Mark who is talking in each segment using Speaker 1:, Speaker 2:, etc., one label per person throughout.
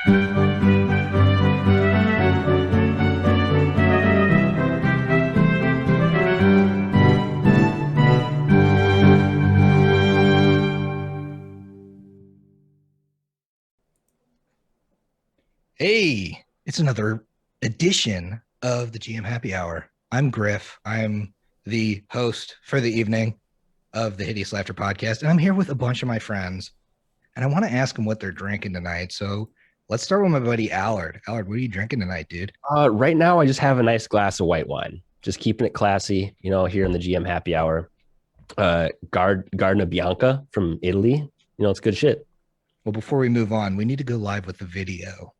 Speaker 1: Hey, it's another edition of the GM Happy Hour. I'm Griff. I'm the host for the evening of the Hideous Laughter podcast, and I'm here with a bunch of my friends. And I want to ask them what they're drinking tonight. So let's start with my buddy Allard. Allard, what are you drinking tonight, dude?
Speaker 2: Right now, I just have a nice glass of white wine. Just keeping it classy, here in the GM Happy Hour. Gardena Bianca from Italy. It's good shit.
Speaker 1: Well, before we move on, we need to go live with the video.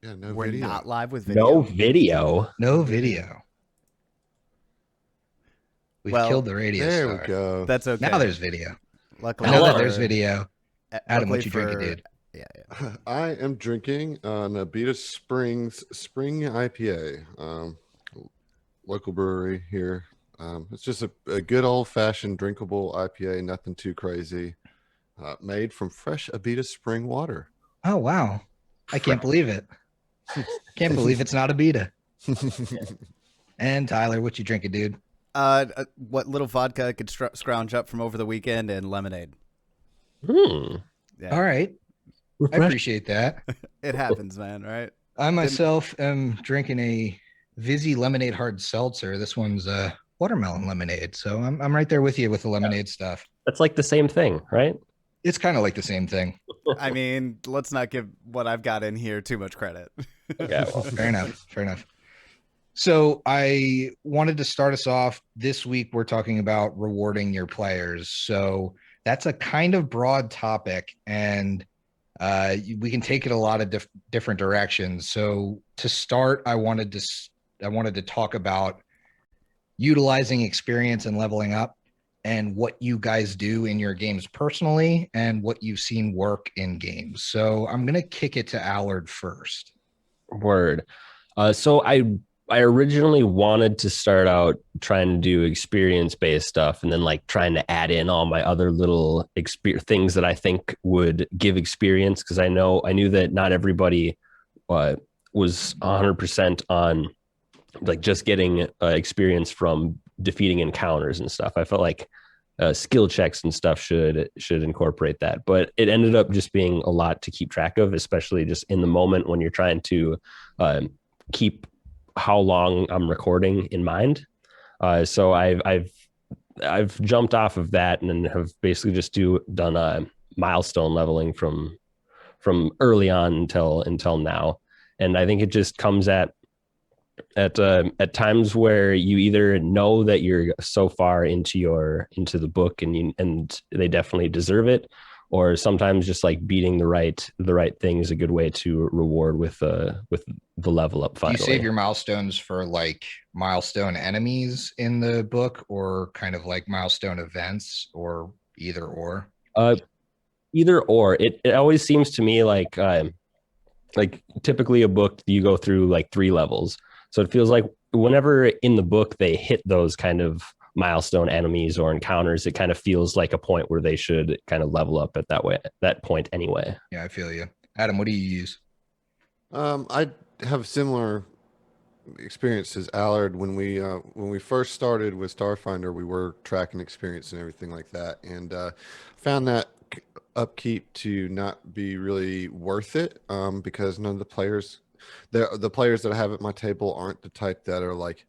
Speaker 3: Yeah, no
Speaker 4: We're
Speaker 3: video.
Speaker 4: not live with video.
Speaker 2: No video.
Speaker 1: No video. We've killed the radio
Speaker 3: There
Speaker 1: star.
Speaker 3: we go.
Speaker 4: That's okay.
Speaker 1: Now there's video.
Speaker 4: Luckily,
Speaker 1: I know that
Speaker 4: for-
Speaker 1: there's video. Adam, what
Speaker 4: luckily
Speaker 1: you drinking,
Speaker 4: for-
Speaker 1: dude?
Speaker 4: Yeah.
Speaker 3: I am drinking an Abita Springs Spring IPA, local brewery here. It's just a good old-fashioned drinkable IPA, nothing too crazy, made from fresh Abita spring water.
Speaker 1: Oh, wow. I can't believe it. Can't believe it's not a beta. And Tyler, what you drinking, dude?
Speaker 4: What little vodka I could scrounge up from over the weekend and lemonade.
Speaker 2: Hmm.
Speaker 4: Yeah.
Speaker 1: All right. I appreciate that.
Speaker 4: It happens, man. Right?
Speaker 1: I myself am drinking a Vizzy lemonade hard seltzer. This one's watermelon lemonade. So I'm right there with you with the lemonade stuff.
Speaker 2: That's like the same thing, right?
Speaker 1: It's kind of like the same thing.
Speaker 4: I mean, let's not give what I've got in here too much credit.
Speaker 2: Yeah. Well,
Speaker 1: Fair enough. Fair enough. So I wanted to start us off this week. We're talking about rewarding your players. So that's a kind of broad topic, and we can take it a lot of different directions. So to start, I wanted to talk about utilizing experience and leveling up, and what you guys do in your games personally, and what you've seen work in games. So I'm gonna kick it to Allard first.
Speaker 2: word. So I originally wanted to start out trying to do experience-based stuff, and then like trying to add in all my other little things that I think would give experience, because I knew that not everybody was 100% on like just getting experience from defeating encounters and stuff. I felt like skill checks and stuff should incorporate that, but it ended up just being a lot to keep track of, especially just in the moment when you're trying to keep how long I'm recording in mind. So I've jumped off of that and then have basically just done milestone leveling from early on until now. And I think it just comes at times where you either know that you're so far into the book and they definitely deserve it, or sometimes just like beating the right thing is a good way to reward with the level up finally.
Speaker 1: Do you save your milestones for like milestone enemies in the book, or kind of like milestone events, or either or?
Speaker 2: Either or. It always seems to me like typically a book you go through like 3 levels. So it feels like whenever in the book they hit those kind of milestone enemies or encounters, it kind of feels like a point where they should kind of level up at that point anyway.
Speaker 1: Yeah, I feel you. Adam, what do you use?
Speaker 3: I have similar experience as Allard. When we first started with Starfinder, we were tracking experience and everything like that, and found that upkeep to not be really worth it, because none of the players that I have at my table aren't the type that are like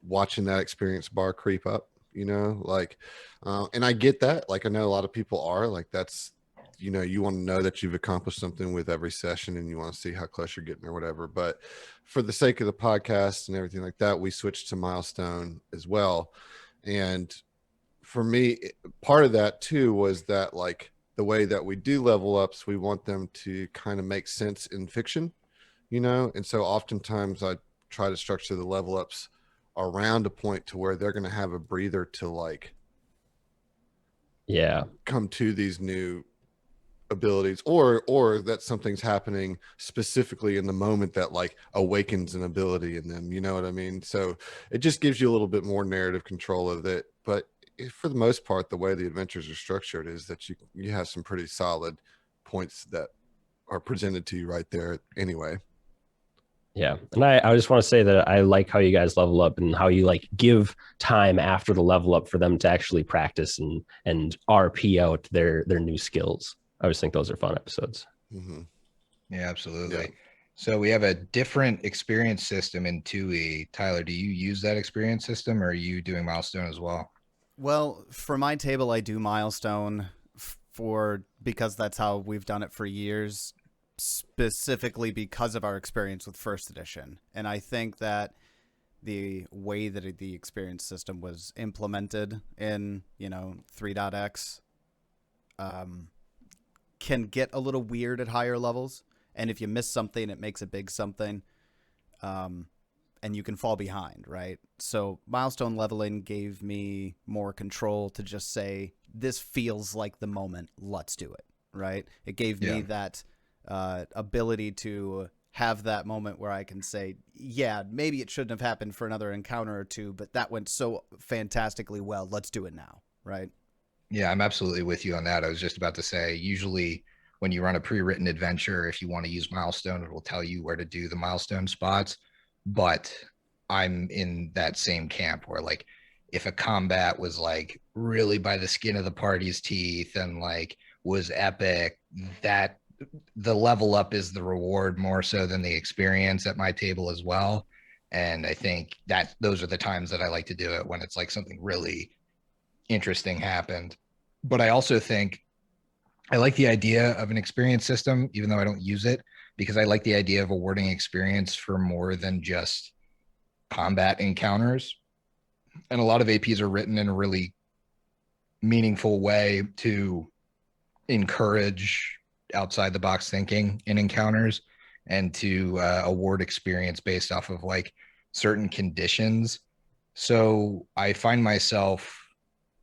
Speaker 3: watching that experience bar creep up, and I get that. Like, I know a lot of people are like, that's, you want to know that you've accomplished something with every session and you want to see how close you're getting or whatever. But for the sake of the podcast and everything like that, we switched to milestone as well. And for me, part of that too was that, like, the way that we do level ups, we want them to kind of make sense in fiction, and so oftentimes I try to structure the level ups around a point to where they're going to have a breather to like come to these new abilities, or that something's happening specifically in the moment that like awakens an ability in them, you know what I mean? So it just gives you a little bit more narrative control of it. But for the most part, the way the adventures are structured is that you have some pretty solid points that are presented to you right there anyway.
Speaker 2: Yeah. And I just want to say that I like how you guys level up and how you like give time after the level up for them to actually practice and RP out their new skills. I always think those are fun episodes.
Speaker 3: Mm-hmm.
Speaker 1: Yeah, absolutely.
Speaker 3: Yeah.
Speaker 1: So we have a different experience system in 2E. Tyler, do you use that experience system, or are you doing milestone as well?
Speaker 4: Well, for my table, I do milestone because that's how we've done it for years, specifically because of our experience with first edition. And I think that the way that the experience system was implemented in 3.x can get a little weird at higher levels. And if you miss something, it makes a big something. And you can fall behind, right? So milestone leveling gave me more control to just say, this feels like the moment, let's do it, right? It gave me that ability to have that moment where I can say, yeah, maybe it shouldn't have happened for another encounter or two, but that went so fantastically well, let's do it now, right?
Speaker 1: Yeah, I'm absolutely with you on that. I was just about to say, usually when you run a pre-written adventure, if you want to use milestone, it will tell you where to do the milestone spots. But I'm in that same camp where, like, if a combat was like really by the skin of the party's teeth and like was epic, that the level up is the reward more so than the experience at my table as well. And I think that those are the times that I like to do it, when it's like something really interesting happened. But I also think I like the idea of an experience system, even though I don't use it, because I like the idea of awarding experience for more than just combat encounters. And a lot of APs are written in a really meaningful way to encourage outside the box thinking in encounters, and to award experience based off of like certain conditions. So I find myself,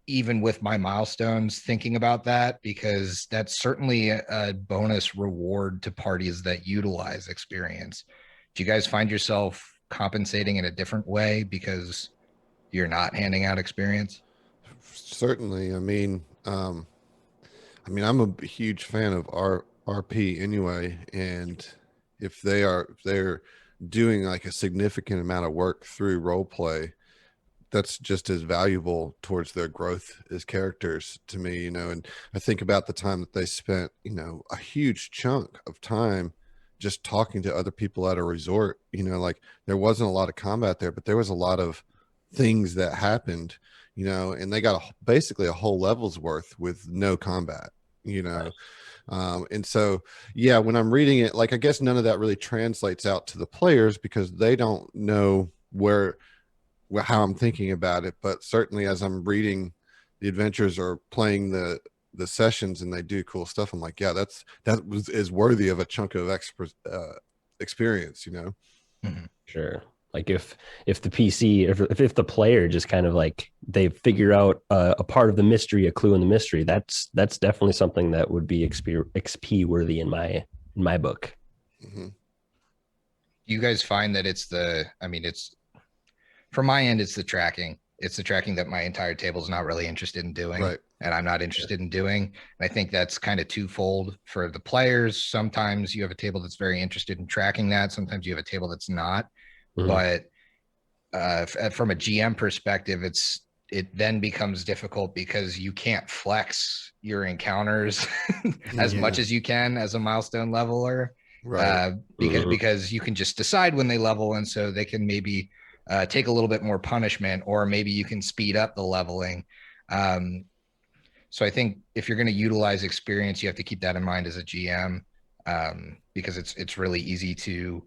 Speaker 1: even with my milestones, thinking about that, because that's certainly a bonus reward to parties that utilize experience. Do you guys find yourself compensating in a different way because you're not handing out experience?
Speaker 3: Certainly. I'm a huge fan of RP anyway, and if they're doing like a significant amount of work through role play, that's just as valuable towards their growth as characters to me, and I think about the time that they spent, a huge chunk of time just talking to other people at a resort. Like, there wasn't a lot of combat there, but there was a lot of things that happened, and they got basically a whole level's worth with no combat,
Speaker 2: Right.
Speaker 3: and so, yeah, when I'm reading it, like, I guess none of that really translates out to the players because they don't know how I'm thinking about it. But certainly as I'm reading the adventures or playing the sessions and they do cool stuff, I'm like, yeah, is worthy of a chunk of experience,
Speaker 1: Mhm.
Speaker 2: Sure. Like if the PC, if the player just kind of like they figure out a part of the mystery, a clue in the mystery, that's definitely something that would be XP worthy in my book.
Speaker 3: Mm-hmm.
Speaker 1: You guys find that it's from my end, it's the tracking. It's the tracking that my entire table is not really interested in doing,
Speaker 3: Right.
Speaker 1: and I'm not interested in doing. And I think that's kind of twofold for the players. Sometimes you have a table that's very interested in tracking that. Sometimes you have a table that's not.
Speaker 2: Mhm.
Speaker 1: But from a GM perspective, it then becomes difficult because you can't flex your encounters as much
Speaker 3: Mhm.
Speaker 1: as you can as a milestone leveler,
Speaker 3: Right.
Speaker 2: Mhm.
Speaker 1: because you can just decide when they level, and so they can maybe take a little bit more punishment, or maybe you can speed up the leveling. Um, so I think if you're going to utilize experience, you have to keep that in mind as a GM, because it's really easy to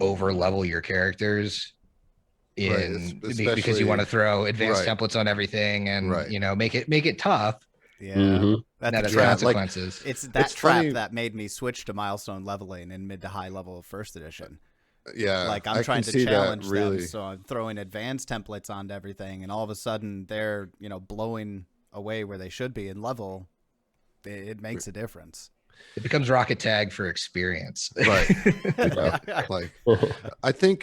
Speaker 1: over level your characters
Speaker 3: Right.
Speaker 1: because you want
Speaker 3: Especially
Speaker 1: to throw advanced
Speaker 3: right.
Speaker 1: templates on everything, and
Speaker 3: Right.
Speaker 1: make it tough.
Speaker 4: Yeah.
Speaker 2: Mhm.
Speaker 4: That's
Speaker 1: That
Speaker 4: a
Speaker 1: has
Speaker 3: Yeah.
Speaker 4: trap.
Speaker 3: Like,
Speaker 1: consequences.
Speaker 4: It's
Speaker 3: it's
Speaker 4: that trap
Speaker 3: funny.
Speaker 4: that made me switch to milestone leveling in mid to high level of first edition.
Speaker 3: Yeah.
Speaker 4: Like, I'm
Speaker 3: I can
Speaker 4: trying to
Speaker 3: see that
Speaker 4: challenge them,
Speaker 3: really.
Speaker 4: so I'm throwing advanced templates onto everything, and all of a sudden they're blowing away where they should be in level. It makes a difference.
Speaker 1: It becomes rocket tag for experience.
Speaker 3: Right. Yeah.
Speaker 4: Yeah.
Speaker 3: Like, I think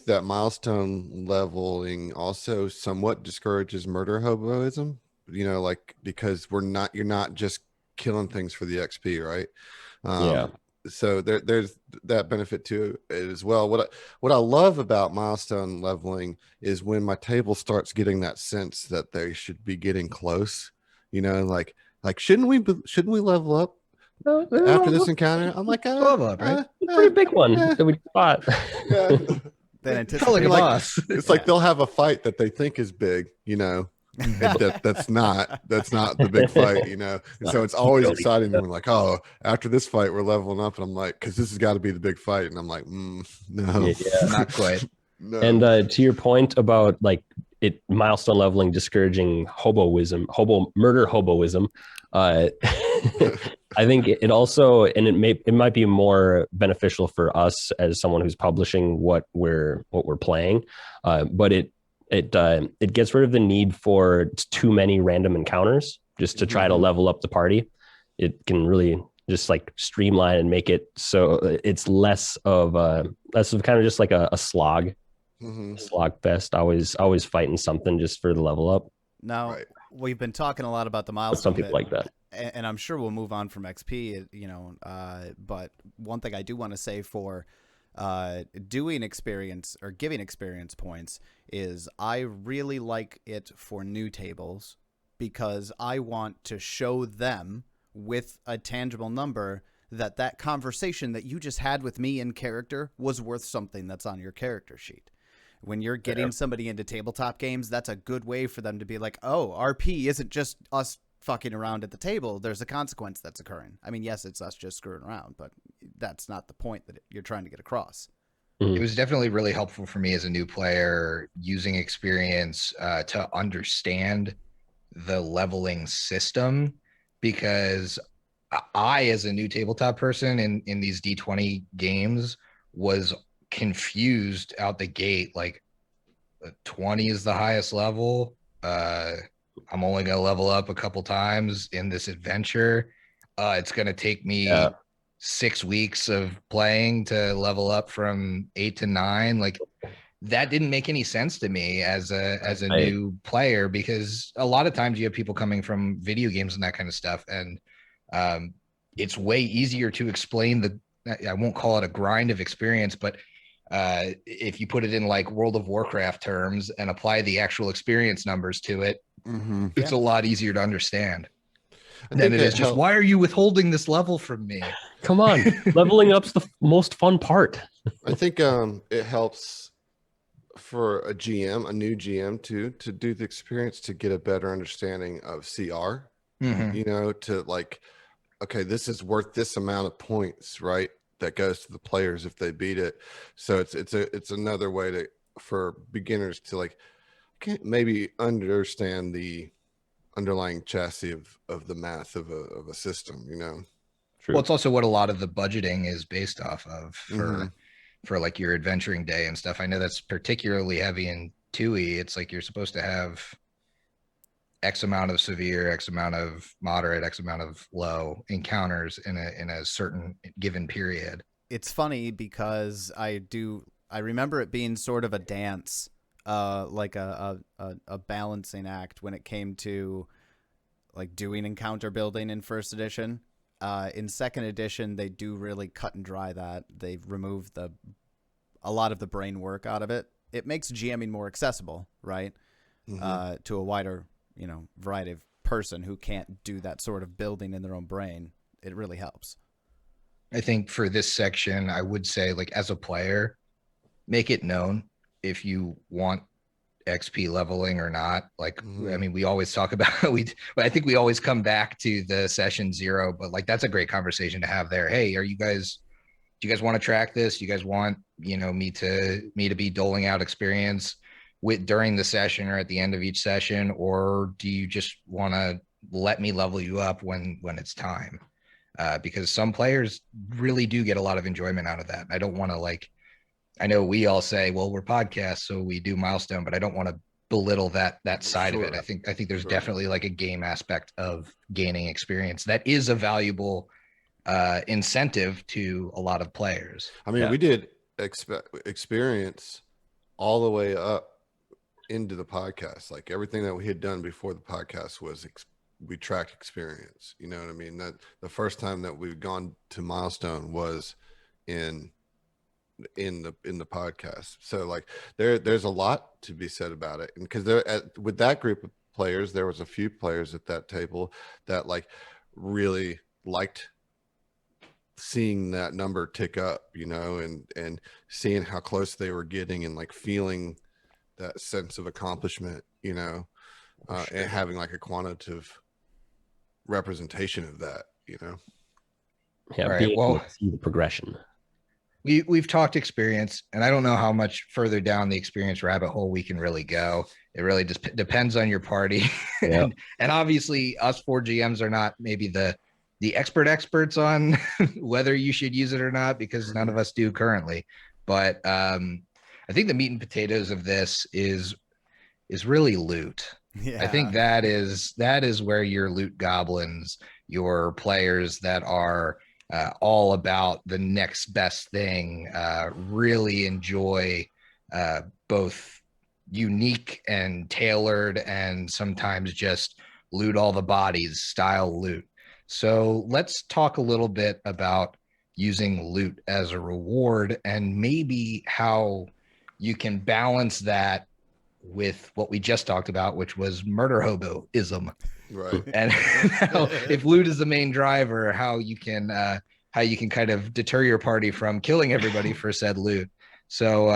Speaker 3: that milestone leveling also somewhat discourages murder hoboism, like, because you're not just killing things for the XP, right?
Speaker 2: Yeah.
Speaker 3: So there's that benefit to it as well. What I love about milestone leveling is when my table starts getting that sense that they should be getting close. Like shouldn't we level up after this encounter? I'm like,
Speaker 1: Level up, right?
Speaker 2: Pretty big one that we fought.
Speaker 3: yeah.
Speaker 4: Then
Speaker 1: Felt like a
Speaker 4: anticipate
Speaker 1: boss.
Speaker 3: It's like they'll have a fight that they think is big, and that's not the big fight, and so it's always exciting when we're like, oh, after this fight we're leveling up, and I'm like, because this has got to be the big fight, and I'm like, no,
Speaker 2: Yeah.
Speaker 1: Not quite.
Speaker 3: no.
Speaker 2: And to your point about like milestone leveling discouraging murder hoboism, I think it also, and it might be more beneficial for us as someone who's publishing what we're playing, but it gets rid of the need for too many random encounters just to try to level up the party. It can really just like streamline and make it so it's less of kind of just like a slog fest, always fighting something just for the level up.
Speaker 4: Now,
Speaker 3: Right.
Speaker 4: we've been talking a lot about the milestone
Speaker 2: Some people like that.
Speaker 4: and I'm sure we'll move on from XP, but one thing I do want to say for doing experience or giving experience points is I really like it for new tables because I want to show them with a tangible number that conversation that you just had with me in character was worth something that's on your character sheet. When you're getting somebody into tabletop games, that's a good way for them to be like, oh, RP isn't just us fucking around at the table. There's a consequence that's occurring. I mean, yes, it's us just screwing around, but that's not the point that you're trying to get across.
Speaker 1: It was definitely really helpful for me as a new player using experience to understand the leveling system, because I, as a new tabletop person in these D20 games, was confused out the gate. Like 20 is the highest level. I'm only going to level up a couple times in this adventure. It's going to take me 6 weeks of playing to level up from 8 to 9. Like, that didn't make any sense to me as a new player, because a lot of times you have people coming from video games and that kind of stuff, and it's way easier to explain I won't call it a grind of experience, but if you put it in like World of Warcraft terms and apply the actual experience numbers to it, it's a lot easier to understand than it is just, why are you withholding this level from me?
Speaker 2: Come on, leveling up's the most fun part.
Speaker 3: I think it helps for a new GM to do the experience to get a better understanding of CR. To like, okay, this is worth this amount of points, right? That goes to the players if they beat it. So it's another way for beginners to like maybe understand the underlying chassis of the math of a system,
Speaker 2: True.
Speaker 1: Well, it's also what a lot of the budgeting is based off of for like your adventuring day and stuff. I know that's particularly heavy in 2E. It's like you're supposed to have X amount of severe, X amount of moderate, X amount of low encounters in a certain given period.
Speaker 4: It's funny because I remember it being sort of a dance, like a balancing act when it came to like doing encounter building in first edition. In second edition, they do really cut and dry that. They've removed a lot of the brain work out of it. It makes GMing more accessible, right? To a wider variety of person who can't do that sort of building in their own brain. It really helps.
Speaker 1: I think for this section, I would say, like, as a player, make it known if you want XP leveling or not. Like, I mean, we always talk about I think we always come back to the session 0, but like, that's a great conversation to have there. Hey, do you guys want to track this? Do you guys want, me to be doling out experience during the session or at the end of each session, or do you just want to let me level you up when it's time? Because some players really do get a lot of enjoyment out of that. I don't want to I know we all say, well, we're podcasts, so we do milestone, but I don't want to belittle that side of it. I think there's definitely like a game aspect of gaining experience that is a valuable incentive to a lot of players.
Speaker 3: I mean, we did experience all the way up into the podcast. Like everything that we had done before the podcast was we track experience. You know what I mean? That the first time that we've gone to milestone was in the podcast. So like there's a lot to be said about it, and because with that group of players, there was a few players at that table that like really liked seeing that number tick up, you know, and seeing how close they were getting, and like feeling that sense of accomplishment, you know, and having like a quantitative representation of that, you know.
Speaker 2: Yeah,
Speaker 1: All right,
Speaker 2: being able
Speaker 1: well,
Speaker 2: to see the progression.
Speaker 1: we've talked experience, and I don't know how much further down the experience rabbit hole we can really go. It really just depends on your party.
Speaker 2: Yeah.
Speaker 1: and obviously us four GMs are not maybe the experts on whether you should use it or not, because none of us do currently. But I think the meat and potatoes of this is really loot.
Speaker 4: Yeah.
Speaker 1: I think that is where your loot goblins, your players that are all about the next best thing, really enjoy both unique and tailored, and sometimes just loot all the bodies style loot. So let's talk a little bit about using loot as a reward, and maybe how you can balance that with what we just talked about, which was murder hoboism.
Speaker 3: Right.
Speaker 1: And if loot is the main driver, how you can kind of deter your party from killing everybody for said loot. So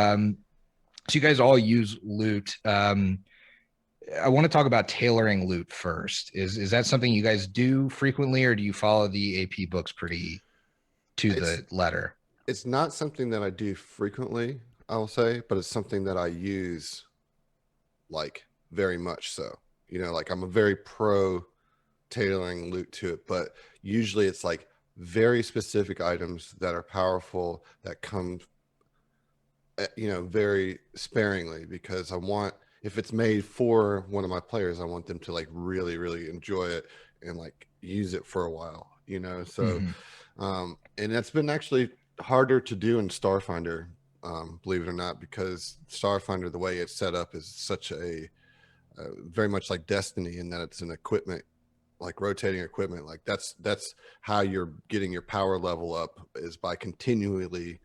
Speaker 1: so you guys all use loot. I want to talk about tailoring loot first. Is that something you guys do frequently, or do you follow the AP books pretty to the letter?
Speaker 3: It's not something that I do frequently, I will say, but it's something that I use like very much so. You know, like I'm a very pro tailoring loot to it, but usually it's like very specific items that are powerful that come, you know, very sparingly, because I want, if it's made for one of my players, I want them to like really, really enjoy it and like use it for a while, you know? So, and that's been actually harder to do in Starfinder, believe it or not, because Starfinder, the way it's set up is such a very much like Destiny, in that it's an equipment, like rotating equipment. Like that's how you're getting your power level up, is by continually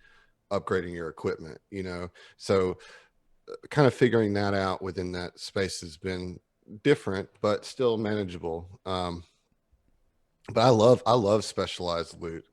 Speaker 3: upgrading your equipment, you know? So kind of figuring that out within that space has been different, but still manageable. But I love specialized loot.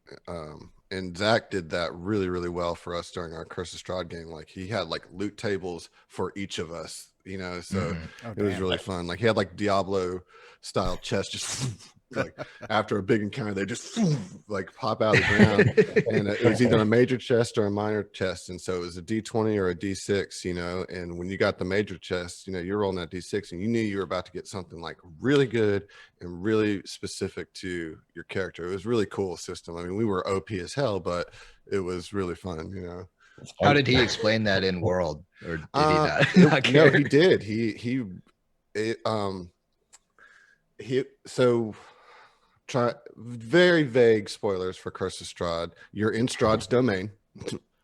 Speaker 3: And Zach did that really, really well for us during our Curse of Strahd game. Like he had like loot tables for each of us, you know, so it was really fun. Like he had like Diablo style chests, just like after a big encounter, they just like pop out of the ground. And it was either a major chest or a minor chest. And so it was a D20 or a D6, you know, and when you got the major chest, you know, you're rolling that D6 and you knew you were about to get something like really good and really specific to your character. It was really cool system. I mean, we were OP as hell, but it was really fun, you know.
Speaker 1: How did he explain that in world, or did he not?
Speaker 3: No, he did. So try very vague spoilers for Curse of Strahd. You're in Strahd's domain,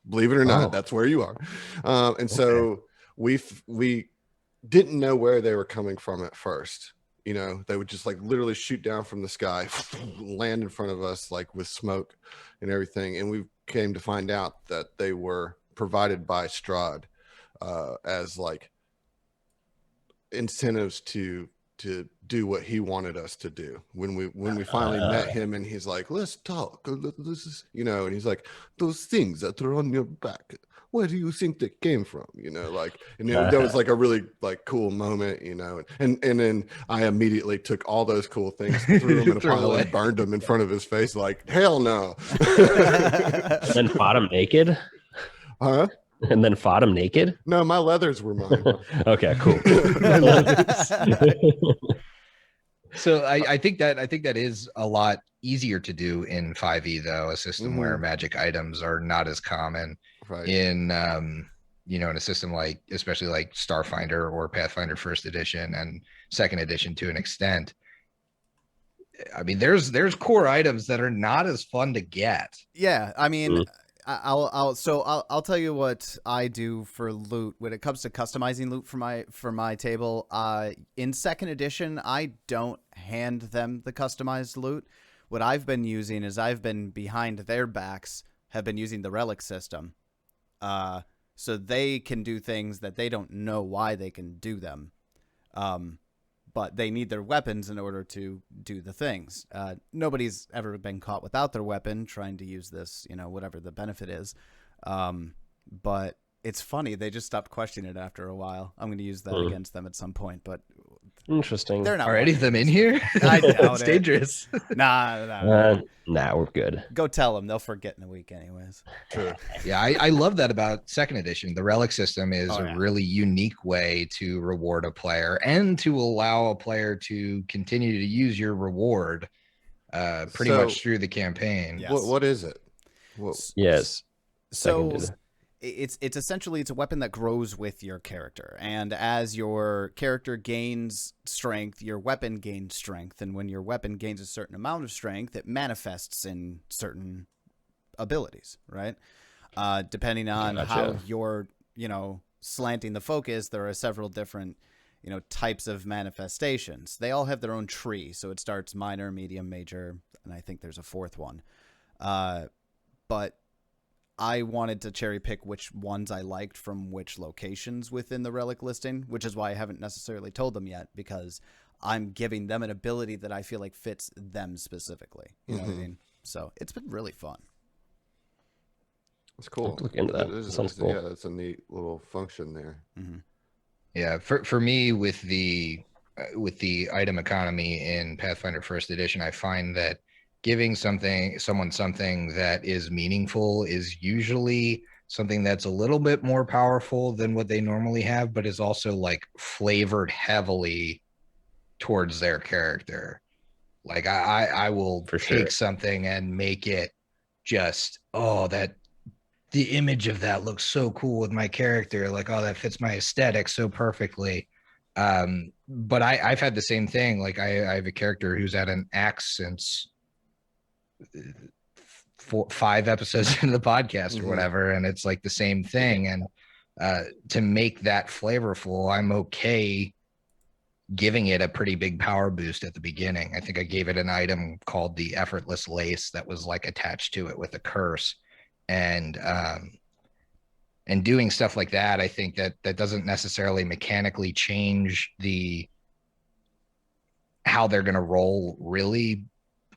Speaker 3: believe it or not. That's where you are. And so we didn't know where they were coming from at first. You know, they would just like literally shoot down from the sky, land in front of us, like with smoke and everything. And we came to find out that they were provided by Strahd as like incentives to do what he wanted us to do. When we finally met him, and he's like, let's talk, this is, you know, and he's like, those things that are on your back, where do you think they came from, you know? Like, and that was like a really like cool moment, you know. And then I immediately took all those cool things, threw them in a pile and burned them in front of his face, like, hell no.
Speaker 2: And then fought him naked. And then fought him naked?
Speaker 3: No, my leathers were mine.
Speaker 2: Okay, cool.
Speaker 1: So I think that is a lot easier to do in 5e, though, a system where magic items are not as common. In you know, in a system like, especially like Starfinder or Pathfinder First Edition and Second Edition to an extent. I mean, there's core items that are not as fun to get.
Speaker 4: Yeah, I mean, I'll tell you what I do for loot when it comes to customizing loot for my table. In second edition, I don't hand them the customized loot. What I've been using is I've been behind their backs, have been using the Relic System, so they can do things that they don't know why they can do them. But they need their weapons in order to do the things. Nobody's ever been caught without their weapon trying to use this, whatever the benefit is. But it's funny. They just stopped questioning it after a while. I'm going to use that against them at some point, but
Speaker 2: Interesting.
Speaker 4: they're not.
Speaker 1: Are any of them in here?
Speaker 4: I doubt
Speaker 1: It's
Speaker 4: it.
Speaker 1: dangerous.
Speaker 4: Nah.
Speaker 2: Nah, we're good.
Speaker 4: Go tell them. They'll forget in a week anyways.
Speaker 3: True.
Speaker 1: Yeah, I love that about second edition. The Relic System is a really unique way to reward a player and to allow a player to continue to use your reward pretty much through the campaign.
Speaker 4: Yes.
Speaker 3: What is it?
Speaker 2: Yes.
Speaker 4: So it's essentially it's a weapon that grows with your character, and as your character gains strength, your weapon gains strength, and when your weapon gains a certain amount of strength, it manifests in certain abilities, right? Depending on how you're, slanting the focus, there are several different, types of manifestations. They all have their own tree, so it starts minor, medium, major, and I think there's a fourth one. But I wanted to cherry pick which ones I liked from which locations within the relic listing, which is why I haven't necessarily told them yet, because I'm giving them an ability that I feel like fits them specifically. You know what I mean? So it's been really fun.
Speaker 3: It's cool.
Speaker 2: Look into that. Sounds cool.
Speaker 3: Yeah, it's a neat little function there.
Speaker 4: Mm-hmm.
Speaker 1: Yeah, for me with the item economy in Pathfinder First Edition, I find that giving someone something that is meaningful is usually something that's a little bit more powerful than what they normally have, but is also like flavored heavily towards their character. Like I will take something and make it just, that the image of that looks so cool with my character. Like, that fits my aesthetic so perfectly. But I've had the same thing. Like I have a character who's at an axe since 5 episodes into the podcast or whatever, and it's like the same thing. And to make that flavorful, I'm okay giving it a pretty big power boost at the beginning. I think I gave it an item called the Effortless Lace that was like attached to it with a curse, and doing stuff like that. I think that doesn't necessarily mechanically change how they're going to roll, really.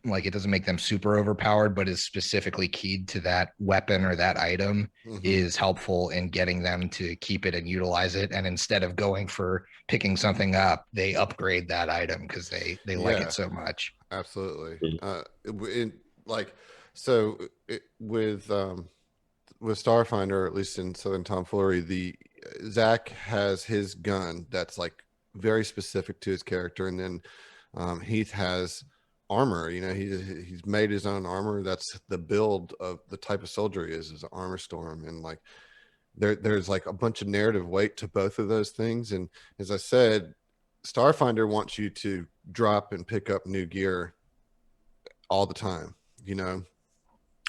Speaker 1: Like, it doesn't make them super overpowered, but is specifically keyed to that weapon or that item is helpful in getting them to keep it and utilize it. And instead of going for picking something up, they upgrade that item because they like it so much.
Speaker 3: Absolutely. With Starfinder, at least in Southern Tomfoolery, Zach has his gun that's like very specific to his character, and then Heath has armor. He's made his own armor. That's the build of the type of soldier he is an armor storm, and like there's like a bunch of narrative weight to both of those things. And as I said, Starfinder wants you to drop and pick up new gear all the time,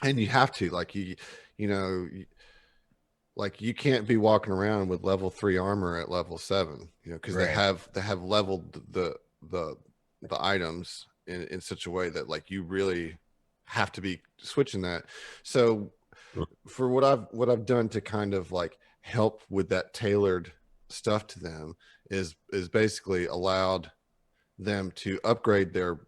Speaker 3: and you have to, like, like you can't be walking around with level 3 armor at level 7, because they have leveled the items in such a way that like you really have to be switching that. So for what I've done to kind of like help with that tailored stuff to them is basically allowed them to upgrade their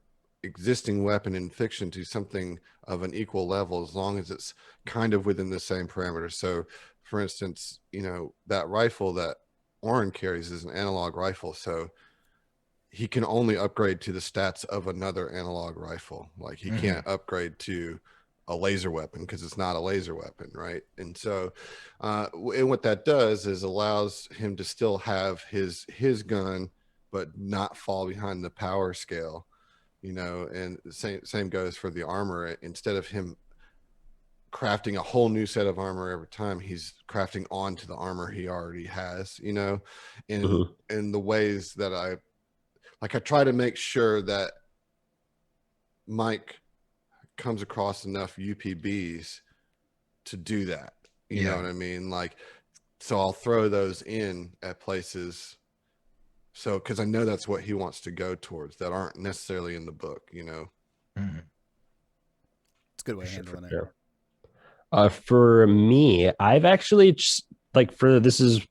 Speaker 3: existing weapon in fiction to something of an equal level, as long as it's kind of within the same parameters. So for instance, that rifle that Oren carries is an analog rifle, so he can only upgrade to the stats of another analog rifle. Like he can't upgrade to a laser weapon because it's not a laser weapon, right? And so and what that does is allows him to still have his gun but not fall behind the power scale, and the same goes for the armor. Instead of him crafting a whole new set of armor every time, he's crafting onto the armor he already has, in the ways that I try to make sure that Mike comes across enough UPBs to do that. You
Speaker 1: Yeah.
Speaker 3: know what I mean? Like, so I'll throw those in at places. So, because I know that's what he wants to go towards that aren't necessarily in the book, you know?
Speaker 1: Mhm.
Speaker 4: It's a good way of handling it.
Speaker 2: Sure. For me, I've actually just, like, for this is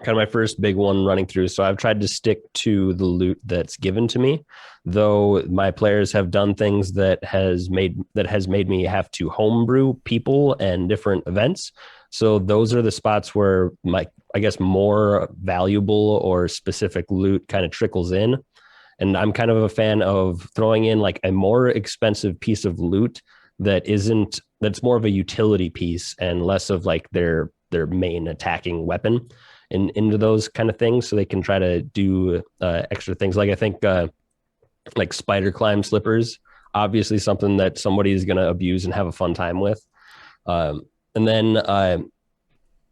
Speaker 2: kind of my first big one running through. So I've tried to stick to the loot that's given to me, though my players have done things that has made me have to homebrew people and different events. So those are the spots where I guess more valuable or specific loot kind of trickles in. And I'm kind of a fan of throwing in like a more expensive piece of loot that's more of a utility piece and less of like their main attacking weapon into those kind of things, so they can try to do extra things. Like I think like spider climb slippers, obviously something that somebody is going to abuse and have a fun time with. And then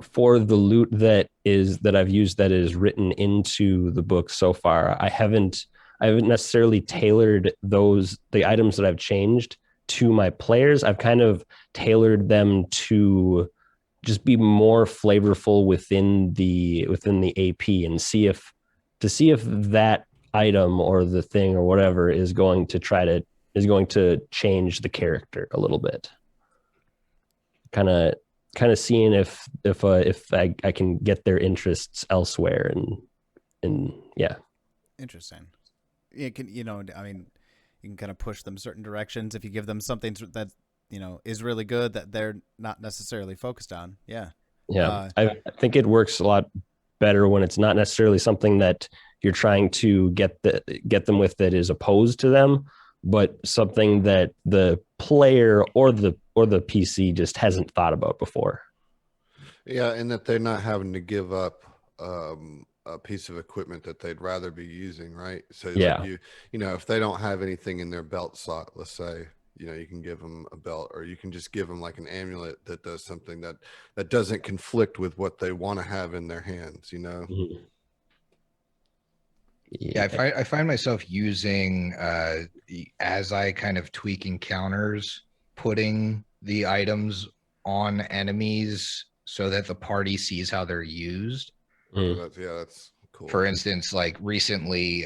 Speaker 2: for the loot that I've used that is written into the book so far, I haven't necessarily tailored the items that I've changed to my players. I've kind of tailored them to just be more flavorful within the AP, and see if that item or the thing or whatever is going to change the character a little bit. Kind of seeing if I can get their interests elsewhere, and yeah.
Speaker 4: Interesting. You can, I mean, you can kind of push them certain directions if you give them something that is really good that they're not necessarily focused on. Yeah.
Speaker 2: I think it works a lot better when it's not necessarily something that you're trying to get them with that is opposed to them, but something that the player or the PC just hasn't thought about before.
Speaker 3: Yeah, and that they're not having to give up a piece of equipment that they'd rather be using, right? So
Speaker 2: Yeah.
Speaker 3: like if they don't have anything in their belt slot, let's say, you can give them a belt, or you can just give them like an amulet that does something that doesn't conflict with what they want to have in their hands,
Speaker 2: Mhm.
Speaker 1: Yeah, I find myself using as I kind of tweak encounters, putting the items on enemies so that the party sees how they're used.
Speaker 2: Mm.
Speaker 3: That's cool.
Speaker 1: For instance, like recently,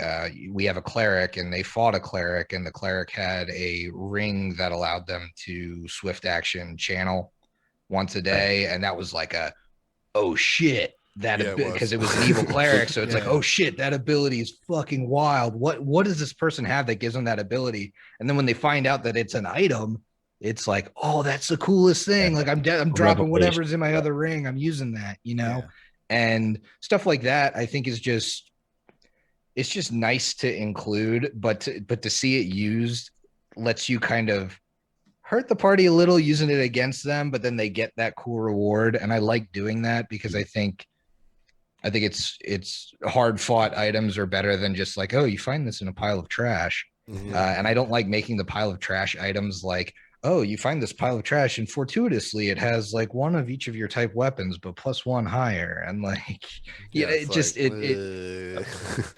Speaker 1: we have a cleric and they fought a cleric, and the cleric had a ring that allowed them to swift action channel once a day. And that was like oh shit, because it was an evil cleric. So it's like, oh shit, that ability is fucking wild. What does this person have that gives them that ability? And then when they find out that it's an item, it's like, oh, that's the coolest thing. Like I'm dropping whatever's in my other ring. I'm using that, and stuff like that. I think it's just nice to include, but to see it used lets you kind of hurt the party a little using it against them, but then they get that cool reward. And I like doing that because I think it's hard fought items are better than just like, oh, you find this in a pile of trash.
Speaker 3: Mhm.
Speaker 1: And I don't like making the pile of trash items like, oh, you find this pile of trash and fortuitously it has like one of each of your type weapons, but +1 higher. And like,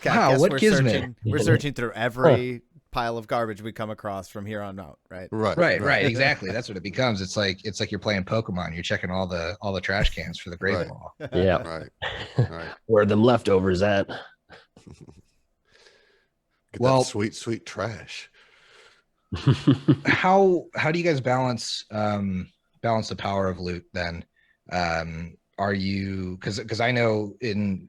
Speaker 1: wow, what kismet?
Speaker 4: We're searching through every pile of garbage we come across from here on out, right?
Speaker 1: Right. Exactly. That's what it becomes. It's like you're playing Pokemon. You're checking all the trash cans for the Great Ball.
Speaker 2: Yeah.
Speaker 3: Right.
Speaker 2: Where are them leftovers at?
Speaker 3: Get that sweet trash.
Speaker 1: How do you guys balance the power of loot then? Are you, because I know in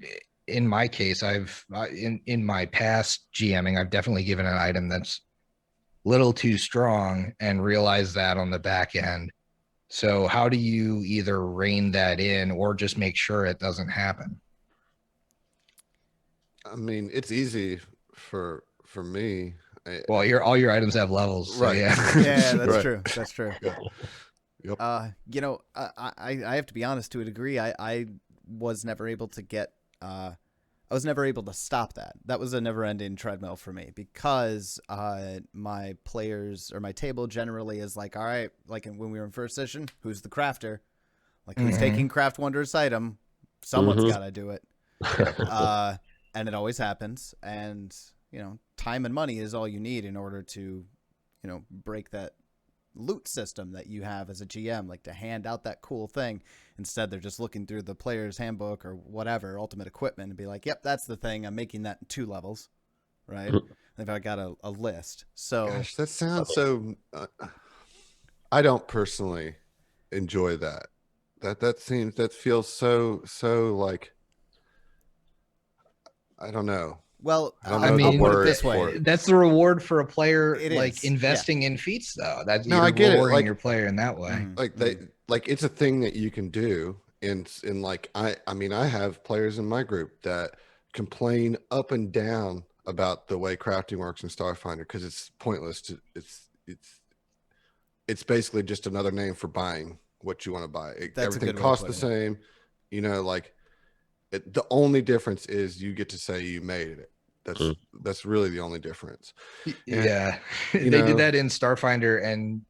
Speaker 1: my case, I've in my past GMing, I've definitely given an item that's little too strong and realized that on the back end. So how do you either rein that in or just make sure it doesn't happen?
Speaker 3: I mean, it's easy for me.
Speaker 1: Well, all your items have levels, so
Speaker 3: right?
Speaker 4: Yeah, that's true. That's true.
Speaker 3: Yeah. Yep.
Speaker 4: I have to be honest, to a degree, I was never able to get. I was never able to stop that. That was a never-ending treadmill for me because my players or my table generally is like, all right, like when we were in first session, who's the crafter? Like who's taking craft wondrous item? Someone's got to do it. And it always happens. And time and money is all you need in order to, break that loot system that you have as a GM, like to hand out that cool thing. Instead, they're just looking through the player's handbook or whatever, ultimate equipment, and be like, yep, that's the thing. I'm making that in 2 levels, right? If I got a list. So,
Speaker 3: Gosh, that sounds so. I don't personally enjoy that. That feels so like, I don't know.
Speaker 4: well,
Speaker 3: I don't
Speaker 1: I
Speaker 3: know the
Speaker 1: mean,
Speaker 4: I'll put it
Speaker 3: word
Speaker 4: this way.
Speaker 3: for it.
Speaker 1: that's the reward for a player
Speaker 4: It
Speaker 1: like
Speaker 4: is,
Speaker 1: investing in feats, though. That's
Speaker 3: No,
Speaker 1: you're
Speaker 3: I get it.
Speaker 1: rewarding
Speaker 3: Like-
Speaker 1: your player in that way.
Speaker 3: Like like it's a thing that you can do. And like, I mean, I have players in my group that complain up and down about the way crafting works in Starfinder because it's pointless to it's basically just another name for buying what you want to buy.
Speaker 4: That's a
Speaker 3: Everything
Speaker 4: good way of
Speaker 3: costs the
Speaker 4: putting
Speaker 3: same, you know, like the only difference is you get to say you made it. That's really the only difference.
Speaker 1: Yeah,
Speaker 3: you
Speaker 1: they
Speaker 3: know-
Speaker 1: did that in Starfinder and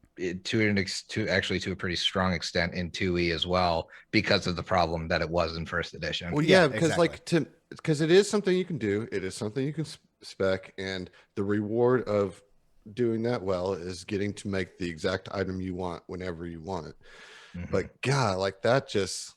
Speaker 1: to a pretty strong extent in 2E as well because of the problem that it was in first edition.
Speaker 3: Well,
Speaker 4: Yeah,
Speaker 3: yeah, because
Speaker 4: exactly.
Speaker 3: because it is something you can do. It is something you can spec, and the reward of doing that well is getting to make the exact item you want whenever you want it.
Speaker 1: Mhm.
Speaker 3: But God, like that just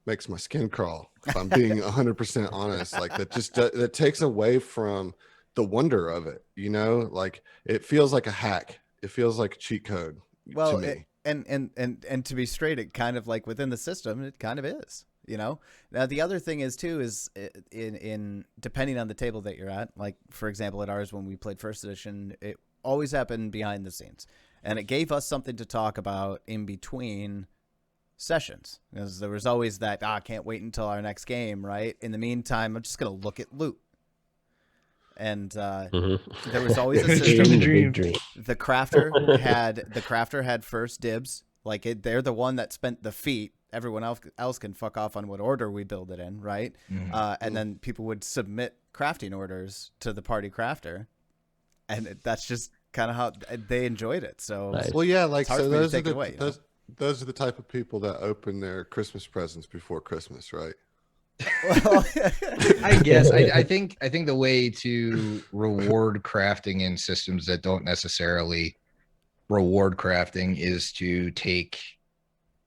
Speaker 3: makes my skin crawl. If I'm being 100% honest, like that takes away from the wonder of it. You know, like it feels like a hack. It feels like a cheat code
Speaker 4: Well,
Speaker 3: to me.
Speaker 4: and to be straight, it kind of like within the system, it kind of is. You know. Now the other thing is too is in depending on the table that you're at. Like for example, at ours when we played first edition, it always happened behind the scenes, and it gave us something to talk about in between sessions because there was always that I can't wait until our next game. Right. In the meantime, I'm just gonna look at loot. And there was always a system.
Speaker 1: Dream,
Speaker 2: The
Speaker 1: dream.
Speaker 2: big dream.
Speaker 4: The crafter had first dibs. Like they're the one that spent the feat. Everyone else can fuck off on what order we build it in, right?
Speaker 1: Mhm.
Speaker 4: And then people would submit crafting orders to the party crafter, and that's just kind of how they enjoyed it. So
Speaker 2: Nice.
Speaker 3: Well, yeah, like
Speaker 4: It's hard
Speaker 3: so
Speaker 4: for me to
Speaker 3: those are
Speaker 4: take it
Speaker 3: the
Speaker 4: away, you know?
Speaker 3: those are the type of people that open their Christmas presents before Christmas, right?
Speaker 4: well,
Speaker 1: I guess I think the way to reward crafting in systems that don't necessarily reward crafting is to take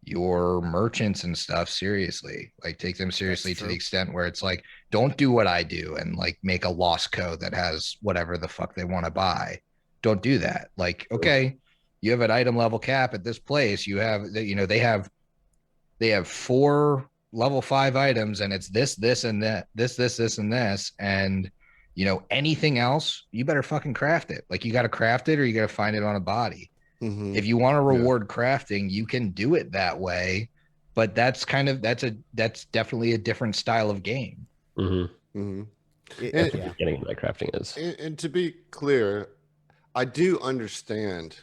Speaker 1: your merchants and stuff seriously. Like take them seriously to the
Speaker 4: true.
Speaker 1: extent where it's like, don't do what I do and like make a lost code that has whatever the fuck they want to buy. Don't do that. Like, okay, you have an item level cap at this place. You have that, they have 4 level 5 items and it's this, and that, this, and this. And anything else, you better fucking craft it. Like you got to craft it or you got to find it on a body.
Speaker 3: Mhm.
Speaker 1: If you want to reward crafting, you can do it that way, but that's definitely a different style of game.
Speaker 2: Mm-hmm.
Speaker 3: Mhm.
Speaker 4: yeah.
Speaker 3: And-
Speaker 2: Getting what crafting is.
Speaker 3: And to be clear, I do understand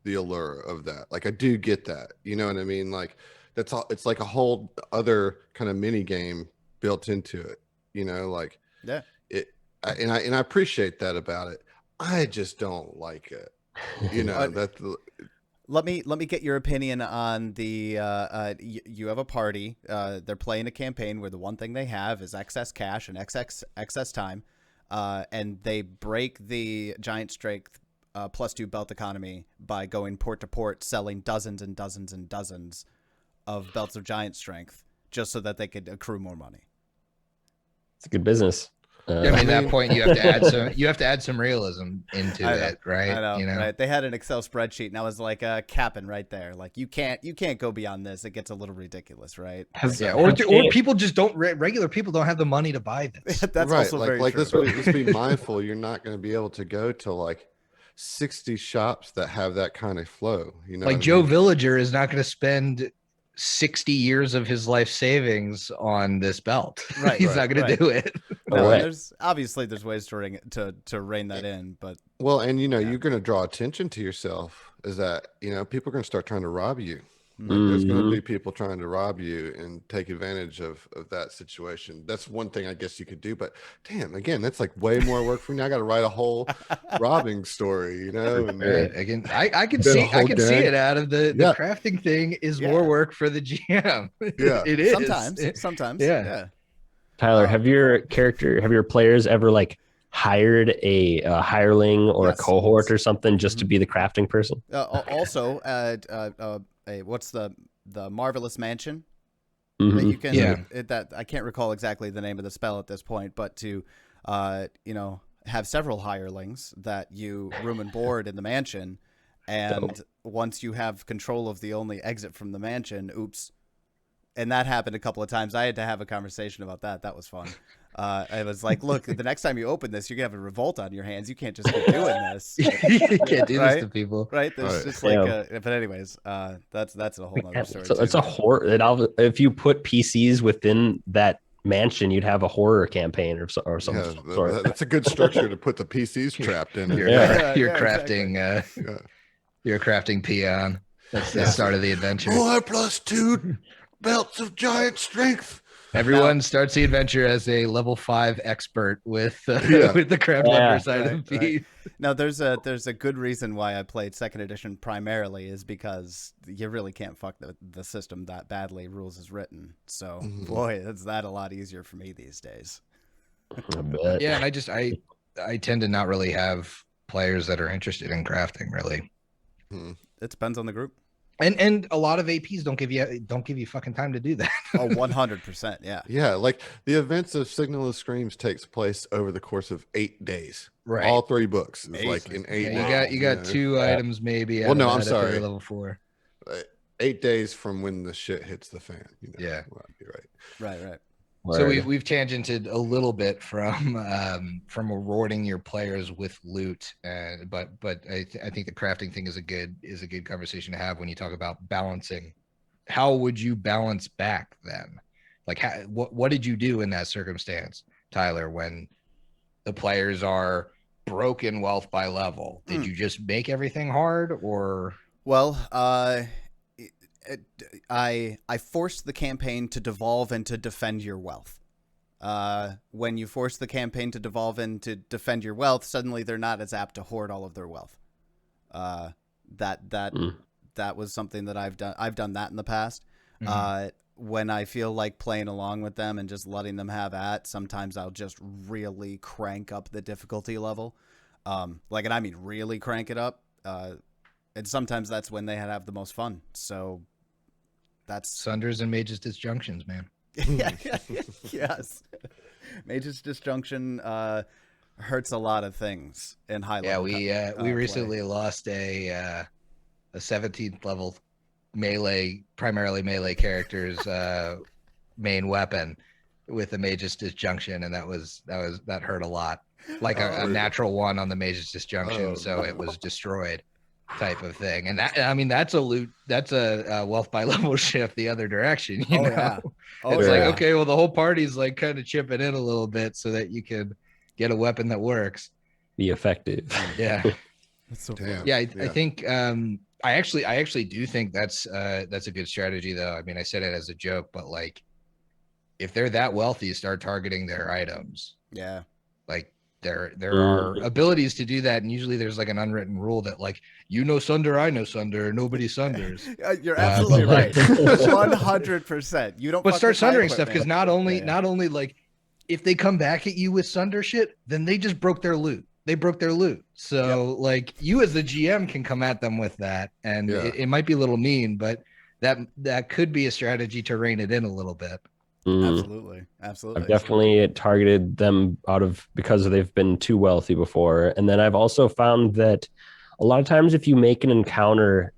Speaker 3: the allure of that. Like I do get that. You know what I mean? Like that's all. It's like a whole other kind of mini game built into it. Like
Speaker 4: Yeah.
Speaker 3: and I appreciate that about it. I just don't like it. That
Speaker 4: Let me get your opinion on the you have a party, they're playing a campaign where the one thing they have is excess cash and excess time, and they break the giant strength +2 belt economy by going port to port selling dozens and dozens and dozens of belts of giant strength just so that they could accrue more money.
Speaker 2: It's a good business.
Speaker 1: I mean, at that point you have to add some realism into
Speaker 4: I know,
Speaker 1: it, right?
Speaker 4: I know, right? They had an Excel spreadsheet, and I was like, capping right there. Like, you can't go beyond this. It gets a little ridiculous, right?
Speaker 1: Yeah, or people just don't. Regular people don't have the money to buy this.
Speaker 4: That's
Speaker 3: right.
Speaker 4: also very true.
Speaker 3: Let's be mindful. You're not going to be able to go to like 60 shops that have that kind of flow.
Speaker 1: Like Joe Villager is not going to spend 60 years of his life savings on this belt.
Speaker 4: Right,
Speaker 1: He's not going to do it.
Speaker 4: No,
Speaker 2: Right.
Speaker 4: there's ways to rein that in, but
Speaker 3: Well, you're going to draw attention to yourself. Is that people are going to start trying to rob you. Like, there's going to be people trying to rob you and take advantage of that situation. That's one thing I guess you could do. But damn, again, that's like way more work for me. I got to write a whole robbing story, And
Speaker 1: Right. Again, I can
Speaker 3: Then
Speaker 1: see
Speaker 3: a whole
Speaker 1: see
Speaker 3: gang.
Speaker 1: it out of the
Speaker 3: Yeah.
Speaker 1: crafting thing is
Speaker 4: Yeah.
Speaker 1: more work for the GM.
Speaker 3: Yeah.
Speaker 1: It is
Speaker 4: sometimes,
Speaker 1: Yeah.
Speaker 4: yeah.
Speaker 2: Tyler, have your players ever like hired a hireling or a
Speaker 4: Yes.
Speaker 2: cohort or something just to
Speaker 4: Mhm.
Speaker 2: be the crafting person?
Speaker 4: Also, what's the Marvelous Mansion that
Speaker 2: Mhm.
Speaker 4: you can
Speaker 1: Yeah.
Speaker 4: that I can't recall exactly the name of the spell at this point, but to have several hirelings that you room and board in the mansion, and once you have control of the only exit from the mansion, oops. And that happened a couple of times. I had to have a conversation about that. That was fun. I was like, look, the next time you open this, you're going to have a revolt on your hands. You can't just keep doing this.
Speaker 1: You can't do this
Speaker 4: Right?
Speaker 1: to people.
Speaker 4: Right? There's
Speaker 3: Right.
Speaker 4: just like
Speaker 2: Yeah.
Speaker 4: but anyways, that's a whole nother story
Speaker 2: So
Speaker 4: too.
Speaker 2: it's a horror. If you put PCs within that mansion, you'd have a horror campaign or some
Speaker 3: Yeah,
Speaker 2: sort.
Speaker 3: that's a good structure to put the PCs trapped in.
Speaker 1: You're,
Speaker 2: Yeah.
Speaker 1: you're
Speaker 4: Yeah,
Speaker 1: crafting
Speaker 3: Yeah.
Speaker 1: you're crafting peon. That's the
Speaker 4: Yeah.
Speaker 1: start of the adventure.
Speaker 3: More +2 belts of giant strength.
Speaker 1: Everyone starts the adventure as a level 5 expert with
Speaker 3: Yeah.
Speaker 1: with the craft
Speaker 2: Yeah.
Speaker 1: lumber side of
Speaker 4: Right.
Speaker 1: Pete.
Speaker 4: Now there's a good reason why I played second edition primarily is because you really can't fuck the system that badly, rules is written. So boy, is that a lot easier for me these days.
Speaker 2: I bet.
Speaker 1: Yeah, and I tend to not really have players that are interested in crafting really.
Speaker 4: It depends on the group.
Speaker 1: And a lot of APs don't give you fucking time to do that.
Speaker 4: Oh, 100%. Yeah.
Speaker 3: Yeah, like the events of Signal of Screams takes place over the course of 8 days.
Speaker 1: Right.
Speaker 3: All 3 books is
Speaker 4: Amazing.
Speaker 3: like in 8
Speaker 1: Yeah,
Speaker 3: days.
Speaker 1: you got 2 items maybe.
Speaker 3: Well,
Speaker 1: out
Speaker 3: no,
Speaker 1: of
Speaker 3: I'm
Speaker 1: that if they're
Speaker 3: sorry.
Speaker 1: level 4.
Speaker 3: 8 days from when the shit hits the fan.
Speaker 1: Yeah.
Speaker 3: Well, you're right.
Speaker 4: Right.
Speaker 1: So we've tangented a little bit from rewarding your players with loot, but I think the crafting thing is a good conversation to have when you talk about balancing. How would you balance back then? Like, what did you do in that circumstance, Tyler, when the players are broken wealth by level? Did you just make everything hard, or?
Speaker 4: Well, I forced the campaign to devolve and to defend your wealth. When you force the campaign to devolve and to defend your wealth, suddenly they're not as apt to hoard all of their wealth. That was something that I've done. I've done that in the past. When I feel like playing along with them and just letting them have at, sometimes I'll just really crank up the difficulty level. And I mean really crank it up. And sometimes that's when they have the most fun. So that's
Speaker 1: Sunders and Mages Disjunctions, man.
Speaker 4: Yes. Mage's Disjunction hurts a lot of things in high level.
Speaker 1: Yeah, we recently lost a 17th level primarily melee character's main weapon with the Mage's Disjunction, and that hurt a lot. Like a natural 1 on the Mage's Disjunction, so it was destroyed, type of thing. And that's a wealth by level shift the other direction. You know?
Speaker 4: Yeah.
Speaker 1: It's like, okay, well, the whole party's like kind of chipping in a little bit so that you can get a weapon that works.
Speaker 2: Be effective.
Speaker 1: Yeah.
Speaker 4: That's so
Speaker 3: Damn.
Speaker 1: Yeah, I think I actually do think that's a good strategy though. I mean, I said it as a joke, but like if they're that wealthy, start targeting their items.
Speaker 4: Yeah.
Speaker 1: Like there are abilities to do that, and usually there's like an unwritten rule that like Sunder, I know Sunder, nobody Sunders.
Speaker 4: You're absolutely right. 100%. You don't.
Speaker 1: But
Speaker 4: fuck
Speaker 1: start
Speaker 4: with my
Speaker 1: sundering stuff,
Speaker 4: equipment.
Speaker 1: because not only like if they come back at you with Sunder shit, then they just broke their loot. They broke their loot. So like you as the GM can come at them with that, and it might be a little mean, but that could be a strategy to rein it in a little bit.
Speaker 4: Absolutely.
Speaker 2: I've definitely targeted them because they've been too wealthy before. And then I've also found that a lot of times if you make an encounter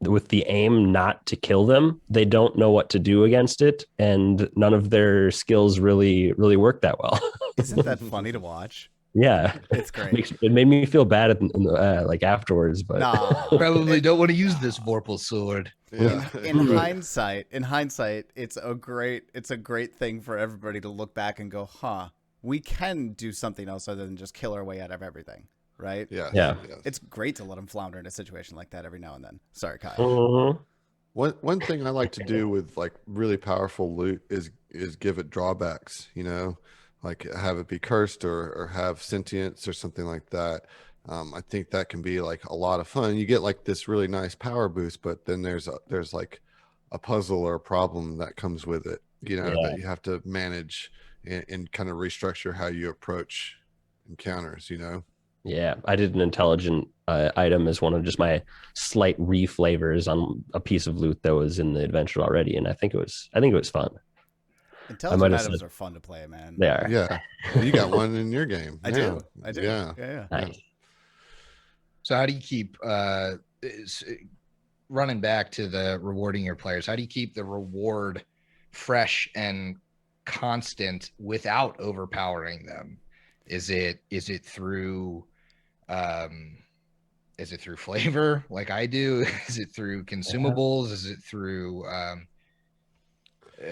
Speaker 2: with the aim not to kill them, they don't know what to do against it, and none of their skills really work that well.
Speaker 4: Isn't that funny to watch?
Speaker 2: Yeah,
Speaker 4: it's great.
Speaker 2: It made me feel bad like afterwards, but
Speaker 1: probably don't want to use this Vorpal sword.
Speaker 3: Yeah.
Speaker 4: In hindsight, it's a great thing for everybody to look back and go, "Huh, we can do something else other than just kill our way out of everything." Right?
Speaker 2: Yeah.
Speaker 4: It's great to let them flounder in a situation like that every now and then. Sorry, Kyle.
Speaker 2: Mm-hmm.
Speaker 3: One thing I like to do with like really powerful loot is give it drawbacks, like have it be cursed or have sentience or something like that. I think that can be like a lot of fun. You get like this really nice power boost, but then there's like a puzzle or a problem that comes with it, that you have to manage and kind of restructure how you approach encounters, you know?
Speaker 2: Yeah, I did an intelligent item as one of just my slight reflavors on a piece of loot that was in the adventure already, and I think it was fun. I might
Speaker 4: Intelligent
Speaker 2: have
Speaker 4: items
Speaker 2: said
Speaker 4: are fun to play, man.
Speaker 2: they are.
Speaker 3: Yeah. Well, you got one in your game
Speaker 4: I
Speaker 3: now.
Speaker 4: do. I do.
Speaker 3: Yeah.
Speaker 4: Yeah.
Speaker 2: Nice.
Speaker 1: So how do you keep running back to the rewarding your players? How do you keep the reward fresh and constant without overpowering them? Is it through um is it through flavor like I do? Is it through consumables? Is it through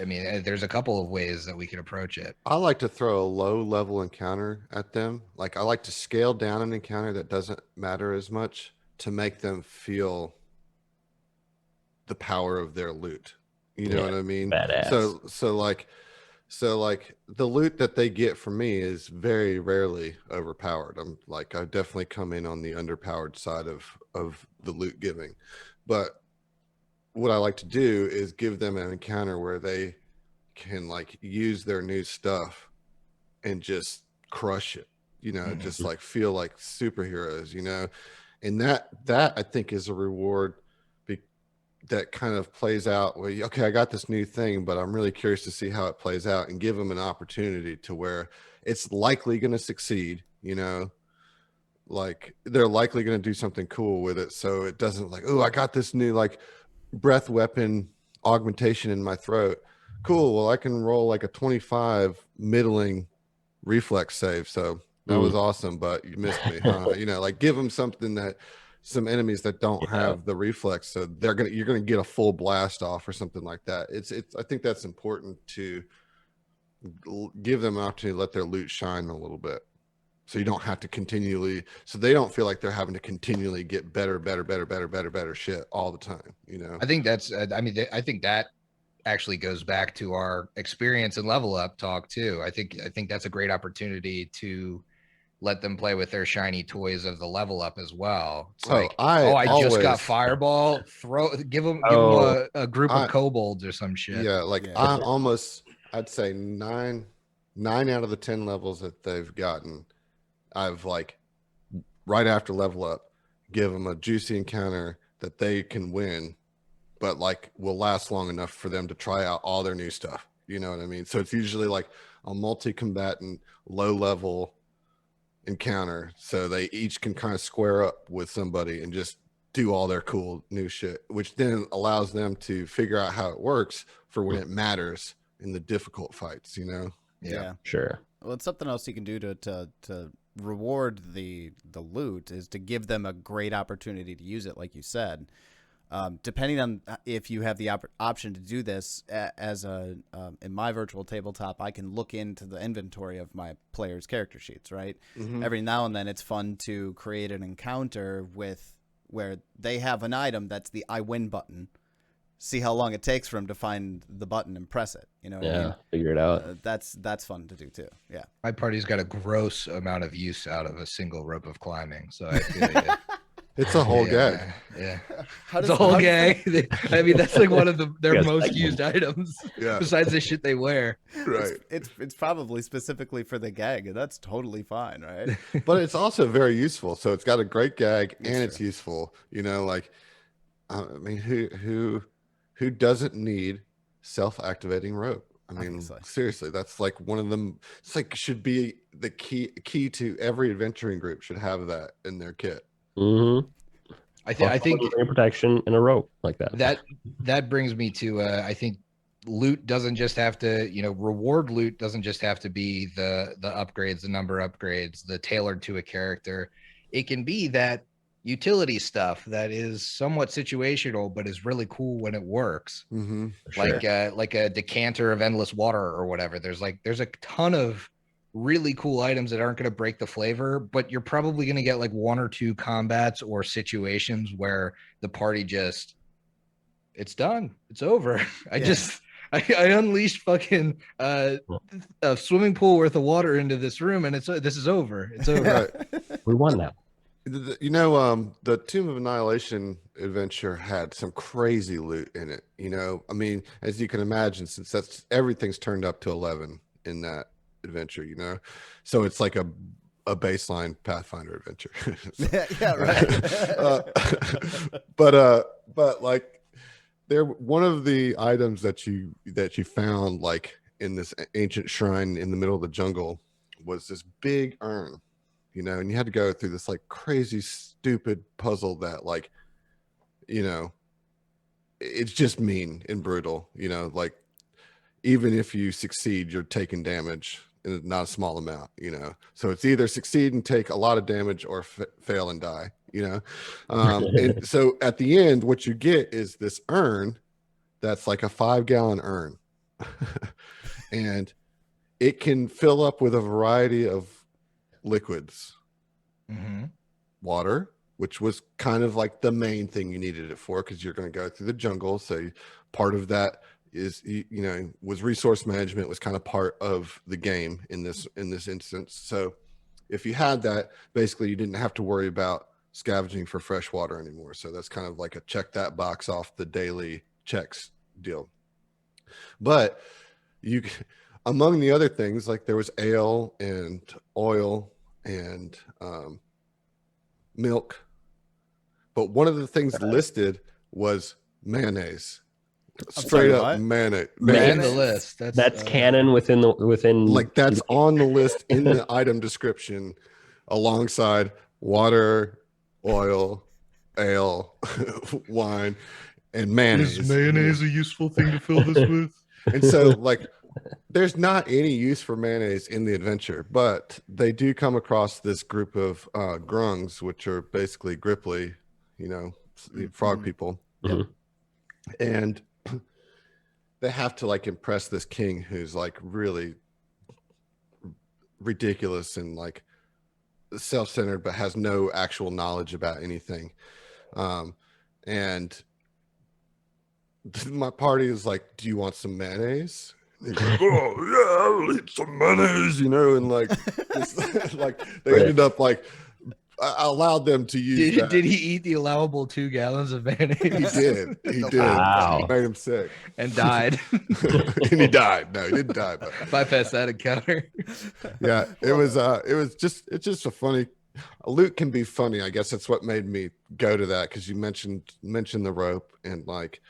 Speaker 1: I mean, there's a couple of ways that we can approach it.
Speaker 3: I like to throw a low level encounter at them. Like I like to scale down an encounter that doesn't matter as much to make them feel the power of their loot. You know what I mean?
Speaker 2: Badass.
Speaker 3: So like the loot that they get from me is very rarely overpowered. I definitely come in on the underpowered side of the loot giving. But what I like to do is give them an encounter where they can like use their new stuff and just crush it, you know, just like feel like superheroes, you know. And that I think is a reward that kind of plays out where, okay, I got this new thing, but I'm really curious to see how it plays out, and give them an opportunity to where it's likely going to succeed, you know, like they're likely going to do something cool with it. So it doesn't like, oh, I got this new like breath weapon augmentation in my throat. Cool. Well, I can roll like a 25 middling reflex save. So that was awesome, but you missed me, huh? You know, like give them something that some enemies that don't have the reflex, so you're gonna get a full blast off or something like that. It's I think that's important to give them an opportunity to let their loot shine a little bit, so you don't have to continually, so they don't feel like they're having to continually get better shit all the time, you know.
Speaker 1: I think that's I mean I think that actually goes back to our experience and level up talk too. I think that's a great opportunity to let them play with their shiny toys of the level up as well. It's like, I just got fireball. Give them a group of kobolds or some shit.
Speaker 3: Yeah, like I'd say nine out of the 10 levels that they've gotten, I've like right after level up, give them a juicy encounter that they can win, but like will last long enough for them to try out all their new stuff. You know what I mean? So it's usually like a multi-combatant, low level encounter, so they each can kind of square up with somebody and just do all their cool new shit, which then allows them to figure out how it works for when it matters in the difficult fights, you know.
Speaker 4: Yeah.
Speaker 2: Sure.
Speaker 4: Well, it's something else you can do to reward the loot is to give them a great opportunity to use it, like you said. Depending on if you have the option to do this as in my virtual tabletop, I can look into the inventory of my players' character sheets, right? Every now and then it's fun to create an encounter where they have an item that's the I win button. See how long it takes for them to find the button and press it. You know what I mean?
Speaker 2: Figure it out.
Speaker 4: That's fun to do too. Yeah.
Speaker 1: My party's got a gross amount of use out of a single rope of climbing, so I feel you.
Speaker 3: It's a whole gag.
Speaker 1: Yeah. It's a whole gag. I mean, that's like one of their most used items.
Speaker 3: Yeah.
Speaker 1: Besides the shit they wear.
Speaker 3: Right.
Speaker 4: It's probably specifically for the gag, and that's totally fine, right?
Speaker 3: But it's also very useful. So it's got a great gag and it's useful. You know, like I mean, who doesn't need self-activating rope? I mean, seriously, that's like one of them. It's like should be the key to every adventuring group should have that in their kit.
Speaker 1: I think
Speaker 2: protection and a rope like that.
Speaker 1: That brings me to I think loot doesn't just have to, you know, reward loot doesn't just have to be the upgrades, the number upgrades, the tailored to a character. It can be that utility stuff that is somewhat situational but is really cool when it works. Like a decanter of endless water or whatever. There's a ton of really cool items that aren't going to break the flavor, but you're probably going to get like one or two combats or situations where the party just, it's done, it's over. I unleashed fucking a swimming pool worth of water into this room, and this is over. It's over.
Speaker 2: We won now.
Speaker 3: You know, the Tomb of Annihilation adventure had some crazy loot in it. You know, I mean, as you can imagine, since everything's turned up to 11 in that adventure, you know, so it's like a baseline Pathfinder adventure.
Speaker 4: Yeah, right.
Speaker 3: But like there, one of the items that you found like in this ancient shrine in the middle of the jungle was this big urn, you know, and you had to go through this like crazy stupid puzzle that like, you know, it's just mean and brutal, you know, like even if you succeed, you're taking damage and not a small amount, you know. So it's either succeed and take a lot of damage or fail and die, you know. And so at the end, what you get is this urn that's like a 5-gallon urn, and it can fill up with a variety of liquids, water, which was kind of like the main thing you needed it for because you're going to go through the jungle. So part of that is, you know, was resource management was kind of part of the game in this instance. So if you had that, basically you didn't have to worry about scavenging for fresh water anymore. So that's kind of like a check that box off the daily checks deal. But you, among the other things, like there was ale and oil and milk, but one of the things listed was mayonnaise. Straight up mayonnaise.
Speaker 1: Man, the list.
Speaker 2: That's canon within
Speaker 3: like that's on the list in the item description alongside water, oil, ale, wine, and mayonnaise.
Speaker 1: Is mayonnaise a useful thing to fill this with?
Speaker 3: And so like there's not any use for mayonnaise in the adventure, but they do come across this group of grungs, which are basically gripply, you know, frog people.
Speaker 2: Mhm.
Speaker 3: And they have to like impress this king who's like really ridiculous and like self-centered, but has no actual knowledge about anything. And my party is like, do you want some mayonnaise? And he's like, oh yeah, I'll eat some mayonnaise, you know, and like, just, like they ended up like, I allowed them to use that.
Speaker 1: Did he eat the allowable 2 gallons of mayonnaise?
Speaker 3: He did. He did.
Speaker 2: Wow.
Speaker 3: It made him sick.
Speaker 1: And died.
Speaker 3: And he died. No, he didn't die. But
Speaker 1: Bypass that encounter.
Speaker 3: yeah, it's just a funny. Loot can be funny. I guess that's what made me go to that, because you mentioned the rope, and like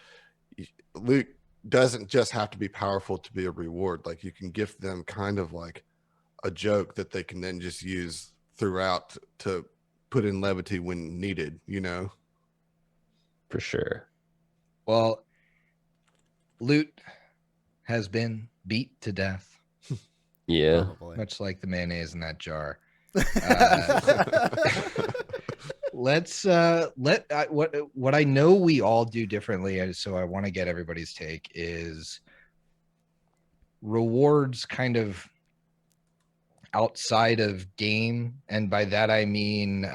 Speaker 3: loot doesn't just have to be powerful to be a reward. Like you can gift them kind of like a joke that they can then just use throughout to put in levity when needed, you know.
Speaker 2: For sure.
Speaker 1: Well, loot has been beat to death,
Speaker 2: Yeah.
Speaker 4: Probably.
Speaker 1: much like the mayonnaise in that jar. What I know we all do differently, so I want to get everybody's take, is rewards kind of outside of game, and by that I mean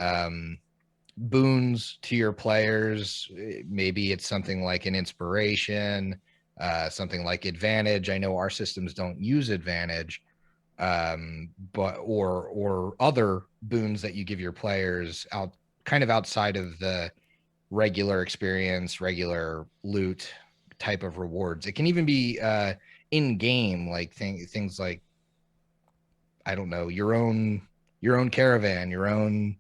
Speaker 1: boons to your players. Maybe it's something like an inspiration, something like advantage. I know our systems don't use advantage, but or other boons that you give your players out kind of outside of the regular experience, regular loot type of rewards. It can even be in game, like things like, I don't know, your own caravan, your own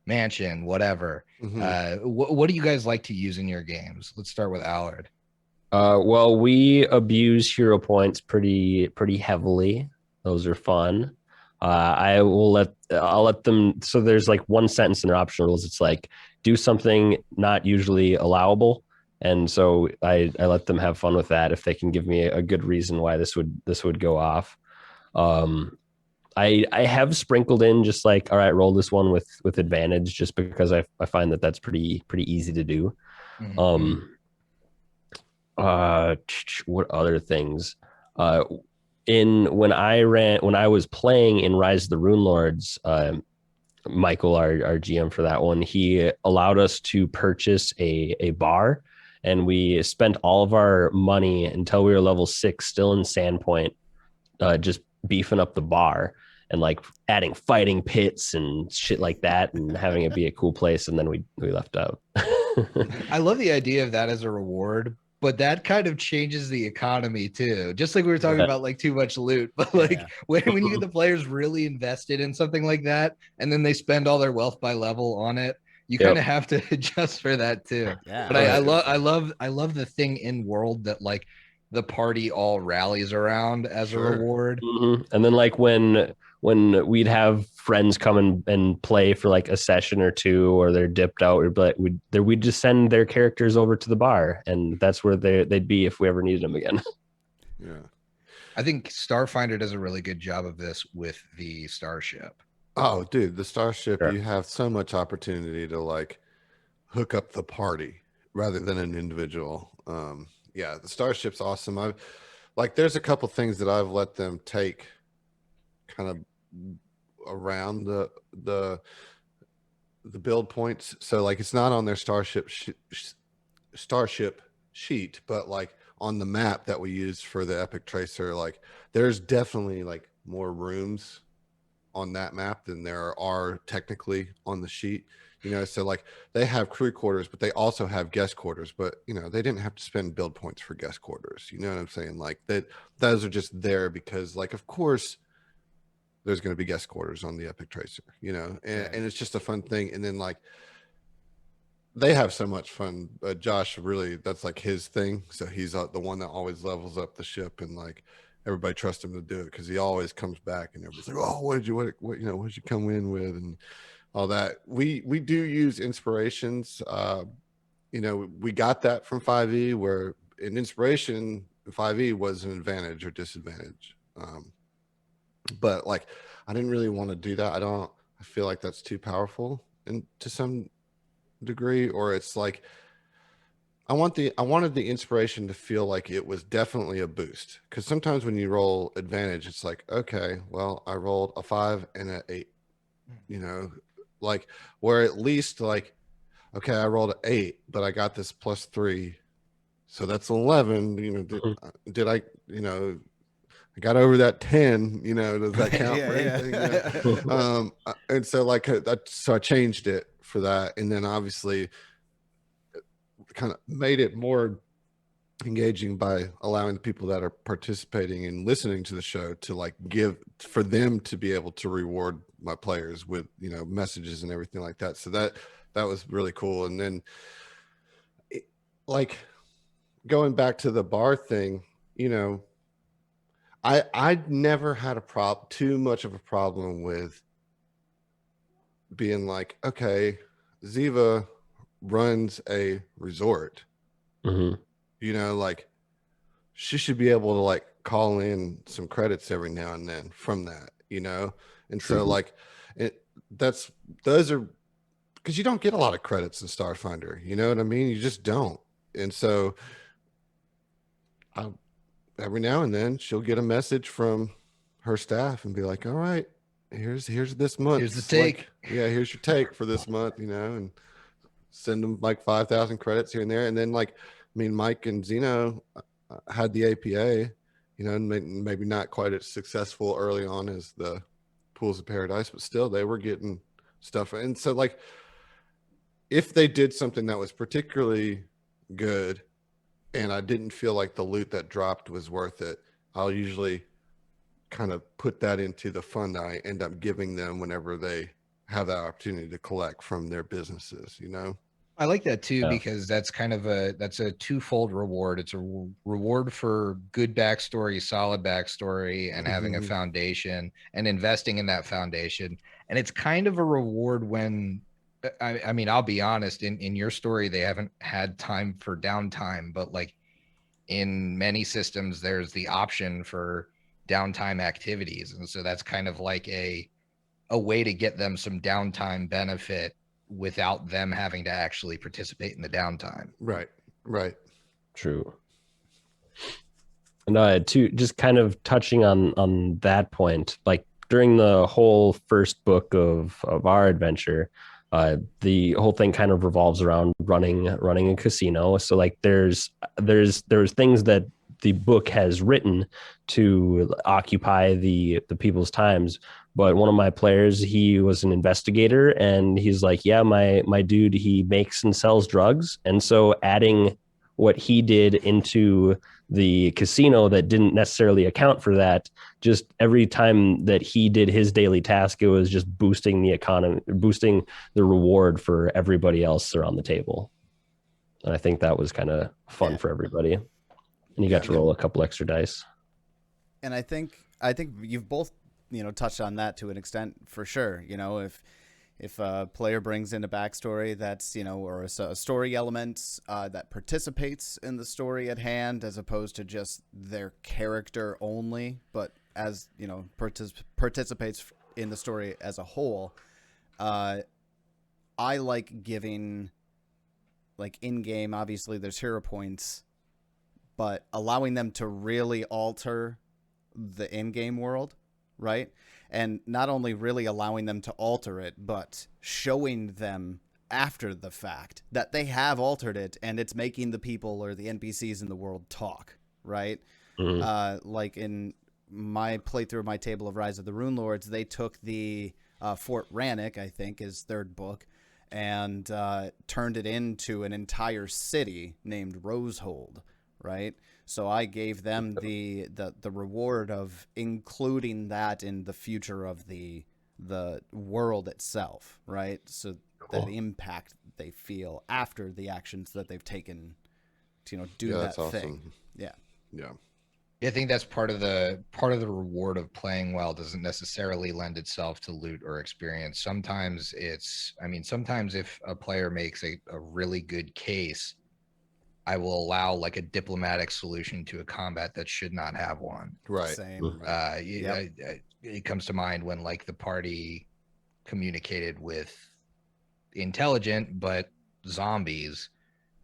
Speaker 1: mansion, whatever. What do you guys like to use in your games? Let's start with Allard.
Speaker 2: Well, we abuse hero points pretty heavily. Those are fun. I'll let them. So there's like one sentence in their optional rules. It's like, do something not usually allowable. And so I let them have fun with that if they can give me a good reason why this would go off. I have sprinkled in just like, all right, roll this one with advantage, just because I find that that's pretty easy to do.
Speaker 1: Mm-hmm.
Speaker 2: What other things? When I was playing in Rise of the Rune Lords, Michael, our GM for that one, he allowed us to purchase a bar, and we spent all of our money until we were level 6, still in Sandpoint, just beefing up the bar and like adding fighting pits and shit like that, and having it be a cool place. And then we left out.
Speaker 1: I love the idea of that as a reward, but that kind of changes the economy too. Just like we were talking
Speaker 2: Yeah.
Speaker 1: about like too much loot, but like
Speaker 4: Yeah.
Speaker 1: when you get the players really invested in something like that and then they spend all their wealth by level on it, you kind of have to adjust for that too.
Speaker 4: Yeah.
Speaker 1: But
Speaker 3: Right.
Speaker 1: I love the thing in world that like the party all rallies around as a
Speaker 3: Sure.
Speaker 1: reward.
Speaker 2: And then like when we'd have friends come and play for like a session or two, or they're dipped out, we'd just send their characters over to the bar, and that's where they'd be if we ever needed them again.
Speaker 3: Yeah.
Speaker 1: I think Starfinder does a really good job of this with the Starship.
Speaker 3: Oh, dude, the Starship,
Speaker 2: Sure.
Speaker 3: you have so much opportunity to like hook up the party rather than an individual. Yeah, the Starship's awesome. I've like there's a couple things that I've let them take kind of around the build points. So like it's not on their starship sheet, but like on the map that we use for the Epic Tracer, like there's definitely like more rooms on that map than there are technically on the sheet. So like they have crew quarters, but they also have guest quarters, but they didn't have to spend build points for guest quarters. You know what I'm saying? Like that, those are just there because like, of course there's going to be guest quarters on the Epic Tracer, and it's just a fun thing. And then like, they have so much fun. Josh, really, that's like his thing. So he's the one that always levels up the ship, and like everybody trusts him to do it because he always comes back and everybody's like, "Oh, what did you come in with?" and all that. We do use inspirations. We got that from 5e, where an inspiration in 5e was an advantage or disadvantage. But like, I didn't really want to do that. I feel like that's too powerful and to some degree, or it's like I wanted the inspiration to feel like it was definitely a boost, because sometimes when you roll advantage, it's like, okay, well, I rolled a 5 and an 8, like where at least like, okay, I rolled an 8, but I got this +3, so that's 11. Did I I got over that 10, does that count for anything? And so like so I changed it for that, and then obviously kind of made it more engaging by allowing the people that are participating and listening to the show to like give for them to be able to reward my players with messages and everything like that. So that was really cool. And then like going back to the bar thing, I never had too much of a problem with being like, okay, Ziva runs a resort. Like she should be able to like call in some credits every now and then from that, and
Speaker 2: True.
Speaker 3: So like those are because you don't get a lot of credits in Starfinder, you know what I mean? You just don't. And so every now and then she'll get a message from her staff and be like, all right, here's this month.
Speaker 1: Here's the take.
Speaker 3: Here's your take for this month, and send them like 5,000 credits here and there. And then like, Mike and Zeno had the APA, and maybe not quite as successful early on as the Pools of Paradise, but still they were getting stuff. And so like, if they did something that was particularly good and I didn't feel like the loot that dropped was worth it, I'll usually kind of put that into the fund that I end up giving them whenever they have that opportunity to collect from their businesses,
Speaker 1: I like that too,
Speaker 2: Yeah.
Speaker 1: because that's kind of that's a twofold reward. It's a reward for good backstory, solid backstory, and having a foundation and investing in that foundation. And it's kind of a reward when, I mean, I'll be honest, in your story, they haven't had time for downtime, but like in many systems, there's the option for downtime activities. And so that's kind of like a way to get them some downtime benefit without them having to actually participate in the downtime.
Speaker 3: Right.
Speaker 2: True. And to just kind of touching on that point, like during the whole first book of our adventure, the whole thing kind of revolves around running a casino. So like there's things that the book has written to occupy the people's times. But one of my players, he was an investigator, and he's like, yeah, my dude, he makes and sells drugs. And so adding what he did into the casino that didn't necessarily account for that. Just every time that he did his daily task, it was just boosting the economy, boosting the reward for everybody else around the table. And I think that was kind of fun for everybody. And you got to roll a couple extra dice.
Speaker 4: And I think you've both, touched on that to an extent for sure. If a player brings in a backstory that's, or a story element that participates in the story at hand, as opposed to just their character only, but as, participates in the story as a whole, I like giving, like, in-game, obviously there's hero points, but allowing them to really alter the in-game world, right? And not only really allowing them to alter it, but showing them after the fact that they have altered it and it's making the people or the NPCs in the world talk, right? Like in my playthrough, my Table of Rise of the Rune Lords, they took the Fort Rannick, I think, is third book, and turned it into an entire city named Rosehold, right? So I gave them the reward of including that in the future of the world itself, right? So that impact they feel after the actions that they've taken to do that
Speaker 3: that's
Speaker 4: thing.
Speaker 3: awesome.
Speaker 4: Yeah.
Speaker 1: I think that's part of the reward of playing well doesn't necessarily lend itself to loot or experience. Sometimes sometimes if a player makes a really good case, I will allow like a diplomatic solution to a combat that should not have one.
Speaker 3: Right.
Speaker 4: Same.
Speaker 1: It comes to mind when like the party communicated with intelligent but zombies,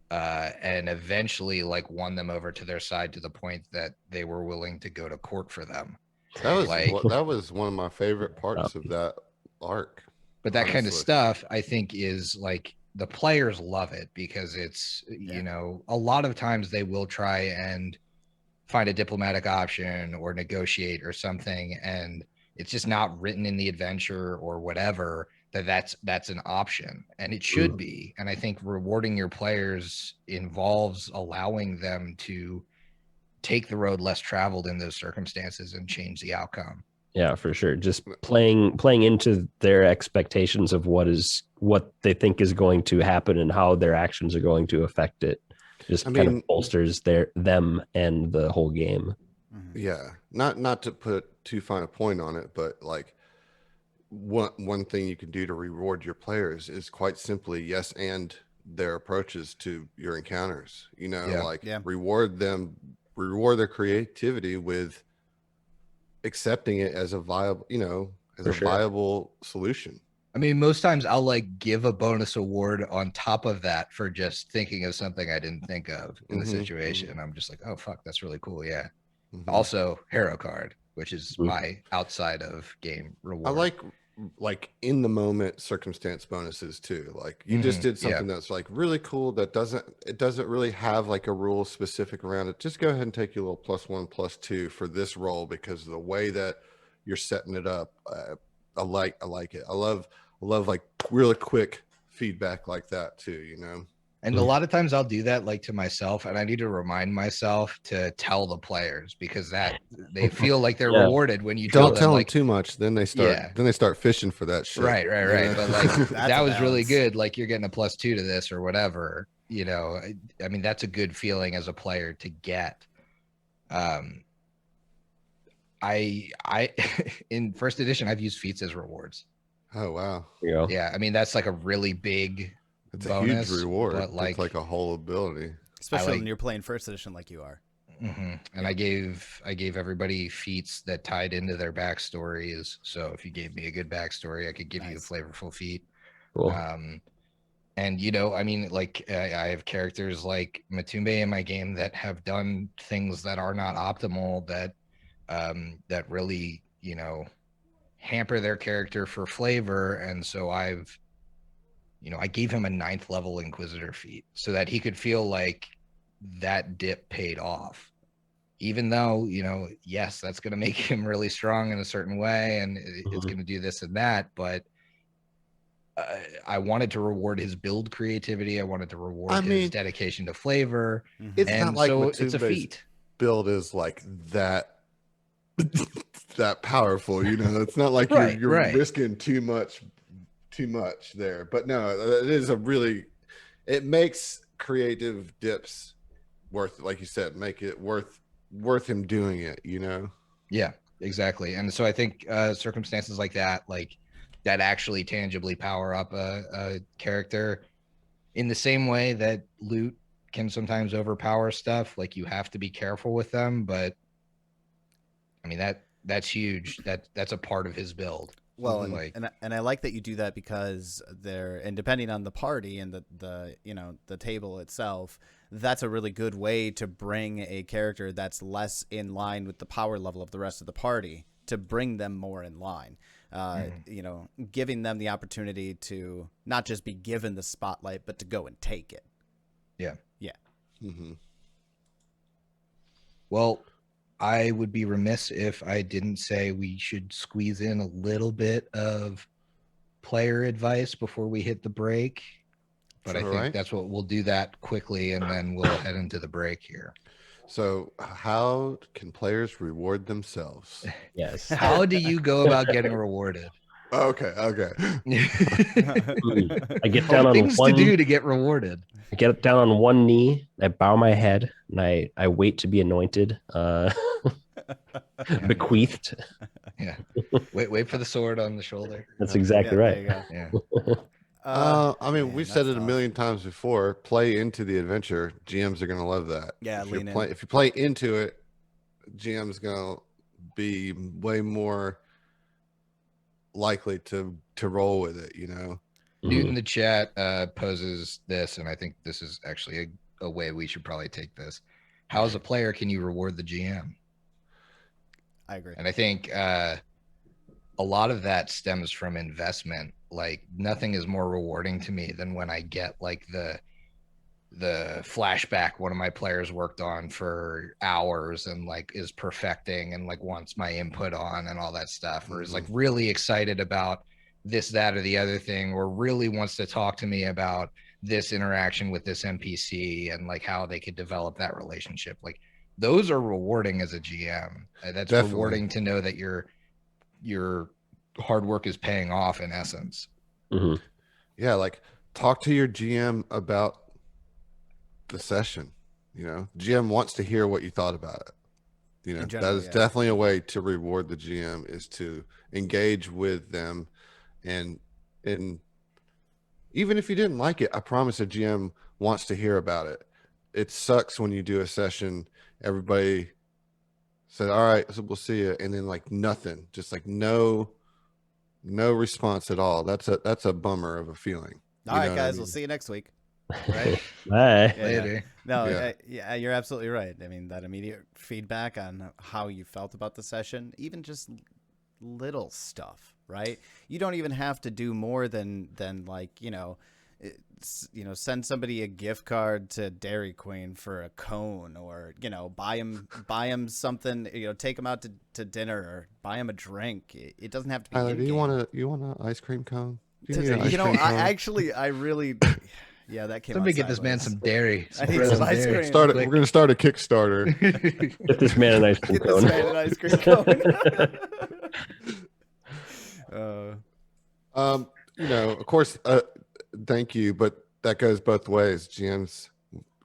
Speaker 1: and eventually like won them over to their side to the point that they were willing to go to court for them.
Speaker 3: That was
Speaker 1: like,
Speaker 3: that was one of my favorite parts of that arc.
Speaker 1: But that kind of
Speaker 3: honestly.
Speaker 1: stuff, I think, is like the players love it because it's, a lot of times they will try and find a diplomatic option or negotiate or something. And it's just not written in the adventure or whatever that's an option. And it should be. And I think rewarding your players involves allowing them to take the road less traveled in those circumstances and change the outcome.
Speaker 2: Yeah, for sure. Just playing into their expectations of what they think is going to happen and how their actions are going to affect it. Just kind of bolsters them and the whole game.
Speaker 3: Yeah, not to put too fine a point on it, but like one thing you can do to reward your players is quite simply yes and their approaches to your encounters. Reward their creativity with accepting it as a viable, viable solution.
Speaker 1: I mean, most times I'll like give a bonus award on top of that for just thinking of something I didn't think of in the situation. I'm just like, oh fuck, that's really cool. Yeah. Also, hero card, which is my outside of game reward.
Speaker 3: I like in the moment circumstance bonuses too. Like you just did something that's like really cool that doesn't really have like a rule specific around it. Just go ahead and take your little +1, +2 for this roll because of the way that you're setting it up. I like it. I love like really quick feedback like that too,
Speaker 1: And a lot of times I'll do that like to myself, and I need to remind myself to tell the players because that they feel like they're rewarded when you
Speaker 3: don't tell them
Speaker 1: like,
Speaker 3: too much. Then they start fishing for that shit.
Speaker 1: Right. But like that was really
Speaker 4: balance.
Speaker 1: good. Like you're getting a +2 to this or whatever. I mean that's a good feeling as a player to get. I in first edition I've used feats as rewards.
Speaker 3: Oh wow.
Speaker 1: Yeah, I mean that's like a really big.
Speaker 3: It's
Speaker 1: bonus,
Speaker 3: a huge reward.
Speaker 1: But
Speaker 3: it's like a whole ability,
Speaker 4: especially when you're playing first edition like you are.
Speaker 1: And I gave everybody feats that tied into their backstories. So if you gave me a good backstory, I could give you a flavorful feat.
Speaker 2: Cool.
Speaker 1: And I mean, like I have characters like Matumbe in my game that have done things that are not optimal that really hamper their character for flavor, and so I gave him a 9th level Inquisitor feat so that he could feel like that dip paid off. Even though, yes, that's going to make him really strong in a certain way and it's going to do this and that. But I wanted to reward his build creativity. I wanted to reward
Speaker 3: I
Speaker 1: his
Speaker 3: mean,
Speaker 1: dedication to flavor.
Speaker 3: it's not
Speaker 1: And
Speaker 3: like
Speaker 1: so it's a
Speaker 3: Matube's
Speaker 1: feat.
Speaker 3: build is like that that powerful, you know. It's not like
Speaker 1: Right,
Speaker 3: you're
Speaker 1: right.
Speaker 3: risking too much there. But no, it is a really, it makes creative dips worth, like you said, make it worth him doing it, you know.
Speaker 1: Yeah, exactly. And so I think circumstances like that actually tangibly power up a character in the same way that loot can sometimes overpower stuff. Like you have to be careful with them, but I mean that's huge. That's a part of his build.
Speaker 4: Well,
Speaker 3: Mhm.
Speaker 1: Like
Speaker 4: and I like that you do that because they're, and depending on the party and the you know, the table itself, that's a really good way to bring a character that's less in line with the power level of the rest of the party to bring them more in line. You know, giving them the opportunity to not just be given the spotlight, but to go and take it.
Speaker 1: yeah.
Speaker 4: Yeah.
Speaker 3: Mhm.
Speaker 1: Well, I would be remiss if I didn't say we should squeeze in a little bit of player advice before we hit the break. But I
Speaker 3: Sure,
Speaker 1: think
Speaker 3: right.
Speaker 1: that's what we'll do that quickly and then we'll head into the break here.
Speaker 3: So, how can players reward themselves?
Speaker 2: Yes.
Speaker 1: How do you go about getting rewarded?
Speaker 3: Okay.
Speaker 2: I get down on
Speaker 1: Things
Speaker 2: one.
Speaker 1: to do to get rewarded.
Speaker 2: I get down on one knee. I bow my head, and I wait to be anointed, bequeathed.
Speaker 1: Yeah. Wait for the sword on the shoulder.
Speaker 2: That's
Speaker 4: Yeah,
Speaker 2: exactly
Speaker 4: there
Speaker 2: right.
Speaker 4: you go.
Speaker 1: Yeah.
Speaker 3: I mean,
Speaker 4: Man,
Speaker 3: we've said
Speaker 4: that's
Speaker 3: it a
Speaker 4: tough.
Speaker 3: million times before. Play into the adventure. GMs are going to love that.
Speaker 4: Yeah,
Speaker 3: if
Speaker 4: lean in.
Speaker 3: if you play into it, GM's going to be way more likely to roll with it. You know.
Speaker 1: Newt
Speaker 2: Mhm.
Speaker 1: in the chat poses this, and I think this is actually a way we should probably take this. How, as a player, can you reward the GM?
Speaker 4: I agree.
Speaker 1: And I think a lot of that stems from investment. Like nothing is more rewarding to me than when I get like the flashback one of my players worked on for hours and like is perfecting and like wants my input on and all that stuff, or is like really excited about this, that, or the other thing, or really wants to talk to me about this interaction with this NPC and like how they could develop that relationship. Like those are rewarding as a GM. That's
Speaker 3: Definitely.
Speaker 1: rewarding to know that your hard work is paying off in essence.
Speaker 2: Mhm.
Speaker 3: Yeah, like talk to your GM about the session. You know, GM wants to hear what you thought about it. You know,
Speaker 4: In general,
Speaker 3: that is
Speaker 4: yeah.
Speaker 3: definitely a way to reward the GM, is to engage with them, and even if you didn't like it, I promise a GM wants to hear about it. It sucks when you do a session, everybody said, "All right, so we'll see you," and then like nothing, just like no response at all. That's a bummer of a feeling.
Speaker 4: All right, guys, we'll see you next week. Right?
Speaker 2: Bye.
Speaker 4: Yeah,
Speaker 1: Later.
Speaker 4: No,
Speaker 3: Yeah.
Speaker 4: yeah, you're absolutely right. I mean, that immediate feedback on how you felt about the session, even just little stuff, right? You don't even have to do more than like, send somebody a gift card to Dairy Queen for a cone, or buy him something, take him out to dinner, or buy him a drink. It doesn't have to be
Speaker 3: Tyler, do you
Speaker 4: in-game.
Speaker 3: want an ice cream cone? Do
Speaker 4: To-
Speaker 3: need an ice
Speaker 4: you know,
Speaker 3: cream cone?
Speaker 4: I really, yeah, that came.
Speaker 1: Somebody
Speaker 4: out
Speaker 1: get this man
Speaker 4: sideways.
Speaker 1: some dairy.
Speaker 4: I need
Speaker 1: frozen
Speaker 4: some ice
Speaker 1: dairy.
Speaker 4: cream.
Speaker 3: We're going to start a Kickstarter.
Speaker 2: Get this man an ice cream
Speaker 4: Get this
Speaker 2: cone.
Speaker 4: man an ice cream cone.
Speaker 3: Of course, thank you, but that goes both ways. GMs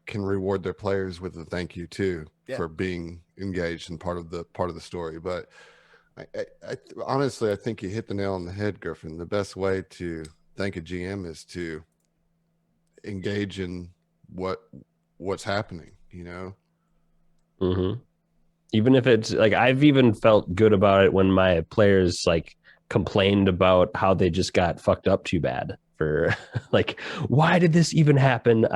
Speaker 3: can reward their players with a thank you too,
Speaker 4: Yeah.
Speaker 3: for being engaged and part of the story. But I honestly, I think you hit the nail on the head, Griffin. The best way to thank a GM is to engage in what's happening. You know.
Speaker 2: Mm-hmm. Even if it's like, I've even felt good about it when my players like complained about how they just got fucked up too bad for like, why did this even happen?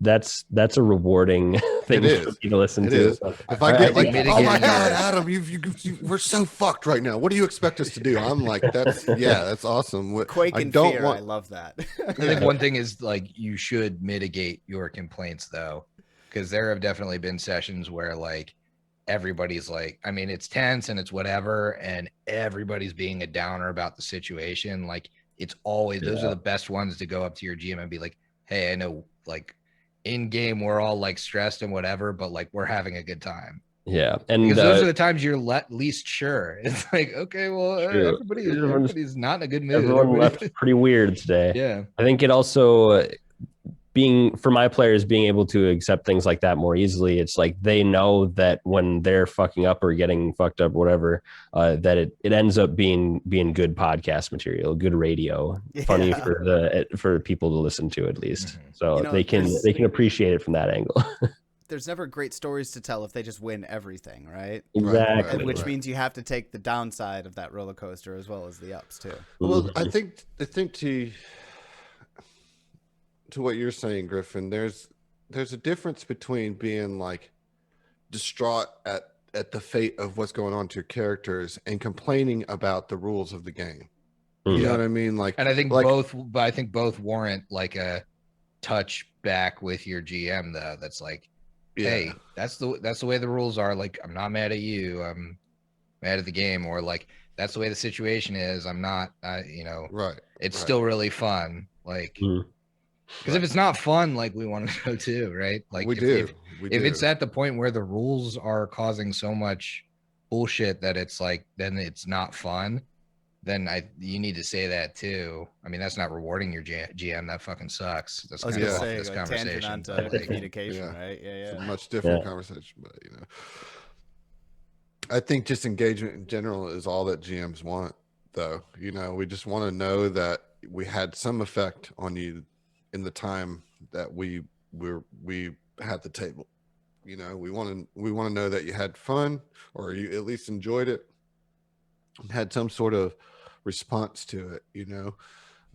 Speaker 2: That's a rewarding thing
Speaker 3: It
Speaker 2: for
Speaker 3: is.
Speaker 2: me to listen
Speaker 3: It
Speaker 2: to.
Speaker 3: is. If I get like,
Speaker 1: think
Speaker 3: oh my
Speaker 1: mitigating
Speaker 3: God,
Speaker 1: your-
Speaker 3: Adam, we're so fucked right now. What do you expect us to do? I'm like, that's awesome.
Speaker 4: Quake
Speaker 3: I
Speaker 4: and
Speaker 3: don't
Speaker 4: fear.
Speaker 3: want.
Speaker 4: I love that.
Speaker 1: I think one thing is like you should mitigate your complaints though, because there have definitely been sessions where like everybody's like, I mean, it's tense and it's whatever, and everybody's being a downer about the situation. Like it's always those are
Speaker 2: Yeah.
Speaker 1: the best ones to go up to your GM and be like, hey, I know like in game we're all like stressed and whatever, but like we're having a good time.
Speaker 2: Yeah, and
Speaker 1: Because those are the times you're least sure. It's like, okay, well,
Speaker 2: True.
Speaker 1: everybody's not in a good mood.
Speaker 2: everyone left pretty weird today.
Speaker 1: Yeah.
Speaker 2: I think it also being for my players being able to accept things like that more easily. It's like they know that when they're fucking up or getting fucked up, whatever, that it ends up being good podcast material, good radio, funny for people to listen to at least. So they can appreciate it from that angle.
Speaker 4: There's never great stories to tell if they just win everything, right?
Speaker 2: Exactly.
Speaker 3: Right.
Speaker 4: Which means you have to take the downside of that roller coaster as well as the ups too.
Speaker 3: Well, I think to what you're saying, Griffin, there's a difference between being like distraught at the fate of what's going on to your characters and complaining about the rules of the game. You know what I mean? Like,
Speaker 1: and I think
Speaker 3: like,
Speaker 1: both warrant like a touch back with your GM though. That's like, hey, that's the way the rules are. Like, I'm not mad at you. I'm mad at the game, or like that's the way the situation is. I'm not.
Speaker 3: right.
Speaker 1: It's still really fun. Like, because if it's not fun, like we want to know too, right? Like
Speaker 3: we do.
Speaker 1: If it's at the point where the rules are causing so much bullshit that it's like, then it's not fun. Then you need to say that too. I mean, that's not rewarding your GM. That fucking sucks. That's
Speaker 4: I was
Speaker 1: kind
Speaker 4: gonna
Speaker 1: of
Speaker 4: say
Speaker 1: this
Speaker 4: like,
Speaker 1: conversation.
Speaker 4: tangent onto communication, right?
Speaker 3: It's a much different conversation, but I think just engagement in general is all that GMs want, though. We just want to know that we had some effect on you in the time that we had the table. We want to know that you had fun, or you at least enjoyed it, had some sort of response to it.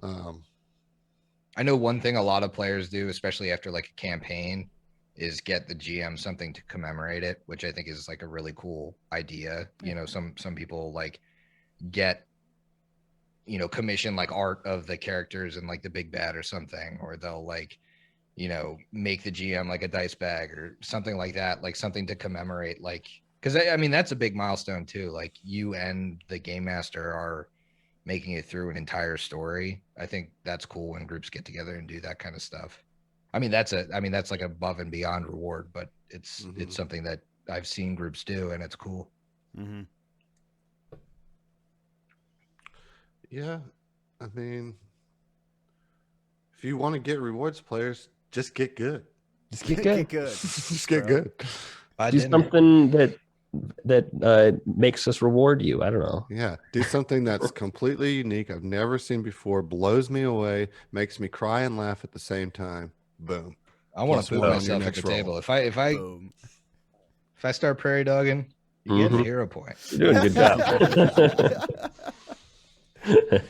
Speaker 1: I know one thing a lot of players do, especially after like a campaign, is get the GM something to commemorate it, which I think is like a really cool idea. Some people like get commission like art of the characters and like the big bad or something, or they'll like make the GM like a dice bag or something like that, like something to commemorate, like, because I mean that's a big milestone too. Like you and the game master are making it through an entire story. I think that's cool when groups get together and do that kind of stuff. I mean that's like above and beyond reward, but it's something that I've seen groups do and it's cool.
Speaker 3: Yeah, I mean, if you want to get rewards, players, just get good.
Speaker 2: Just get good.
Speaker 3: Just get good.
Speaker 2: Do something that makes us reward you. I don't know.
Speaker 3: Yeah, do something that's completely unique. I've never seen before. Blows me away. Makes me cry and laugh at the same time. Boom.
Speaker 1: I want to put myself at the table. If I start prairie dogging, you get a hero point.
Speaker 2: You're doing a good job.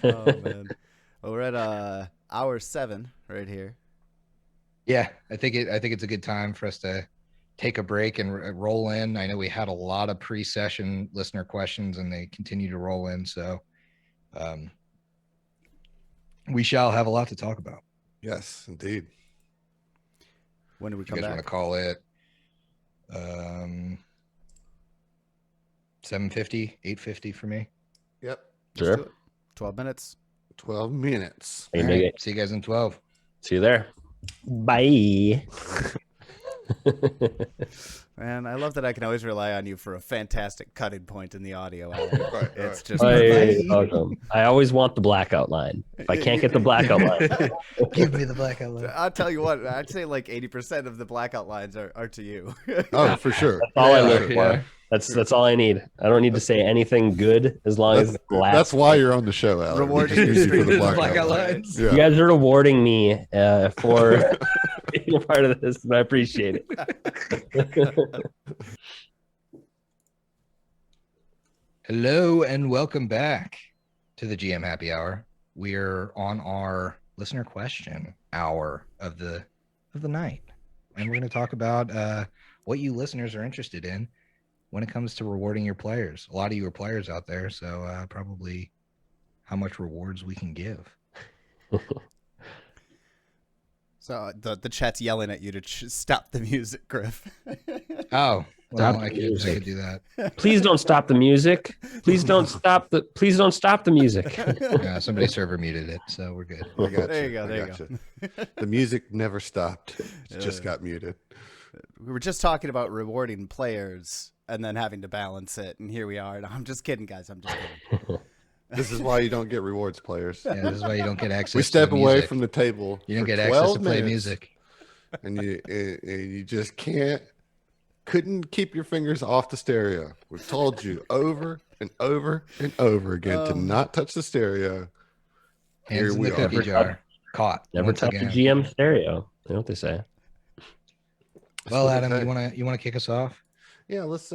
Speaker 4: Oh man, well, we're at hour 7 right here.
Speaker 1: Yeah, I think it's a good time for us to take a break and roll in. I know we had a lot of pre-session listener questions and they continue to roll in, so we shall have a lot to talk about.
Speaker 3: Yes, indeed.
Speaker 4: When do we come
Speaker 1: you guys
Speaker 4: back?
Speaker 1: Want to call it 7:50, 8:50 for me?
Speaker 3: Yep.
Speaker 2: Sure.
Speaker 4: 12 minutes.
Speaker 3: 12 minutes.
Speaker 1: All right. See you guys in 12.
Speaker 2: See you there. Bye.
Speaker 4: Man, I love that I can always rely on you for a fantastic cutting point in the audio.
Speaker 3: Right,
Speaker 4: it's just
Speaker 2: welcome. I always want the blackout line. If I can't get the blackout line,
Speaker 1: give me the blackout line.
Speaker 4: I'll tell you what, I'd say like 80% of the blackout lines are to you.
Speaker 3: Oh, for sure.
Speaker 2: That's all I look for. That's all I need. I don't need to say anything good as long as it's last.
Speaker 3: That's why you're on the show, Alex.
Speaker 4: Rewarding your
Speaker 3: for the
Speaker 1: blackout lines.
Speaker 3: Yeah.
Speaker 2: You guys are rewarding me for being a part of this, and I appreciate it.
Speaker 1: Hello and welcome back to the GM Happy Hour. We're on our listener question hour of the night, and we're going to talk about what you listeners are interested in when it comes to rewarding your players. A lot of you are players out there, so probably how much rewards we can give.
Speaker 4: So the chat's yelling at you to stop the music, Griff.
Speaker 1: Oh, Well,
Speaker 2: Stop
Speaker 1: I
Speaker 2: the
Speaker 1: could
Speaker 2: music.
Speaker 1: do that.
Speaker 2: Please don't stop the music. Please don't stop the music.
Speaker 1: Somebody server muted it, so we're good.
Speaker 3: I got
Speaker 4: There
Speaker 3: you.
Speaker 4: you go.
Speaker 3: I
Speaker 4: There you
Speaker 3: got
Speaker 4: go.
Speaker 3: you. The music never stopped. It just got muted.
Speaker 4: We were just talking about rewarding players and then having to balance it, and here we are. No, I'm just kidding, guys. I'm just kidding.
Speaker 3: This is why you don't get rewards, players.
Speaker 1: Yeah, this is why you don't get access.
Speaker 3: We step
Speaker 1: to
Speaker 3: away
Speaker 1: music.
Speaker 3: from the table.
Speaker 1: You don't
Speaker 3: for
Speaker 1: get access
Speaker 3: 12
Speaker 1: to play
Speaker 3: minutes,
Speaker 1: music.
Speaker 3: and you just couldn't keep your fingers off the stereo. We've told you over and over and over again to not touch the stereo.
Speaker 1: Hands
Speaker 3: Here
Speaker 1: in
Speaker 3: we
Speaker 1: the
Speaker 3: are.
Speaker 1: cookie jar. Caught.
Speaker 2: Never
Speaker 1: once
Speaker 2: touch
Speaker 1: again.
Speaker 2: a GM stereo. You know what they say.
Speaker 1: Well,
Speaker 3: That's what
Speaker 1: Adam,
Speaker 3: they say.
Speaker 1: you wanna kick us off?
Speaker 3: Yeah, let's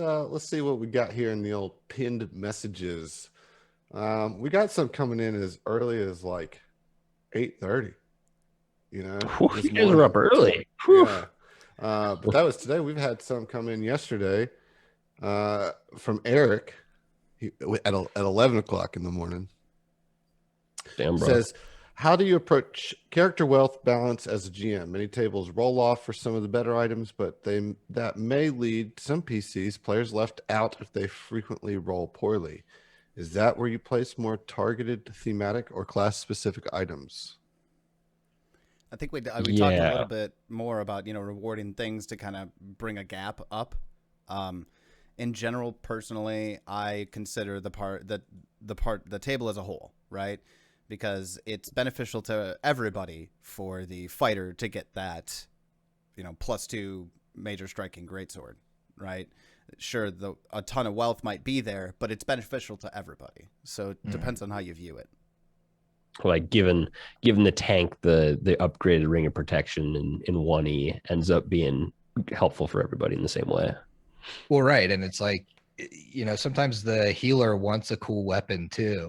Speaker 3: see what we got here in the old pinned messages. We got some coming in as early as like 8:30. You know,
Speaker 2: Whew,
Speaker 3: this
Speaker 2: you guys were up
Speaker 3: morning.
Speaker 2: early. Whew.
Speaker 3: Yeah. But that was today. We've had some come in yesterday from Eric at 11 o'clock in the morning.
Speaker 2: Damn, bro.
Speaker 3: Says, how do you approach character wealth balance as a GM? Many tables roll off for some of the better items, but that may lead some PCs, players left out if they frequently roll poorly. Is that where you place more targeted thematic or class specific items?
Speaker 4: I think we talked a little bit more about rewarding things to kind of bring a gap up. In general, personally, I consider the table as a whole, right? Because it's beneficial to everybody for the fighter to get that, +2 major striking greatsword, right? Sure, a ton of wealth might be there, but it's beneficial to everybody. So it depends on how you view it.
Speaker 2: Like given the tank the upgraded ring of protection in 1E ends up being helpful for everybody in the same way.
Speaker 1: Well, right, and it's like sometimes the healer wants a cool weapon too,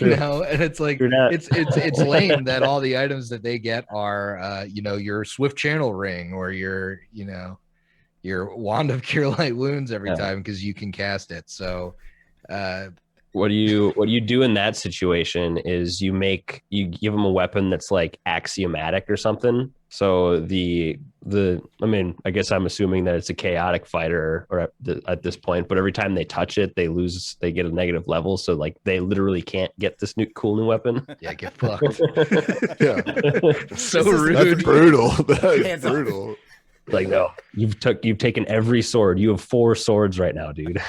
Speaker 1: and it's like it's lame that all the items that they get are your swift channel ring or your wand of cure light wounds every time because you can cast it. So
Speaker 2: what you do in that situation is you give them a weapon that's like axiomatic or something. So I guess I'm assuming that it's a chaotic fighter or at this point, but every time they touch it, they get a negative level. So like they literally can't get this cool new weapon.
Speaker 1: Yeah, get fucked.
Speaker 3: Yeah.
Speaker 1: So rude.
Speaker 3: That's brutal. That's brutal.
Speaker 2: Like, no, you've taken every sword. You have 4 swords right now, dude.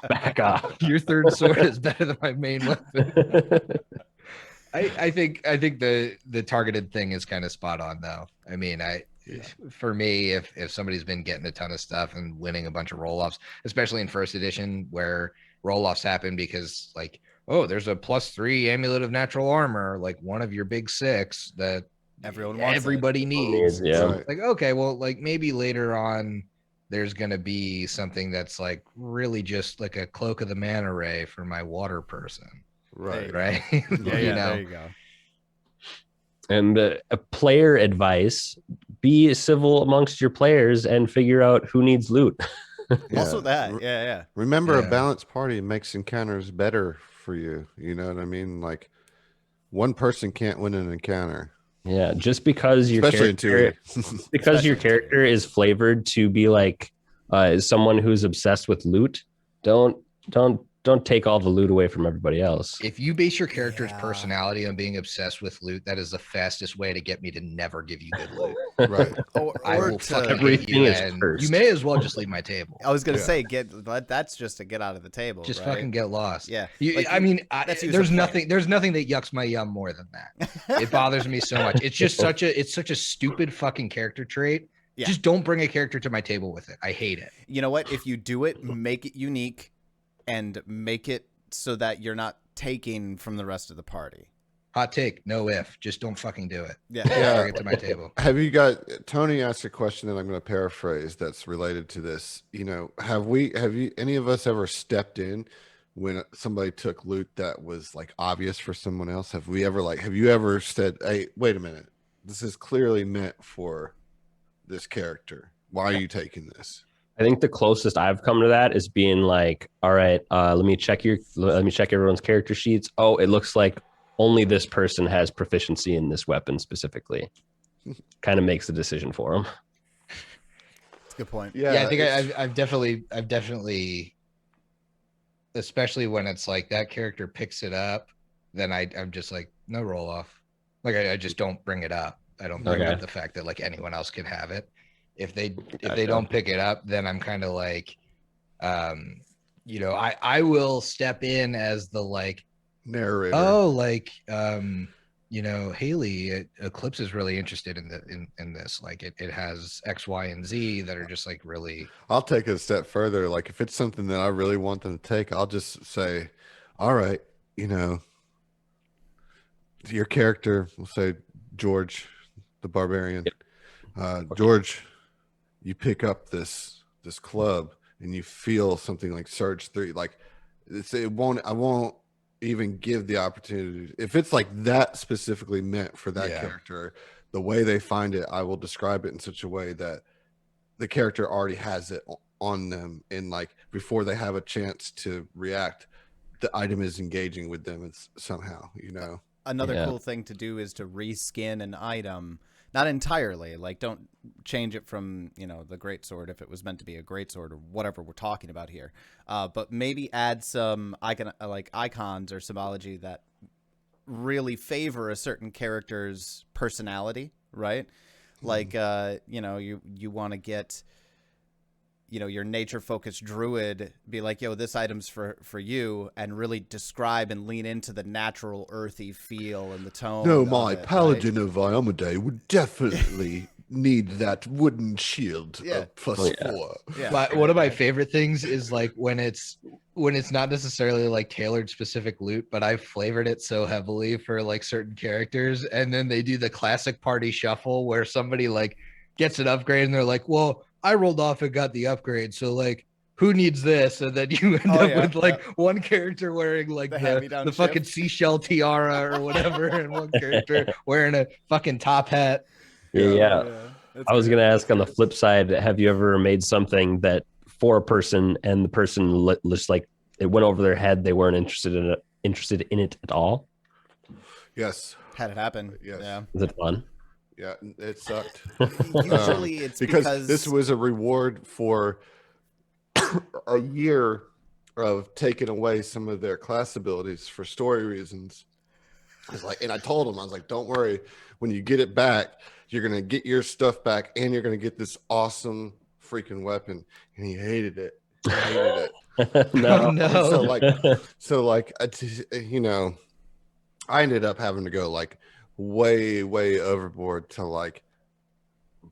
Speaker 2: Back off.
Speaker 1: Your third sword is better than my main weapon. I think the targeted thing is kind of spot on though. I mean, for me, if somebody's been getting a ton of stuff and winning a bunch of roll-offs, especially in first edition where roll-offs happen because like, oh, there's a +3 amulet of natural armor, like one of your big 6 that everybody needs.
Speaker 2: Yeah.
Speaker 3: Right.
Speaker 1: Like, okay, well, like maybe later on there's gonna be something that's like really just like a cloak of the mana ray for my water person.
Speaker 3: Right.
Speaker 1: Right.
Speaker 4: Yeah, there you go.
Speaker 2: And a player advice: be civil amongst your players and figure out who needs loot.
Speaker 3: Yeah.
Speaker 4: Also that, yeah.
Speaker 3: Remember,
Speaker 1: Yeah.
Speaker 3: a balanced party makes encounters better for you. You know what I mean? Like, one person can't win an encounter.
Speaker 2: Yeah, just because your
Speaker 3: Especially in
Speaker 2: character,
Speaker 3: 2E.
Speaker 2: because your character is flavored to be like someone who's obsessed with loot, don't take all the loot away from everybody else.
Speaker 1: If you base your character's
Speaker 4: Yeah.
Speaker 1: personality on being obsessed with loot, that is the fastest way to get me to never give you good loot.
Speaker 3: Right.
Speaker 1: I will fucking hate
Speaker 2: Everything
Speaker 1: you,
Speaker 2: is
Speaker 1: and
Speaker 2: cursed.
Speaker 1: you may as well just leave my table.
Speaker 4: I was gonna
Speaker 3: Yeah.
Speaker 4: say that's just to get out of the table.
Speaker 1: Just
Speaker 4: right?
Speaker 1: fucking get lost.
Speaker 4: Yeah.
Speaker 1: There's
Speaker 4: use of
Speaker 1: nothing that yucks my yum more than that. It bothers me so much. It's just such a stupid fucking character trait.
Speaker 4: Yeah.
Speaker 1: Just don't bring a character to my table with it. I hate it.
Speaker 4: You know what? If you do it, make it unique, and make it so that you're not taking from the rest of the party.
Speaker 1: Hot take, no if. Just don't fucking do it.
Speaker 4: Yeah.
Speaker 3: Yeah.
Speaker 1: Bring it to my table.
Speaker 3: Have you Tony asked a question that I'm going to paraphrase that's related to this. Have any of us ever stepped in when somebody took loot that was like obvious for someone else? Have you ever said, hey, wait a minute, this is clearly meant for this character. Why are you taking this?
Speaker 2: I think the closest I've come to that is being like, all right, let me check everyone's character sheets. Oh, it looks like only this person has proficiency in this weapon specifically. Kind of makes the decision for them.
Speaker 4: That's a good point.
Speaker 1: Yeah, I think I've definitely, especially when it's like that character picks it up, then I'm just like, no roll off. Like I just don't bring it up. I don't bring
Speaker 2: Okay.
Speaker 1: up the fact that like anyone else can have it. If they
Speaker 2: Gotcha.
Speaker 1: don't pick it up, then I'm kind of like, I will step in as the like,
Speaker 3: narrator.
Speaker 1: oh, like Haley Eclipse is really interested in this. Like it has X, Y, and Z that are just like really.
Speaker 3: I'll take it a step further. Like if it's something that I really want them to take, I'll just say, all right, your character, we'll say George, the barbarian. George, you pick up this club and you feel something like surge through. Like I won't even give the opportunity. If it's like that specifically meant for that character, the way they find it, I will describe it in such a way that the character already has it on them, and like before they have a chance to react, the item is engaging with them somehow.
Speaker 4: Another cool thing to do is to reskin an item, not entirely. Like, don't change it from the greatsword if it was meant to be a greatsword or whatever we're talking about here. But maybe add some icons or symbology that really favor a certain character's personality, right? Like, you want to get, your nature-focused druid be like, yo, this item's for you, and really describe and lean into the natural earthy feel and the tone.
Speaker 3: No, my paladin of Iomade would definitely need that wooden shield of +4.
Speaker 1: Yeah. One of my favorite things is like when it's not necessarily like tailored specific loot, but I've flavored it so heavily for like certain characters, and then they do the classic party shuffle where somebody like gets an upgrade and they're like, well, I rolled off and got the upgrade, so like who needs this? And then you end up with like one character wearing like the fucking seashell tiara or whatever, and one character wearing a fucking top hat.
Speaker 2: Yeah. I was gonna ask on the flip side, have you ever made something that for a person and the person just like it went over their head, they weren't interested in it at all?
Speaker 3: Yes.
Speaker 4: Had it happen.
Speaker 3: Yes.
Speaker 4: Yeah.
Speaker 2: Is it fun?
Speaker 3: Yeah, it sucked.
Speaker 4: Usually it's because
Speaker 3: this was a reward for a year of taking away some of their class abilities for story reasons. It's like, and I told him, I was like, don't worry, when you get it back, you're gonna get your stuff back, and you're gonna get this awesome freaking weapon. And he hated it. He hated it.
Speaker 2: No.
Speaker 3: So like, I ended up having to go like way overboard to like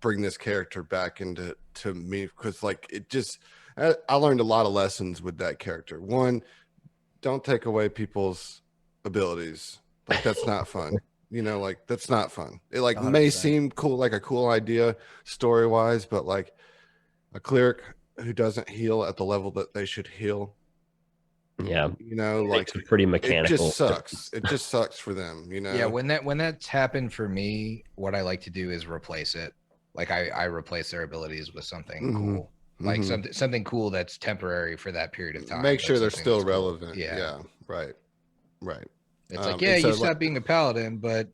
Speaker 3: bring this character back into me, because like I learned a lot of lessons with that character. One, don't take away people's abilities. Like that's not fun. Like that's not fun. It like 100%. May seem cool, like a cool idea story wise, but like a cleric who doesn't heal at the level that they should heal.
Speaker 2: Yeah.
Speaker 3: Like
Speaker 2: it's pretty mechanical.
Speaker 3: It just sucks. It just sucks for them,
Speaker 1: Yeah, when that's happened for me, what I like to do is replace it. Like I replace their abilities with something cool. Like something cool that's temporary for that period of time.
Speaker 3: Make sure they're still relevant. Cool. Yeah. Right.
Speaker 1: It's like, you stop being a paladin, but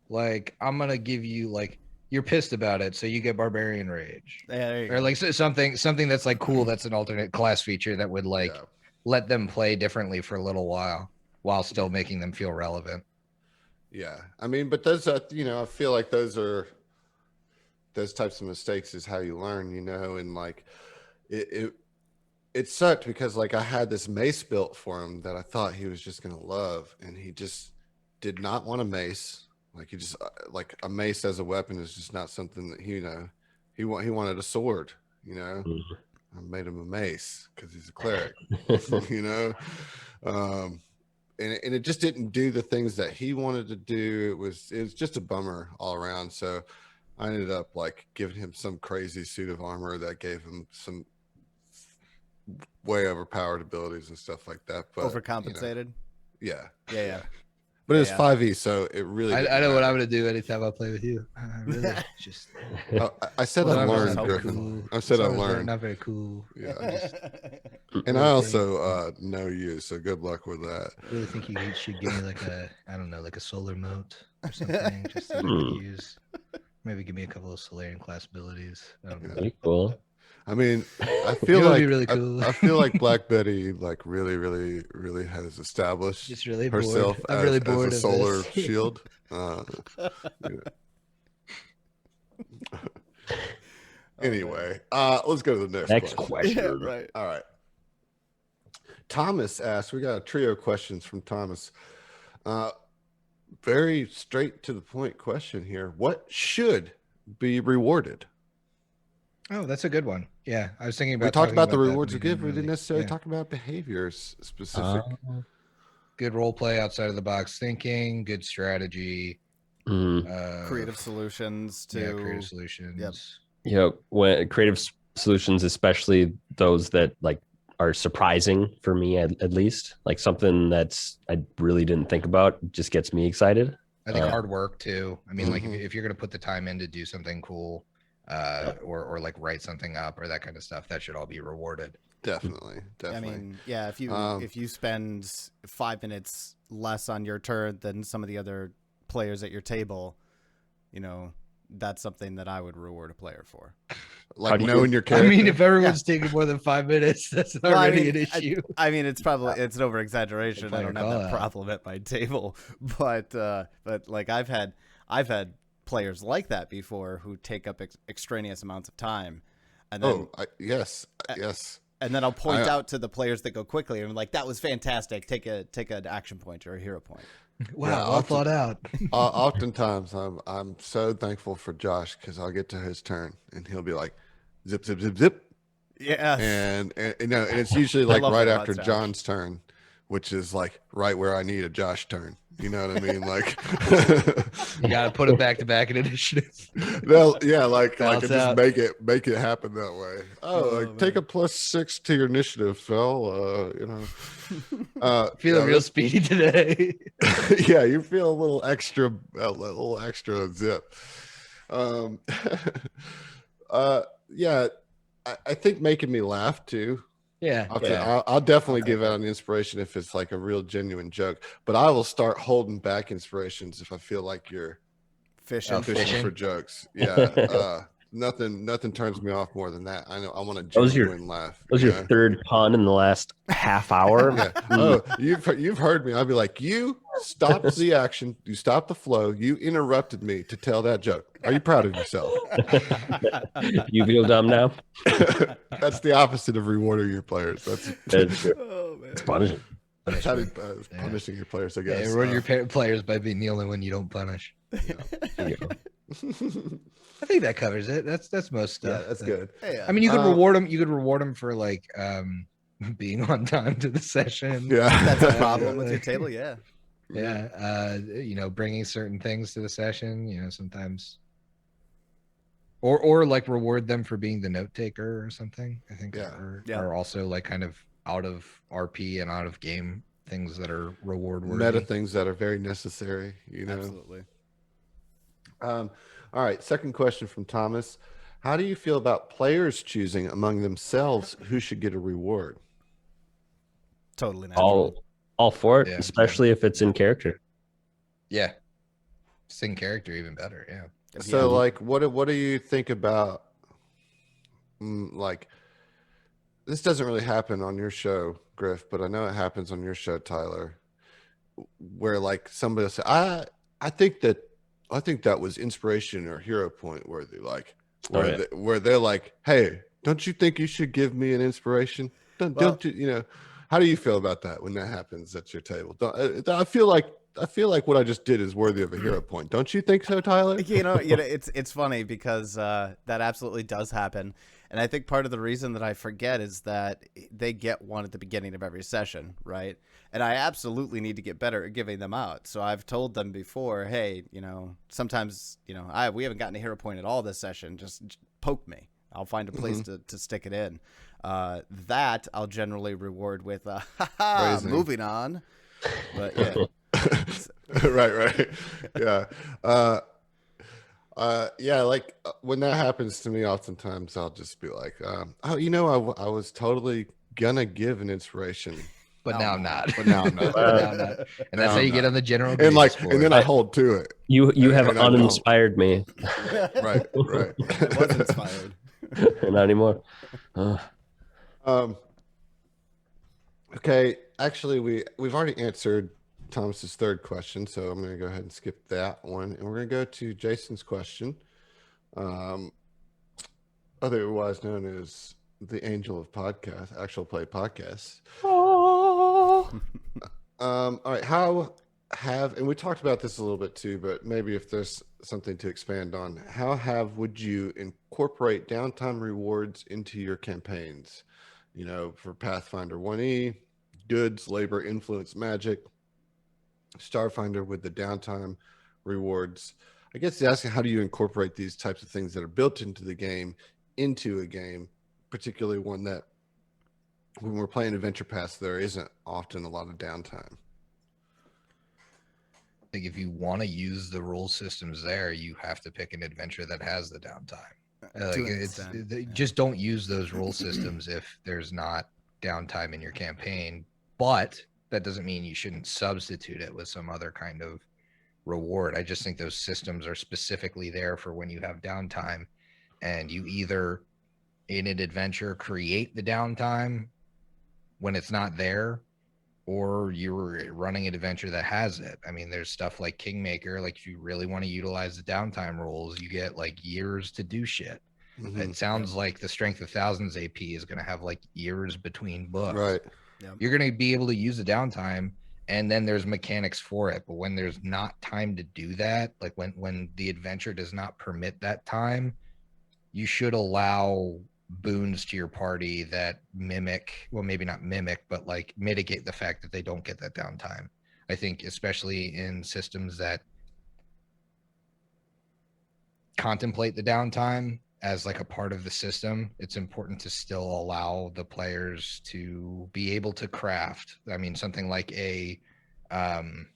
Speaker 1: like I'm gonna give you like you're pissed about it, so you get barbarian rage. Or like something that's like cool, that's an alternate class feature that would like let them play differently for a little while still making them feel relevant.
Speaker 3: Yeah. I mean, but those I feel like those types of mistakes is how you learn, and like it sucked because like I had this mace built for him that I thought he was just gonna love, and he just did not want a mace. Like he just like a mace as a weapon is just not something that he wanted a sword. I made him a mace because he's a cleric. And it just didn't do the things that he wanted to do. It was just a bummer all around. So I ended up like giving him some crazy suit of armor that gave him some way overpowered abilities and stuff like that. But
Speaker 4: overcompensated.
Speaker 3: Yeah.
Speaker 5: But it was 5e, so it really.
Speaker 1: I know what I'm gonna do anytime I play with you. Really, just.
Speaker 3: I said I learned,
Speaker 1: so
Speaker 3: Griffin.
Speaker 1: cool.
Speaker 3: I said I learned.
Speaker 1: Not very cool.
Speaker 3: Yeah. And I also know you, so good luck with that.
Speaker 1: I really think you should give me like a solar mote or something, just to use. Maybe give me a couple of Solarian class abilities. I don't know.
Speaker 2: Pretty cool.
Speaker 3: I mean, I
Speaker 1: It
Speaker 3: feel
Speaker 1: would
Speaker 3: like
Speaker 1: be really cool.
Speaker 3: I feel like Black Betty like really has established
Speaker 1: Just really
Speaker 3: herself
Speaker 1: bored. I'm really bored
Speaker 3: as a
Speaker 1: of
Speaker 3: solar
Speaker 1: this.
Speaker 3: shield. You know. Anyway, let's go to the
Speaker 2: Next
Speaker 3: question.
Speaker 2: question.
Speaker 4: Yeah, right.
Speaker 3: All right. Thomas asked, we got a trio of questions from Thomas. Very straight to the point question here. What should be rewarded?
Speaker 1: Oh, that's a good one. Yeah, I was thinking about.
Speaker 3: We talked about the
Speaker 1: that,
Speaker 3: rewards we
Speaker 1: but
Speaker 3: give. We
Speaker 1: really-
Speaker 3: didn't necessarily
Speaker 1: yeah.
Speaker 3: talk about behaviors specific.
Speaker 1: Good role play, outside of the box thinking, good strategy,
Speaker 4: Creative solutions to
Speaker 1: yeah, creative solutions.
Speaker 2: Yep. When creative solutions, especially those that like are surprising for me, at least, like something that's I really didn't think about, just gets me excited.
Speaker 1: I think hard work too. I mean, like
Speaker 3: Mhm.
Speaker 1: if you're going to put the time in to do something cool, or like write something up or that kind of stuff, that should all be rewarded.
Speaker 3: Definitely.
Speaker 4: I mean, yeah, if you spend 5 minutes less on your turn than some of the other players at your table, you know, that's something that I would reward a player for.
Speaker 3: like
Speaker 2: do you-
Speaker 3: knowing your
Speaker 1: I
Speaker 3: character.
Speaker 1: mean, if everyone's taking more than 5 minutes, that's already an issue.
Speaker 4: I mean, it's probably it's an over exaggeration. I
Speaker 1: Player
Speaker 4: don't have that
Speaker 1: call-out.
Speaker 4: problem at my table, but like I've had players like that before who take up extraneous amounts of time, and then
Speaker 3: Yes.
Speaker 4: and then I'll point out to the players that go quickly and I'm like, that was fantastic. Take an action point or a hero point.
Speaker 1: Wow,
Speaker 3: Yeah,
Speaker 1: well thought out.
Speaker 3: Oftentimes, I'm so thankful for Josh because I'll get to his turn and he'll be like, zip, zip, zip, zip,
Speaker 4: Yeah,
Speaker 3: and you know, and it's usually
Speaker 4: I
Speaker 3: like
Speaker 4: love
Speaker 3: right
Speaker 4: that
Speaker 3: after
Speaker 4: about Josh.
Speaker 3: John's turn, which is like right where I need a Josh turn. You know what I mean? Like,
Speaker 1: You got to put it back to back in initiative.
Speaker 3: well, yeah, like
Speaker 1: Balance
Speaker 3: just
Speaker 1: out.
Speaker 3: make it happen that way.
Speaker 4: Oh,
Speaker 3: Like take a +6 to your initiative, Phil. You know,
Speaker 1: Feeling
Speaker 3: yeah,
Speaker 1: real speedy today.
Speaker 3: yeah, you feel a little extra zip. Yeah, I think making me laugh too.
Speaker 1: Yeah.
Speaker 3: I'll definitely give out an inspiration if it's like a real genuine joke, but I will start holding back inspirations if I feel like you're
Speaker 4: fishing.
Speaker 3: fishing for jokes. Yeah, nothing turns me off more than that. I know I want a
Speaker 2: That was your-
Speaker 3: genuine laugh.
Speaker 2: That was
Speaker 3: you
Speaker 2: your
Speaker 3: know?
Speaker 2: third pun in the last half hour.
Speaker 3: Yeah. Oh, you've heard me. I'll be like, you stopped the action, you stopped the flow, you interrupted me to tell that joke. Are you proud of yourself?
Speaker 2: You feel dumb now?
Speaker 3: That's the opposite of rewarding your players.
Speaker 2: That's
Speaker 4: Oh man.
Speaker 2: punishing.
Speaker 3: That's how punishing your players, I
Speaker 1: Yeah,
Speaker 3: guess.
Speaker 1: reward your players by being the only one you don't punish.
Speaker 2: Yeah.
Speaker 1: I think that covers it. That's most
Speaker 3: Yeah,
Speaker 1: stuff.
Speaker 3: that's good.
Speaker 4: Yeah.
Speaker 1: I mean, you could reward them. You could reward them for like being on time to the session.
Speaker 3: Yeah,
Speaker 4: That's a problem with your table. Yeah.
Speaker 1: Yeah. You know, bringing certain things to the session. You know, sometimes. Or like reward them for being the note taker or something. I think are also like kind of out of RP and out of game things that are reward worthy.
Speaker 3: Meta things that are very necessary. You know.
Speaker 4: Absolutely.
Speaker 3: All right. Second question from Thomas. How do you feel about players choosing among themselves who should get a reward?
Speaker 4: Totally natural.
Speaker 2: All for it,
Speaker 1: Yeah.
Speaker 2: especially if it's in character.
Speaker 1: Yeah. Sing character even better. Yeah.
Speaker 3: So, like, what do you think about, like, this doesn't really happen on your show, Griff, but I know it happens on your show, Tyler, where like somebody will say, I think that was inspiration or hero point worthy, like where they're like, hey, don't you think you should give me an inspiration? Don't you, you know, how do you feel about that when that happens at your table? I feel like what I just did is worthy of a hero point. Don't you think so, Tyler?
Speaker 4: You know, it's funny because that absolutely does happen, and I think part of the reason that I forget is that they get one at the beginning of every session, right? And I absolutely need to get better at giving them out. So I've told them before, hey, you know, sometimes, you know, we haven't gotten a hero point at all this session. Just poke me. I'll find a place to stick it in. That I'll generally reward with moving on. But yeah.
Speaker 3: right. Yeah. Yeah. Like when that happens to me, oftentimes I'll just be like, oh, you know, I was totally gonna give an inspiration,
Speaker 1: But now I'm not.
Speaker 3: but now I'm not.
Speaker 1: Now I'm not. And that's how you get on the general.
Speaker 3: And like,
Speaker 1: grades
Speaker 3: and then
Speaker 1: board.
Speaker 3: I hold to it.
Speaker 2: You have
Speaker 3: And I don't.
Speaker 2: uninspired me.
Speaker 3: Right.
Speaker 4: I was inspired.
Speaker 2: Not anymore.
Speaker 3: Um, okay, actually, we've already answered Thomas's third question, so I'm going to go ahead and skip that one, and we're going to go to Jason's question, um, otherwise known as the Angel of Podcast, Actual Play Podcasts. All right, and we talked about this a little bit too, but maybe if there's something to expand on, would you incorporate downtime rewards into your campaigns? You know, for Pathfinder 1E, goods, labor, influence, magic, Starfinder with the downtime rewards. I guess asking how do you incorporate these types of things that are built into the game into a game, particularly one that when we're playing Adventure Pass, there isn't often a lot of downtime.
Speaker 1: I think if you want to use the rule systems there, you have to pick an adventure that has the downtime. Just don't use those rule systems if there's not downtime in your campaign. But that doesn't mean you shouldn't substitute it with some other kind of reward. I just think those systems are specifically there for when you have downtime, and you either in an adventure create the downtime when it's not there, or you're running an adventure that has it. I mean, there's stuff like Kingmaker. Like, if you really want to utilize the downtime rules, you get like years to do shit. Mm-hmm. It sounds like the Strength of Thousands AP is going to have like years between books.
Speaker 3: Right.
Speaker 1: Yep. You're going to be able to use the downtime, and then there's mechanics for it. But when there's not time to do that, like when the adventure does not permit that time, you should allow boons to your party that maybe not mimic, but like mitigate the fact that they don't get that downtime. I think especially in systems that contemplate the downtime as like a part of the system, it's important to still allow the players to be able to craft. I mean, something like if you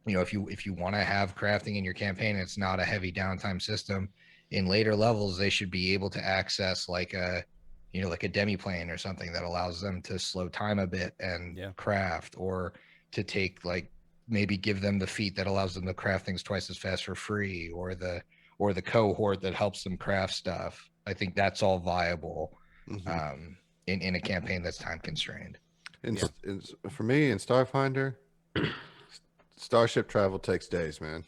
Speaker 1: want to have crafting in your campaign, it's not a heavy downtime system. In later levels, they should be able to access like a demi-plane or something that allows them to slow time a bit and craft, or to take maybe give them the feat that allows them to craft things twice as fast for free, or the cohort that helps them craft stuff. I think that's all viable in a campaign that's time constrained.
Speaker 3: For me in Starfinder, starship travel takes days, man.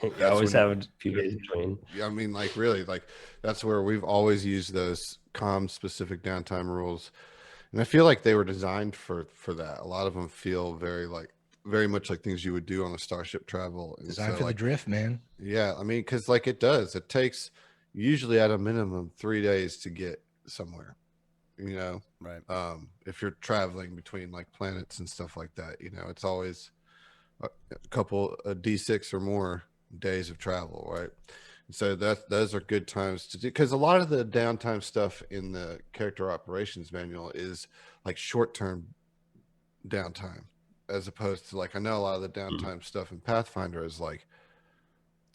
Speaker 2: You always have a few days between.
Speaker 3: Yeah, I mean, like really, like that's where we've always used those comm specific downtime rules, and I feel like they were designed for that. A lot of them feel very much like things you would do on a starship travel. And
Speaker 1: designed for the drift, man.
Speaker 3: Yeah, I mean, because like it takes usually at a minimum 3 days to get somewhere. You know,
Speaker 4: right?
Speaker 3: If you're traveling between like planets and stuff like that, it's always a couple D6 or more days of travel, right? And so those are good times to do, because a lot of the downtime stuff in the character operations manual is like short-term downtime, as opposed to like I know a lot of the downtime stuff in Pathfinder is like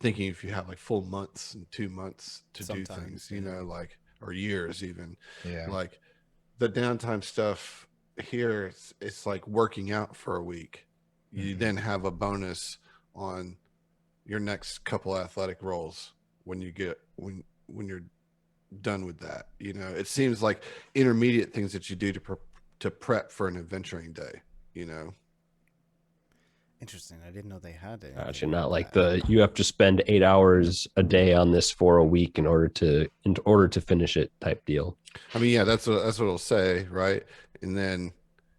Speaker 3: thinking if you have like full months and 2 months to do things, like, or years even.
Speaker 1: Yeah.
Speaker 3: Like the downtime stuff here, it's like working out for a week. You then have a bonus on your next couple athletic rolls when you're done with that. It seems like intermediate things that you do to prep for an adventuring day.
Speaker 4: Interesting. I didn't know they had it.
Speaker 2: Actually, not like you have to spend 8 hours a day on this for a week in order to finish it type deal.
Speaker 3: I mean, yeah, that's what it'll say, right? And then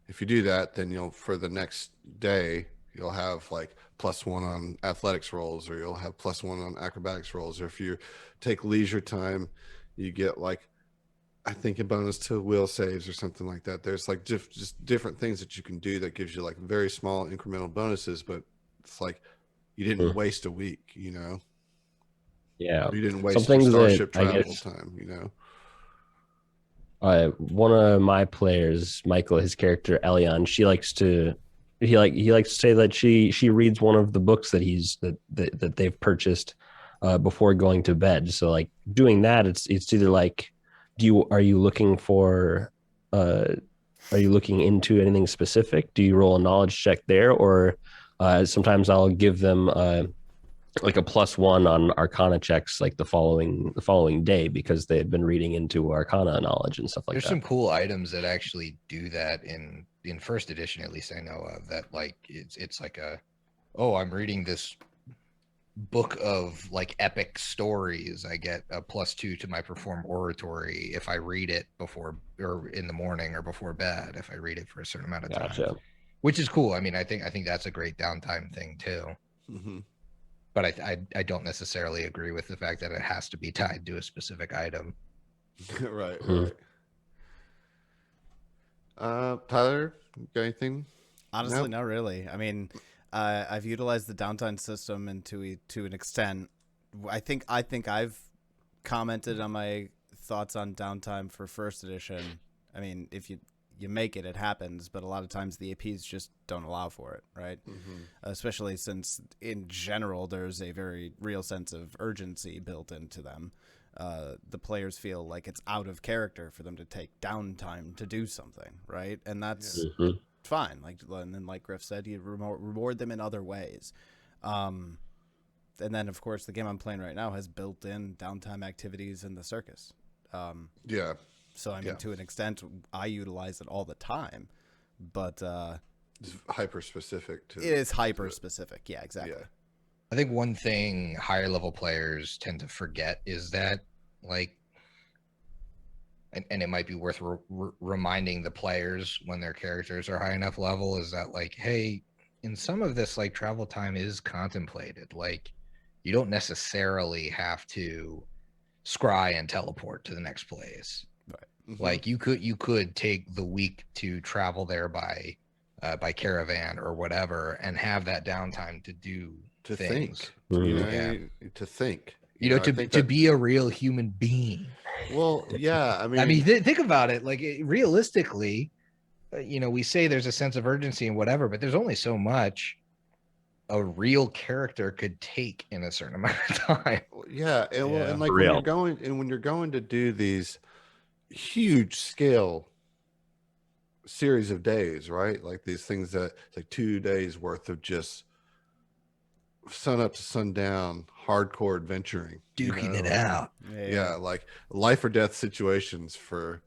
Speaker 3: if you do that, then for the next day, you'll have like +1 on athletics rolls, or you'll have +1 on acrobatics rolls. Or if you take leisure time, you get like, I think a bonus to will saves or something like that. There's like just different things that you can do that gives you like very small incremental bonuses, but it's like you didn't waste a week,
Speaker 2: Yeah.
Speaker 3: Or you didn't waste your starship travel time,
Speaker 2: One of my players, Michael, his character Elion, he likes to say that she reads one of the books that they've purchased before going to bed. So like doing that, it's either like, are you looking into anything specific? Do you roll a knowledge check there, or sometimes I'll give them like a +1 on Arcana checks like the following day because they had been reading into Arcana knowledge and stuff like
Speaker 1: There's
Speaker 2: that.
Speaker 1: some cool items that actually do that in first edition, at least I know of, that like it's like a, oh, I'm reading this book of like epic stories. I get a +2 to my perform oratory if I read it before or in the morning or before bed if I read it for a certain amount of time.
Speaker 2: Gotcha.
Speaker 1: Which is cool. I mean, I think that's a great downtime thing too.
Speaker 3: Mm-hmm.
Speaker 1: But I don't necessarily agree with the fact that it has to be tied to a specific item.
Speaker 3: Right,
Speaker 2: Hmm.
Speaker 3: right. Tyler, you got anything?
Speaker 4: Honestly,
Speaker 3: Nope.
Speaker 4: not really. I mean, I've utilized the downtime system and to an extent. I think I've commented on my thoughts on downtime for first edition. I mean, if you make it, it happens, but a lot of times the APs just don't allow for it, right?
Speaker 3: Mm-hmm.
Speaker 4: Especially since in general there's a very real sense of urgency built into them. The players feel like it's out of character for them to take downtime to do something, right? And that's
Speaker 2: Hmm.
Speaker 4: fine. And then like Griff said, you reward them in other ways. And then of course the game I'm playing right now has built-in downtime activities in the circus.
Speaker 3: Yeah.
Speaker 4: So I mean,
Speaker 3: Yeah.
Speaker 4: to an extent, I utilize it all the time, but
Speaker 3: It's hyper specific to
Speaker 4: it is hyper specific. Yeah, exactly.
Speaker 3: Yeah.
Speaker 1: I think one thing higher level players tend to forget is that, like, and it might be worth reminding the players when their characters are high enough level, is that, like, hey, in some of this, like, travel time is contemplated. Like, you don't necessarily have to scry and teleport to the next place.
Speaker 3: Mhm.
Speaker 1: Like, you could take the week to travel there by caravan or whatever and have that downtime to do
Speaker 3: to
Speaker 1: things.
Speaker 3: think,
Speaker 2: Mhm.
Speaker 3: you know,
Speaker 1: Yeah.
Speaker 3: to think,
Speaker 1: You know,
Speaker 3: I
Speaker 1: to
Speaker 3: think
Speaker 1: to
Speaker 3: that-
Speaker 1: be a real human being.
Speaker 3: well, yeah, I mean,
Speaker 1: Think about it. Like, realistically, we say there's a sense of urgency and whatever, but there's only so much a real character could take in a certain amount of time.
Speaker 3: yeah, and well,
Speaker 4: Yeah.
Speaker 3: and like
Speaker 2: For
Speaker 3: when
Speaker 2: real.
Speaker 3: you're going to do these huge scale series of days, right? Like these things that it's like 2 days worth of just sun up to sundown hardcore adventuring,
Speaker 1: Duking it
Speaker 3: like-
Speaker 1: out.
Speaker 3: yeah, like life or death situations for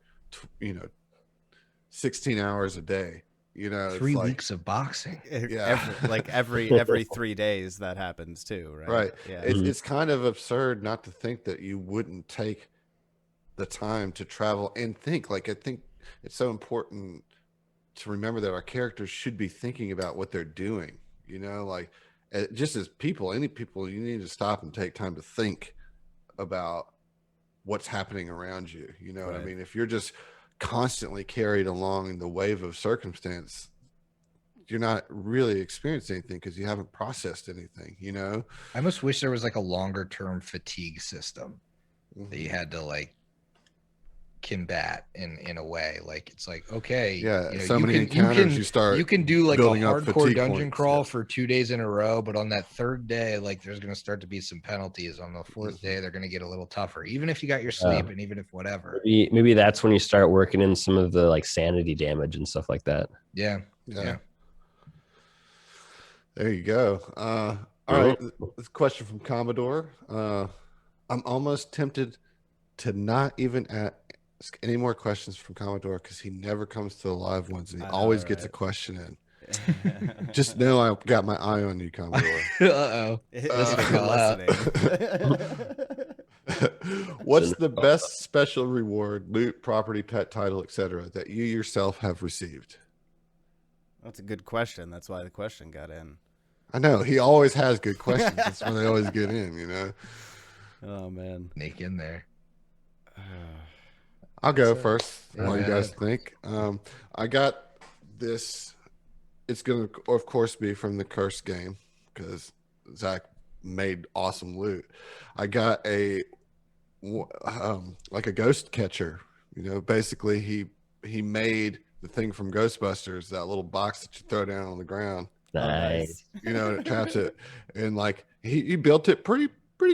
Speaker 3: 16 hours a day, it's
Speaker 1: 3
Speaker 3: like,
Speaker 1: weeks of boxing.
Speaker 3: Yeah.
Speaker 4: every 3 days that happens too, right?
Speaker 3: right.
Speaker 4: Yeah.
Speaker 3: It's kind of absurd not to think that you wouldn't take the time to travel and think. Like, I think it's so important to remember that our characters should be thinking about what they're doing, like, just as people, any people, you need to stop and take time to think about what's happening around you. You know what I
Speaker 4: Right.
Speaker 3: mean? If you're just constantly carried along in the wave of circumstance, you're not really experiencing anything because you haven't processed anything,
Speaker 1: I almost wish there was like a longer term fatigue system that you had to like combat in a way. Like, it's like, okay,
Speaker 3: Yeah, so many encounters you start
Speaker 1: you can do like a
Speaker 3: building up
Speaker 1: hardcore
Speaker 3: fatigue
Speaker 1: dungeon
Speaker 3: points,
Speaker 1: crawl
Speaker 3: yeah.
Speaker 1: for 2 days in a row, but on that third day, like, there's going to start to be some penalties. On the fourth day, they're going to get a little tougher, even if you got your sleep and even if whatever.
Speaker 2: Maybe that's when you start working in some of the like sanity damage and stuff like that.
Speaker 1: Yeah.
Speaker 3: There you go. All right, this question from Commodore. I'm almost tempted to not even ask any more questions from Commodore because he never comes to the live ones and he
Speaker 4: I know,
Speaker 3: always gets a
Speaker 4: right?
Speaker 3: question in. Just know I got my eye on you, Commodore.
Speaker 1: Uh-oh.
Speaker 4: If you're listening.
Speaker 3: What's the best special reward, loot, property, pet, title, etc., that you yourself have received?
Speaker 4: That's a good question. That's why the question got in.
Speaker 3: I know he always has good questions. That's when they always get in.
Speaker 4: Oh man.
Speaker 1: Sneak in there.
Speaker 3: I'll go
Speaker 4: So-
Speaker 3: first
Speaker 1: Yeah,
Speaker 3: while you
Speaker 1: go
Speaker 3: guys
Speaker 1: ahead.
Speaker 3: think. I got this. It's going to, of course, be from the Curse game because Zach made awesome loot. I got like a ghost catcher. Basically he made the thing from Ghostbusters, that little box that you throw down on the ground.
Speaker 2: Nice.
Speaker 3: And it taps it, and like he built it pretty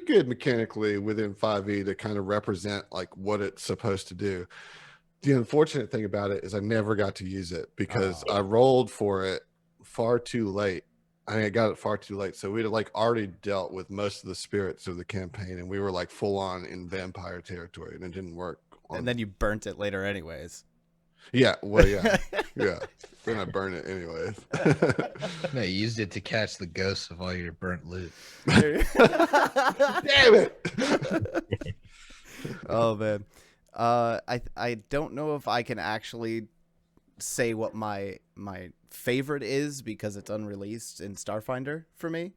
Speaker 3: good mechanically within 5e to kind of represent like what it's supposed to do. The unfortunate thing about it is I never got to use it because I rolled for it far too late I mean, I got it far too late. So we'd like already dealt with most of the spirits of the campaign, and we were like full on in vampire territory, and it didn't work.
Speaker 4: And then you burnt it later, anyways.
Speaker 3: Yeah, well, yeah, yeah. Then I burned it anyways.
Speaker 1: No, you used it to catch the ghosts of all your burnt loot.
Speaker 3: Damn it!
Speaker 4: Oh man, I don't know if I can actually say what my favorite is because it's unreleased in Starfinder for me,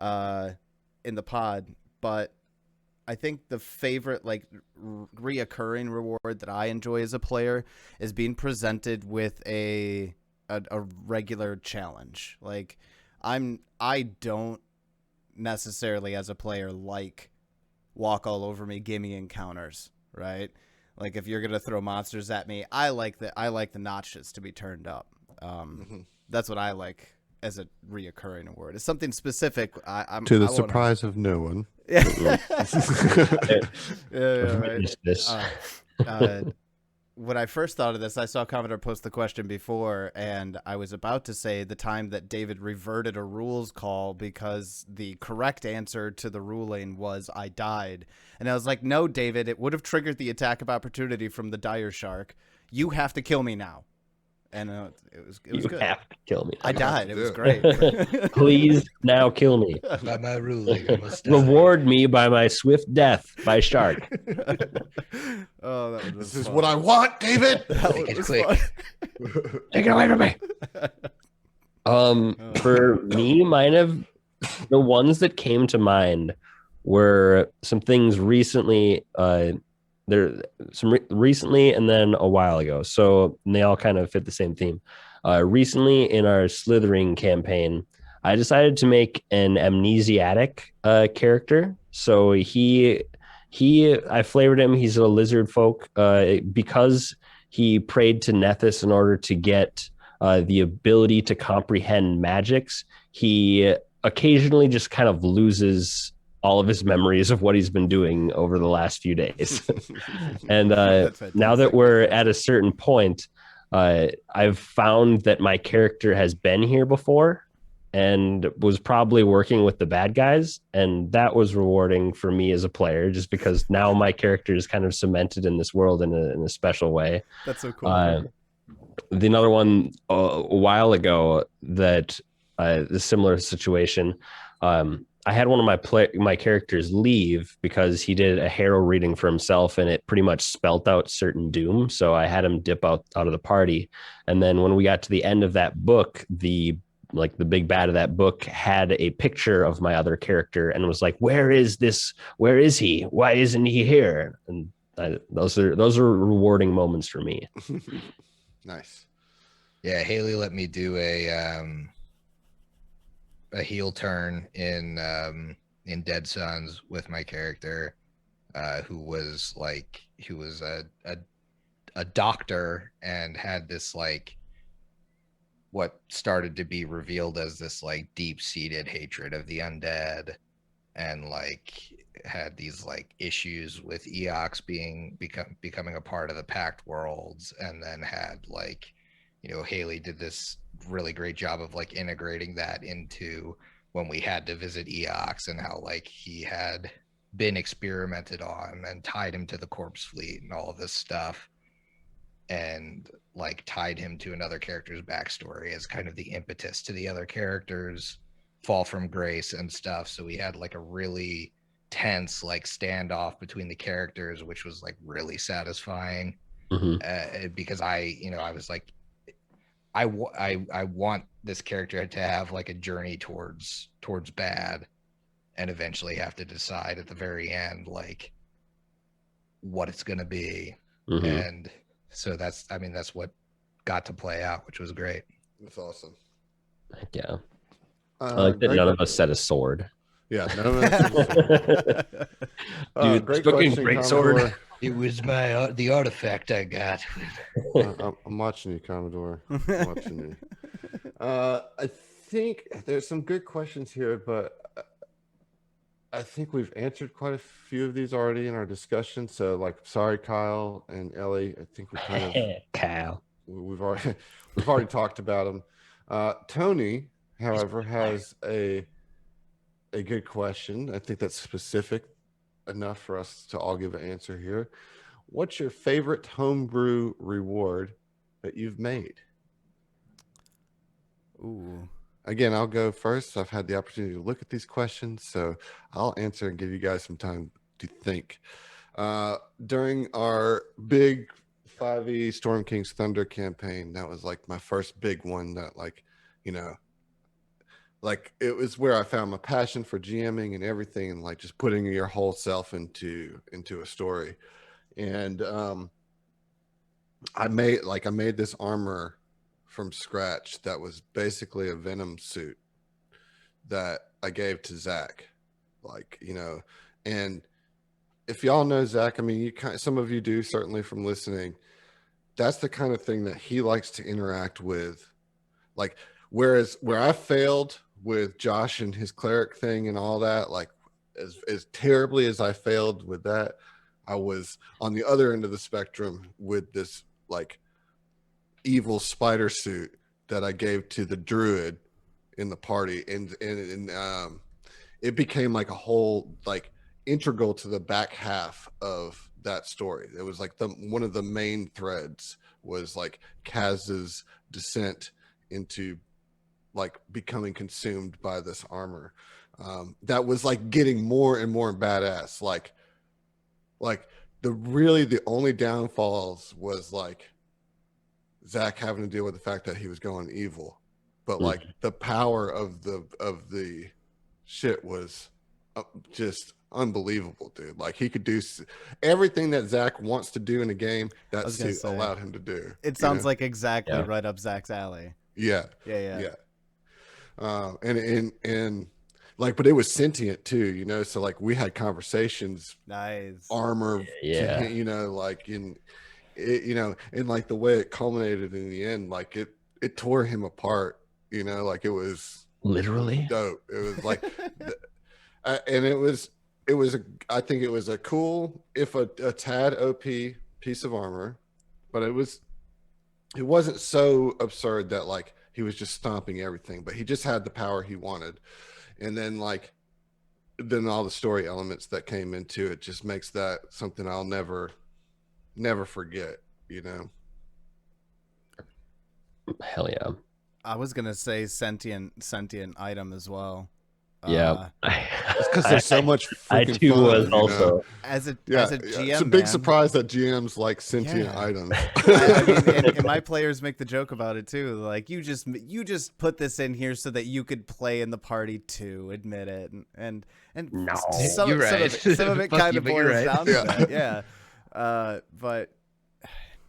Speaker 4: in the pod. But I think the favorite like reoccurring reward that I enjoy as a player is being presented with a regular challenge. Like I don't necessarily as a player like walk all over me, gimme encounters, right? Like if you're gonna throw monsters at me, I like the notches to be turned up. That's what I like as a reoccurring award. It's something specific. I'm
Speaker 3: To the
Speaker 4: I wanna-
Speaker 3: surprise of no one.
Speaker 4: Yeah. Right.
Speaker 2: This.
Speaker 4: When I first thought of this, I saw Commodore post the question before, and I was about to say the time that David reverted a rules call because the correct answer to the ruling was I died. And I was like, no, David, it would have triggered the attack of opportunity from the dire shark. You have to kill me now. And it was
Speaker 2: You
Speaker 4: good.
Speaker 2: have to kill me.
Speaker 4: I died. It was
Speaker 3: do
Speaker 4: great.
Speaker 2: Please now kill me.
Speaker 1: By my ruling, I must die.
Speaker 2: Reward me by my swift death by shark.
Speaker 4: Oh, that was
Speaker 3: This is
Speaker 4: fun.
Speaker 3: what I want, David.
Speaker 4: That
Speaker 1: Make it
Speaker 4: was
Speaker 1: quick.
Speaker 4: fun.
Speaker 2: Take it away from me. For me, mine have the ones that came to mind were some things recently. Recently and then a while ago. So they all kind of fit the same theme. Recently in our Slithering campaign, I decided to make an amnesiac character. So I flavored him. He's a lizard folk because he prayed to Nethys in order to get the ability to comprehend magics. He occasionally just kind of loses all of his memories of what he's been doing over the last few days. And now that we're at a certain point, I've found that my character has been here before and was probably working with the bad guys. And that was rewarding for me as a player, just because now my character is kind of cemented in this world in a special way.
Speaker 4: That's so cool.
Speaker 2: The another one a while ago that the similar situation, I had one of my characters leave because he did a tarot reading for himself and it pretty much spelt out certain doom. So I had him dip out of the party. And then when we got to the end of that book, the big bad of that book had a picture of my other character and was like, where is this? Where is he? Why isn't he here? And those are rewarding moments for me.
Speaker 3: Nice.
Speaker 1: Yeah, Haley let me do a heel turn in Dead Sons with my character, who was a doctor and had this like what started to be revealed as this like deep-seated hatred of the undead, and like had these like issues with Eox becoming a part of the Pact Worlds, and then had like, Haley did this really great job of like integrating that into when we had to visit Eox and how like he had been experimented on and tied him to the corpse fleet and all of this stuff, and like tied him to another character's backstory as kind of the impetus to the other characters' fall from grace and stuff. So we had like a really tense like standoff between the characters, which was like really satisfying. Because I was like, I want this character to have like a journey towards bad, and eventually have to decide at the very end like what it's going to be. And so that's what got to play out, which was great.
Speaker 3: That's awesome.
Speaker 2: Yeah. I like that none of us said a sword.
Speaker 3: Yeah, none of us.
Speaker 2: Dude,
Speaker 3: great
Speaker 2: fucking
Speaker 3: question,
Speaker 2: great
Speaker 3: Commodore.
Speaker 2: sword.
Speaker 1: It was the artifact I got.
Speaker 3: I'm watching you, Commodore. I'm watching you. I think there's some good questions here, but I think we've answered quite a few of these already in our discussion. So, like, sorry, Kyle and Ellie. I think we kind of
Speaker 2: Kyle.
Speaker 3: we've already talked about them. Tony however, has a good question. I think that's specific enough for us to all give an answer here. What's your favorite homebrew reward that you've made?
Speaker 4: Ooh.
Speaker 3: Again, I'll go first. I've had the opportunity to look at these questions, so I'll answer and give you guys some time to think. During our big 5e Storm King's Thunder campaign, that was like my first big one that you know, like it was where I found my passion for GMing and everything, and like just putting your whole self into a story. And I made this armor from scratch that was basically a Venom suit that I gave to Zach. And if y'all know Zach, I mean, some of you do, certainly from listening. That's the kind of thing that he likes to interact with. Like, whereas where I failed with Josh and his cleric thing and all that, like as terribly as I failed with that, I was on the other end of the spectrum with this like evil spider suit that I gave to the druid in the party, and it became like a whole like integral to the back half of that story. It was like one of the main threads was like Kaz's descent into like becoming consumed by this armor. That was like getting more and more badass. Like the only downfalls was like Zach having to deal with the fact that he was going evil, but like the power of the shit was just unbelievable, dude. Like he could do everything that Zach wants to do in a game that suit allowed him to do.
Speaker 4: It sounds like exactly right up Zach's alley.
Speaker 3: Yeah. And like, but it was sentient too, so like we had conversations.
Speaker 4: Nice.
Speaker 3: Armor.
Speaker 2: Yeah.
Speaker 3: Like in it, and like the way it culminated in the end, like it tore him apart, like it was
Speaker 2: literally
Speaker 3: dope. It was like and I think it was a cool, if a tad OP piece of armor, but it wasn't so absurd that like he was just stomping everything, but he just had the power he wanted. And then all the story elements that came into it just makes that something I'll never forget,
Speaker 2: Hell yeah.
Speaker 4: I was gonna say sentient item as well.
Speaker 2: Yeah.
Speaker 3: It's because there's so much
Speaker 2: I
Speaker 3: freaking
Speaker 2: too
Speaker 3: fun,
Speaker 2: was also
Speaker 4: as a GM.
Speaker 3: It's a big surprise that GMs like sentient items.
Speaker 4: I mean, and my players make the joke about it too. Like you just put this in here so that you could play in the party too. Admit it, and
Speaker 2: no,
Speaker 1: you're right.
Speaker 4: Some of it kind of boils
Speaker 1: right.
Speaker 4: down to that. Yeah. But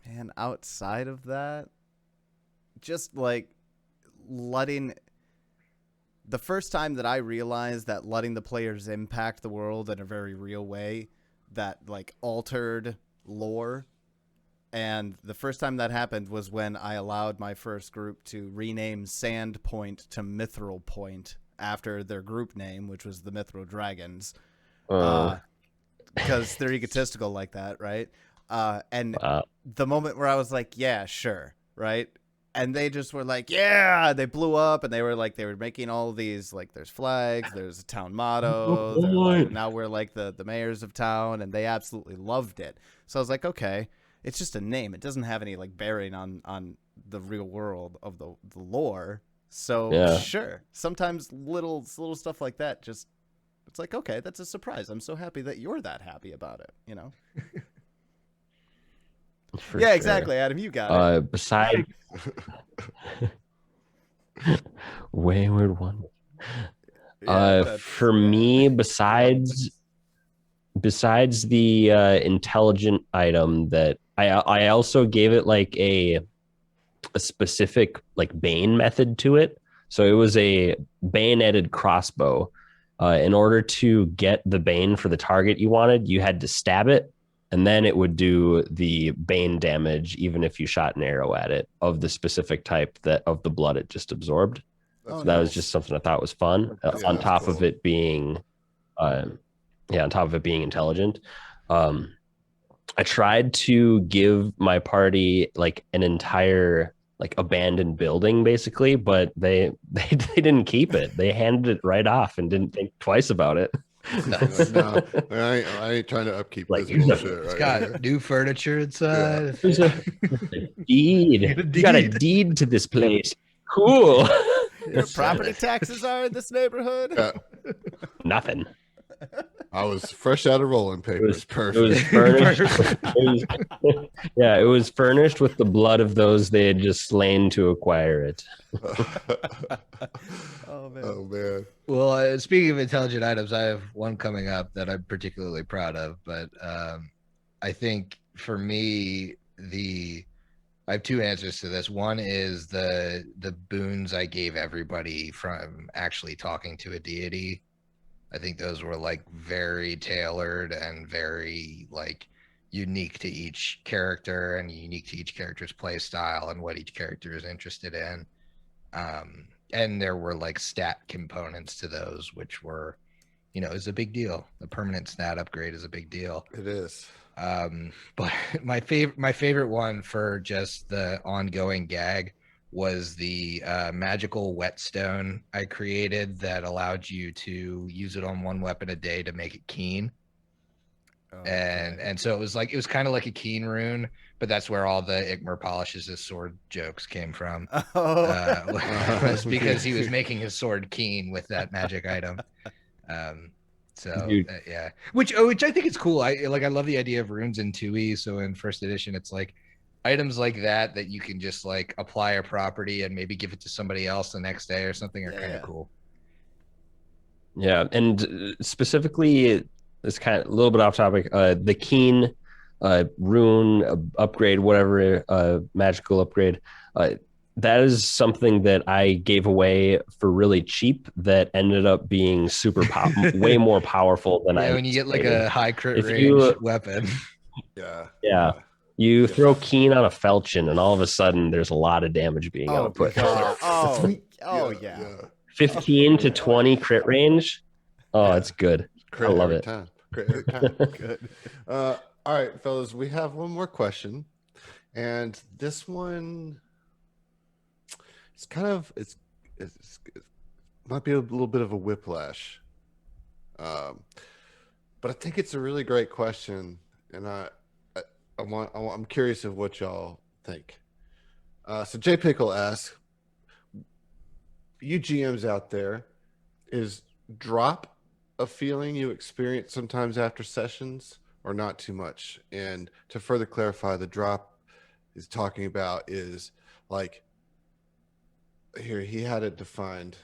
Speaker 4: man, outside of that, just like letting. The first time that I realized that letting the players impact the world in a very real way that like altered lore, and the first time that happened was when I allowed my first group to rename Sand Point to Mithril Point after their group name, which was the Mithril Dragons, because they're egotistical like that, right? And the moment where I was like, yeah, sure, right? And they just were like, yeah, they blew up, and they were making all of these, like, there's flags, there's a town motto, like, now we're like the mayors of town, and they absolutely loved it. So I was like, okay, it's just a name. It doesn't have any like bearing on the real world of the lore. So sure, sometimes little stuff like that, just it's like, okay, that's a surprise. I'm so happy that you're that happy about it,
Speaker 2: For
Speaker 4: yeah,
Speaker 2: sure.
Speaker 4: Exactly, Adam. You got it.
Speaker 2: Besides Wayward One. For me, besides the intelligent item that I also gave it like a specific like Bane method to it. So it was a bayoneted crossbow. In order to get the Bane for the target you wanted, you had to stab it, and then it would do the Bane damage even if you shot an arrow at it of the specific type of the blood it just absorbed. So that was just something I thought was fun. On top of it being, intelligent. I tried to give my party like an entire like abandoned building basically, but they didn't keep it. They handed it right off and didn't think twice about it.
Speaker 3: Like, no, I ain't trying to upkeep
Speaker 2: Like,
Speaker 3: this
Speaker 2: here's a-
Speaker 3: bullshit
Speaker 1: It's
Speaker 3: right
Speaker 1: got
Speaker 3: here.
Speaker 1: new furniture inside.
Speaker 2: There's a deed.
Speaker 1: A
Speaker 2: You got a
Speaker 1: deed.
Speaker 2: deed to this place. Cool.
Speaker 4: Your property taxes are in this neighborhood.
Speaker 3: Yeah,
Speaker 2: Nothing.
Speaker 3: I was fresh out of rolling papers.
Speaker 2: It was
Speaker 3: Perfect.
Speaker 2: furnished. It was furnished with the blood of those they had just slain to acquire it.
Speaker 4: Oh man.
Speaker 3: Oh man.
Speaker 1: Well, speaking of intelligent items, I have one coming up that I'm particularly proud of. But I think for me, I have two answers to this. One is the boons I gave everybody from actually talking to a deity. I think those were like very tailored and very like unique to each character and unique to each character's play style and what each character is interested in. And there were like stat components to those, which were, is a big deal. The permanent stat upgrade is a big deal.
Speaker 3: It is.
Speaker 1: But my favorite one for just the ongoing gag was the magical whetstone I created that allowed you to use it on one weapon a day to make it keen. And so it was kind of like a keen rune, but that's where all the Ikmer polishes his sword jokes came from. Was because he was making his sword keen with that magic item. Yeah, which I think is cool. I love the idea of runes in 2e. So in first edition, it's like items like that you can just like apply a property and maybe give it to somebody else the next day or something are kind of cool.
Speaker 2: Yeah, and specifically, it's kind of a little bit off topic. The keen rune upgrade, whatever magical upgrade. That is something that I gave away for really cheap that ended up being way more powerful than I
Speaker 1: when you get like a high crit range weapon.
Speaker 2: Yeah. You throw keen on a falchion and all of a sudden there's a lot of damage being output.
Speaker 4: Yeah.
Speaker 2: 15 to 20 crit range. It's good.
Speaker 3: Crit
Speaker 2: I love
Speaker 3: every
Speaker 2: it.
Speaker 3: Time. Crit every time. Good. All right, fellas, we have one more question. And this one, it's kind of it might be a little bit of a whiplash, but I think it's a really great question, and I'm curious of what y'all think. So J Pickle asks, you GMs out there, is drop a feeling you experience sometimes after sessions, or not too much? And to further clarify, the drop is talking about is like. Here, he had it defined.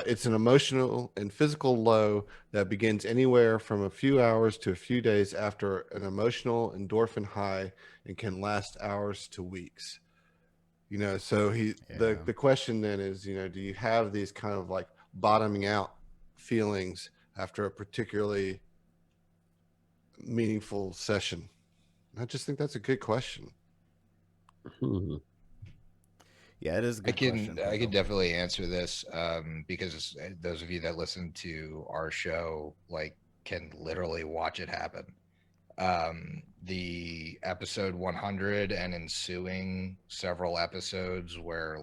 Speaker 3: It's an emotional and physical low that begins anywhere from a few hours to a few days after an emotional endorphin high and can last hours to weeks. So the question then is, do you have these kind of like bottoming out feelings after a particularly meaningful session? I just think that's a good question.
Speaker 4: Yeah, it is a good question.
Speaker 1: I can definitely answer this because those of you that listen to our show can literally watch it happen. The episode 100 and ensuing several episodes where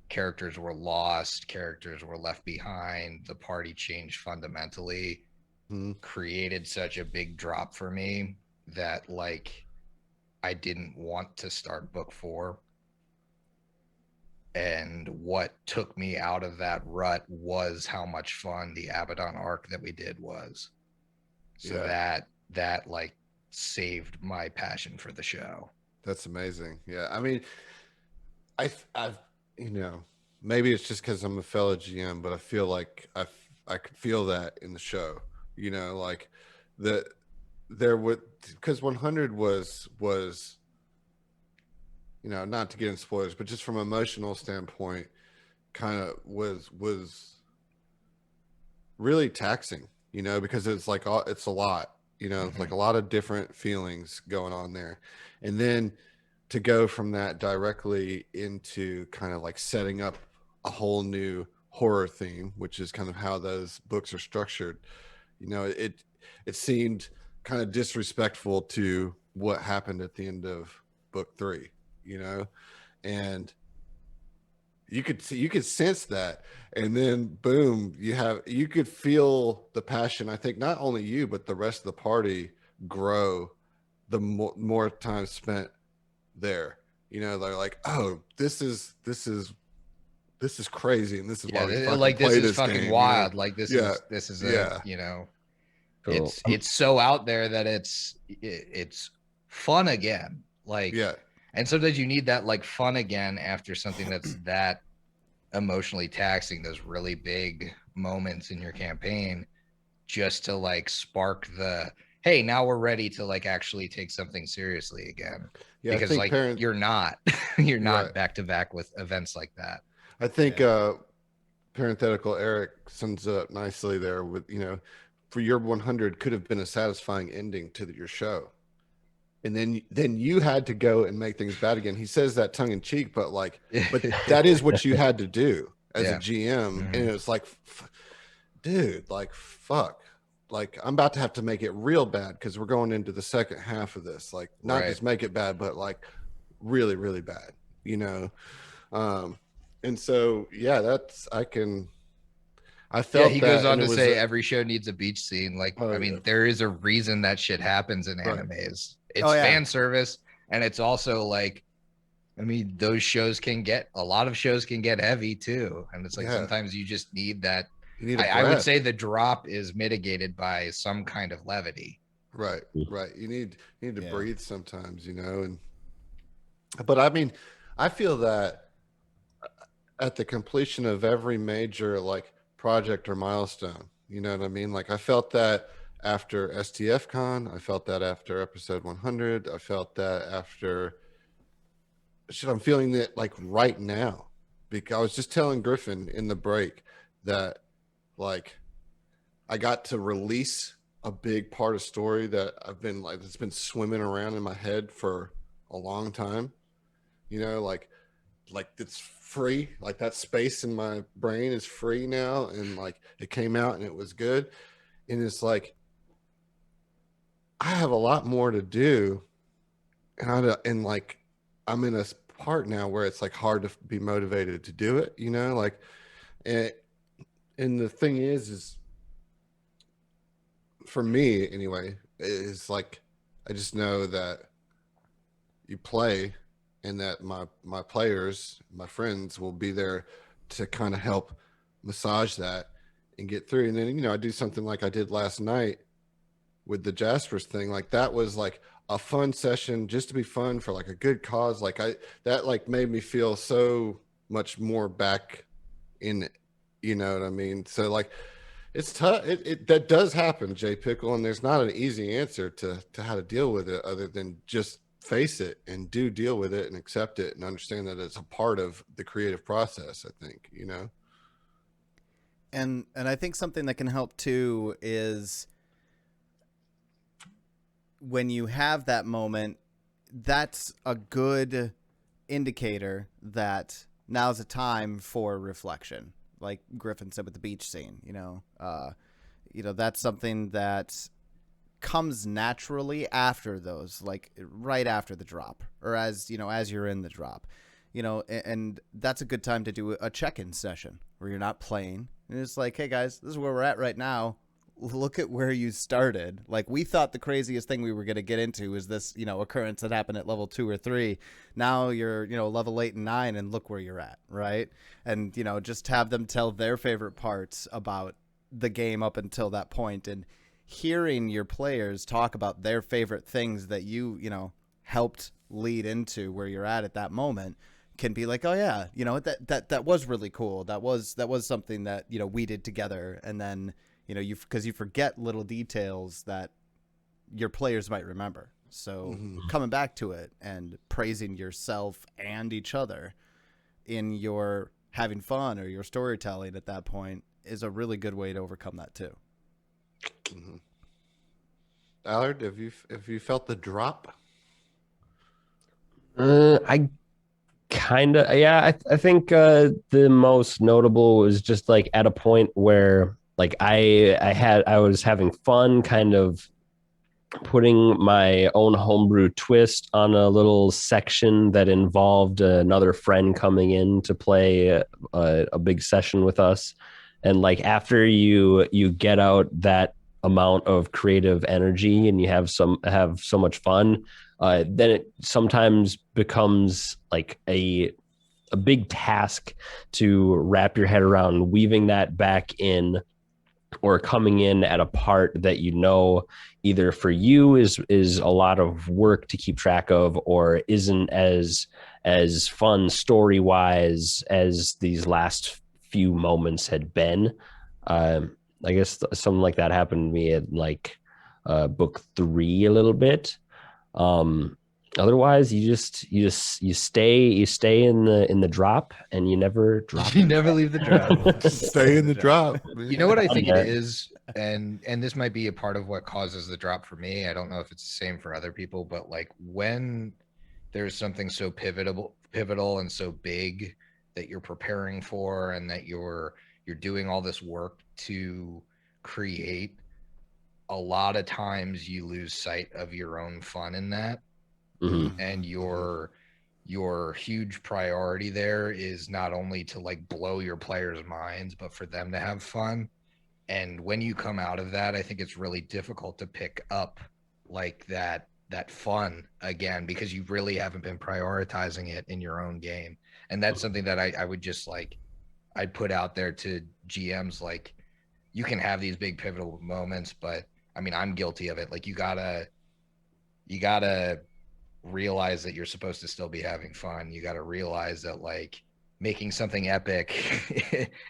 Speaker 1: characters were lost, characters were left behind, the party changed fundamentally, created such a big drop for me that I didn't want to start book 4. And what took me out of that rut was how much fun the Abaddon arc that we did was. So that saved my passion for the show.
Speaker 3: That's amazing. Yeah. I mean, I've maybe it's just because I'm a fellow GM, but I feel like I could feel that in the show, because 100 was not to get in spoilers, but just from an emotional standpoint, kind of was really taxing, because it's it's a lot, it's like a lot of different feelings going on there. And then to go from that directly into kind of setting up a whole new horror theme, which is kind of how those books are structured, it seemed kind of disrespectful to what happened at the end of book 3, and you could sense that, and then boom, you could feel the passion. I think not only you but the rest of the party grow the more time spent there. They're like, oh, this is crazy, and this is why we fucking
Speaker 1: like this
Speaker 3: play
Speaker 1: is
Speaker 3: this
Speaker 1: fucking
Speaker 3: game.
Speaker 1: wild. Like this
Speaker 3: Yeah,
Speaker 1: is
Speaker 3: yeah,
Speaker 2: Cool.
Speaker 1: it's so out there that it's fun again. Like,
Speaker 3: yeah.
Speaker 1: and sometimes you need that like fun again after something that's that emotionally taxing, those really big moments in your campaign, just to like spark the, hey, now we're ready to like actually take something seriously again.
Speaker 3: Yeah, I
Speaker 1: Because
Speaker 3: think
Speaker 1: like you're not
Speaker 3: Right.
Speaker 1: back to back with events like that.
Speaker 3: I think
Speaker 4: Yeah.
Speaker 3: parenthetical Eric sums it up nicely there with, for your 100 could have been a satisfying ending to your show. And then you had to go and make things bad again. He says that tongue in cheek, but that is what you had to do as a
Speaker 1: Yeah.
Speaker 3: GM.
Speaker 1: Mhm.
Speaker 3: And it's like, dude, like, fuck. Like, I'm about to have to make it real bad because we're going into the second half of this. Like, not
Speaker 1: Right.
Speaker 3: just make it bad, but like really, really bad, And so, yeah, I felt
Speaker 1: he
Speaker 3: that.
Speaker 1: goes on
Speaker 3: And it
Speaker 1: to
Speaker 3: was,
Speaker 1: say every show needs a beach scene. Like,
Speaker 3: oh,
Speaker 1: I
Speaker 3: yeah,
Speaker 1: mean, there is a reason that shit happens in
Speaker 3: right.
Speaker 1: animes.
Speaker 4: Oh,
Speaker 1: It's
Speaker 4: yeah.
Speaker 1: fan service, and it's also like, I mean, those shows a lot of shows can get heavy too. And it's like
Speaker 3: Yeah.
Speaker 1: sometimes you just need that.
Speaker 3: You need a
Speaker 1: I would
Speaker 3: breath.
Speaker 1: say the drop is mitigated by some kind of levity.
Speaker 3: Right, right. You need to
Speaker 4: Yeah.
Speaker 3: breathe sometimes, but I mean, I feel that at the completion of every major like project or milestone, you know what I mean? Like I felt that after STF Con, I felt that after episode 100, I felt that after I'm feeling that like right now, because I was just telling Griffin in the break that like I got to release a big part of story that I've been like, it's been swimming around in my head for a long time, like it's free, like that space in my brain is free now. And like, it came out and it was good. And it's like, I have a lot more to do. And like, I'm in a part now where it's like hard to be motivated to do it, and the thing is for me anyway, is like I just know that you play and that my players, my friends will be there to kind of help massage that and get through. And then I do something like I did last night with the Jaspers thing. Like that was like a fun session just to be fun for like a good cause. Like that like made me feel so much more back in it, you know what I mean? So like it's tough. It that does happen, Jay Pickle, and there's not an easy answer to how to deal with it other than just face it and deal with it and accept it and understand that it's a part of the creative process, I think,
Speaker 4: And I think something that can help too is when you have that moment, that's a good indicator that now's a time for reflection. Like Griffin said with the beach scene, that's something that comes naturally after those, like right after the drop, or as you're in the drop, and that's a good time to do a check-in session where you're not playing and it's like, hey guys, this is where we're at right now. Look at where you started. Like we thought the craziest thing we were going to get into is this, occurrence that happened at level 2 or 3. Now you're, level 8 and 9 and look where you're at. Right. And, just have them tell their favorite parts about the game up until that point, and hearing your players talk about their favorite things that you helped lead into where you're at that moment can be like, oh yeah, that was really cool. That was something that, we did together. And then, because you forget little details that your players might remember. So coming back to it and praising yourself and each other in your having fun or your storytelling at that point is a really good way to overcome that too.
Speaker 3: Mm-hmm. Allard, have you felt the drop?
Speaker 2: I kind of, yeah. I think the most notable was just like at a point where like I was having fun, kind of putting my own homebrew twist on a little section that involved another friend coming in to play a big session with us. And like after you get out that amount of creative energy and you have so much fun, then it sometimes becomes like a big task to wrap your head around weaving that back in, or coming in at a part that either for you is a lot of work to keep track of, or isn't as fun story wise as these last few moments had been. I guess something like that happened to me at like book 3 a little bit. Otherwise you stay in the drop and you never drop.
Speaker 1: You never leave the drop.
Speaker 3: Stay in the drop.
Speaker 1: You know what I think it is, and this might be a part of what causes the drop for me. I don't know if it's the same for other people, but like when there's something so pivotal and so big that you're preparing for, and that you're doing all this work to create, a lot of times you lose sight of your own fun in that.
Speaker 2: Mhm.
Speaker 1: And your huge priority there is not only to like blow your players' minds, but for them to have fun. And when you come out of that, I think it's really difficult to pick up like that fun again, because you really haven't been prioritizing it in your own game. And that's something that I would just like, I'd put out there to GMs. Like, you can have these big pivotal moments, but I mean, I'm guilty of it. Like, you gotta realize that you're supposed to still be having fun. You got to realize that like making something epic,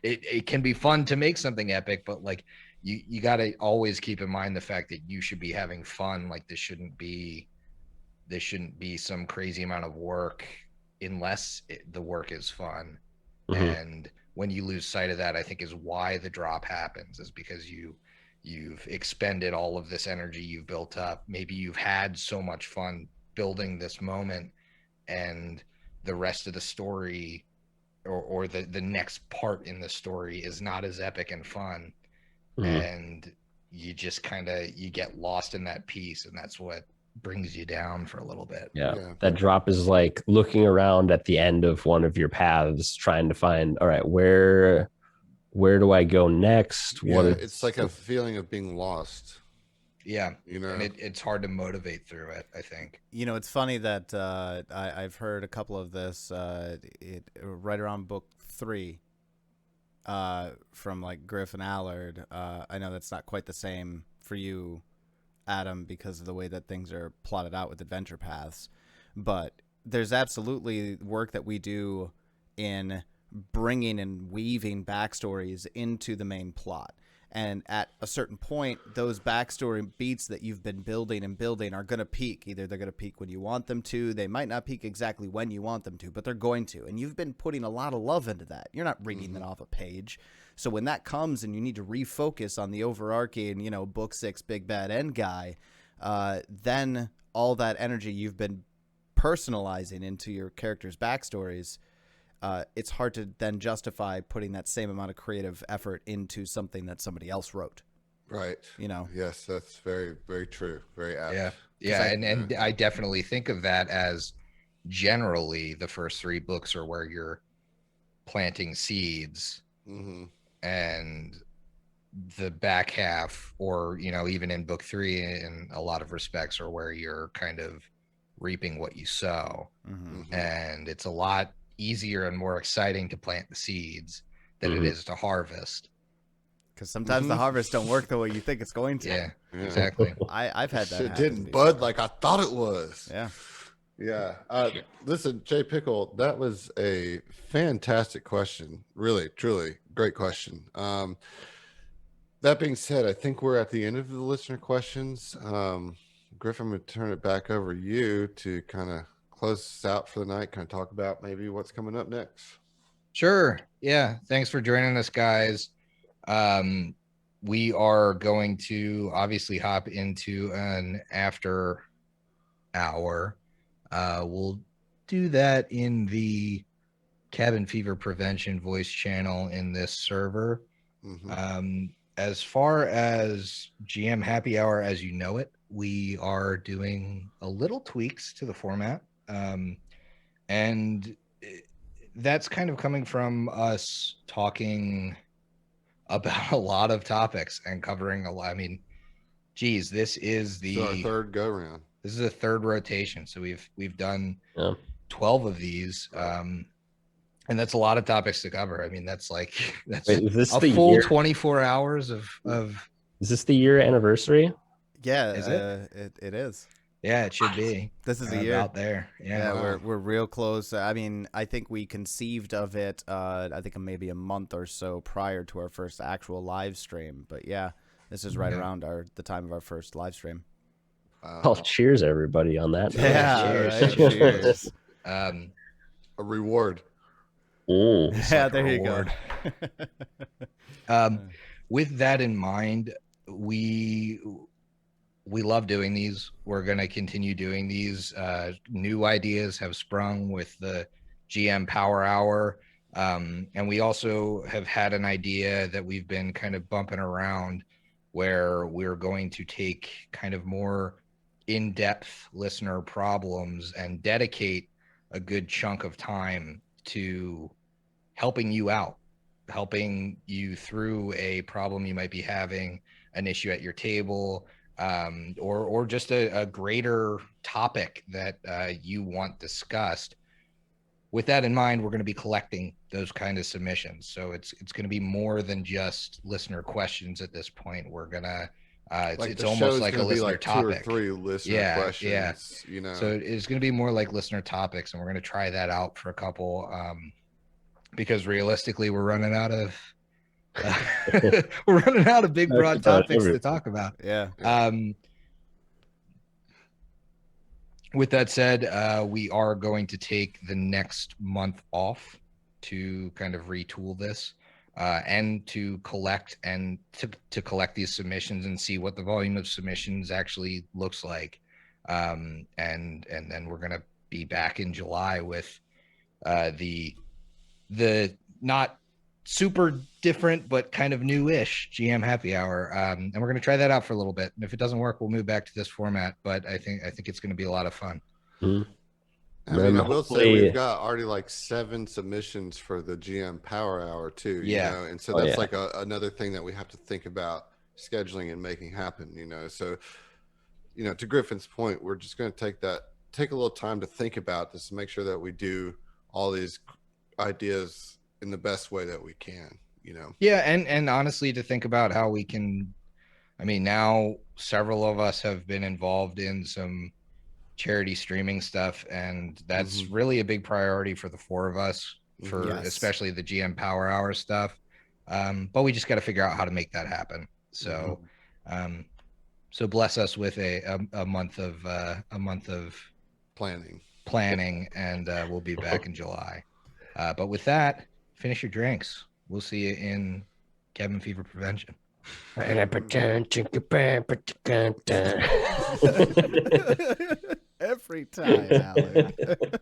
Speaker 1: it can be fun to make something epic, but like you got to always keep in mind the fact that you should be having fun. Like, this shouldn't be some crazy amount of work unless the work is fun.
Speaker 2: Mhm.
Speaker 1: And when you lose sight of that, I think is why the drop happens, is because you've expended all of this energy you've built up. Maybe you've had so much fun building this moment, and the rest of the story, or the next part in the story is not as epic and fun.
Speaker 2: Mhm.
Speaker 1: And you just kind of you get lost in that piece, and that's what brings you down for a little bit.
Speaker 2: Yeah.
Speaker 3: Yeah.
Speaker 2: That drop is like looking around at the end of one of your paths, trying to find, all right, where do I go next?
Speaker 3: Yeah,
Speaker 2: What is
Speaker 3: it's like a feeling of being lost.
Speaker 1: Yeah.
Speaker 3: You know,
Speaker 1: And it's hard to motivate through it, I think.
Speaker 4: You know, it's funny that I've heard a couple of this right around book 3 from like Griff and Allard. I know that's not quite the same for you, Adam, because of the way that things are plotted out with adventure paths. But there's absolutely work that we do in bringing and weaving backstories into the main plot. And at a certain point, those backstory beats that you've been building and building are going to peak. Either they're going to peak when you want them to. They might not peak exactly when you want them to, but they're going to. And you've been putting a lot of love into that. You're not reading that off a page. So when that comes and you need to refocus on the overarching, book 6 big bad end guy, then all that energy you've been personalizing into your characters' backstories, it's hard to then justify putting that same amount of creative effort into something that somebody else wrote.
Speaker 3: right?
Speaker 4: You know?
Speaker 3: Yes, that's very, very true. Very apt.
Speaker 1: Yeah. Yeah. And I definitely think of that as generally the first 3 books are where you're planting seeds,
Speaker 3: Mm-hmm.
Speaker 1: and the back half, or even in book 3 in a lot of respects, are where you're kind of reaping what you sow.
Speaker 4: Mm-hmm.
Speaker 1: And it's a lot easier and more exciting to plant the seeds than it is to harvest.
Speaker 4: Because sometimes the harvest don't work the way you think it's going to.
Speaker 1: Yeah,
Speaker 3: Yeah.
Speaker 1: exactly.
Speaker 4: I've had that
Speaker 3: Shit
Speaker 4: happen
Speaker 3: didn't
Speaker 4: before.
Speaker 3: bud like I thought it was.
Speaker 4: Yeah.
Speaker 3: Yeah. Listen, Jay Pickle, that was a fantastic question. Really, truly great question. That being said, I think we're at the end of the listener questions. Griff, I'm going to turn it back over to you to kind of close us out for the night, kind of talk about maybe what's coming up next.
Speaker 1: Sure. Yeah. Thanks for joining us, guys. We are going to obviously hop into an after hour. We'll do that in the Cabin Fever Prevention voice channel in this server.
Speaker 3: Mm-hmm.
Speaker 1: as far as GM Happy Hour as you know it, we are doing a little tweaks to the format. And that's kind of coming from us talking about a lot of topics and covering a lot. I mean, geez, this is
Speaker 3: So our third go round.
Speaker 1: This is a third rotation. So we've done
Speaker 2: Yeah.
Speaker 1: 12 of these. And that's a lot of topics to cover. I mean, that's
Speaker 2: Wait, is this
Speaker 1: a
Speaker 2: the
Speaker 1: full
Speaker 2: year?
Speaker 1: 24 hours of
Speaker 2: Is this the year anniversary?
Speaker 4: Yeah,
Speaker 1: Is it?
Speaker 4: It is.
Speaker 1: Yeah, it should be.
Speaker 4: This is a year
Speaker 1: out there. Yeah,
Speaker 4: Yeah, we're real close. I mean, I think we conceived of it. I think maybe a month or so prior to our first actual live stream. But yeah, this is right around the time of our first live stream.
Speaker 2: Oh, cheers, everybody, on that.
Speaker 1: cheers.
Speaker 4: Right? Cheers.
Speaker 3: A reward.
Speaker 2: Mm.
Speaker 4: Yeah,
Speaker 1: like a
Speaker 4: there you
Speaker 1: reward.
Speaker 4: go.
Speaker 1: With that in mind, we love doing these. We're going to continue doing these. New ideas have sprung with the GM Power Hour. And we also have had an idea that we've been kind of bumping around where we're going to take kind of more in-depth listener problems and dedicate a good chunk of time to helping you out, helping you through a problem you might be having, an issue at your table, or just a greater topic that you want discussed. With that in mind, we're going to be collecting those kind of submissions. So it's going to be more than just listener questions at this point. We're going to it's almost like a listener topic.
Speaker 3: 2 or 3 listener questions.
Speaker 1: Yeah.
Speaker 3: You know.
Speaker 1: So it's going to be more like listener topics, and we're going to try that out for a couple. Because realistically, we're running out of big broad topics to talk about.
Speaker 4: Yeah.
Speaker 1: With that said, we are going to take the next month off to kind of retool this and to collect to collect these submissions and see what the volume of submissions actually looks like. And then we're going to be back in July with the not super different but kind of new-ish GM Happy Hour, and we're going to try that out for a little bit, and if it doesn't work, we'll move back to this format. But I think it's going to be a lot of fun.
Speaker 2: Mm.
Speaker 3: I mean, I will say we've got already like 7 submissions for the GM Power Hour too. You know? And so that's like another thing that we have to think about scheduling and making happen. You know, so to Griffin's point, we're just going to take a little time to think about this and make sure that we do all these ideas in the best way that we can.
Speaker 1: And honestly, to think about how we can, I mean, now several of us have been involved in some charity streaming stuff, and that's really a big priority for the 4 of us, for especially the GM Power Hour stuff. But we just got to figure out how to make that happen. So so bless us with a month of planning, and we'll be back in July. But with that, finish your drinks. We'll see you in cabin fever prevention.
Speaker 4: Every time, Alec.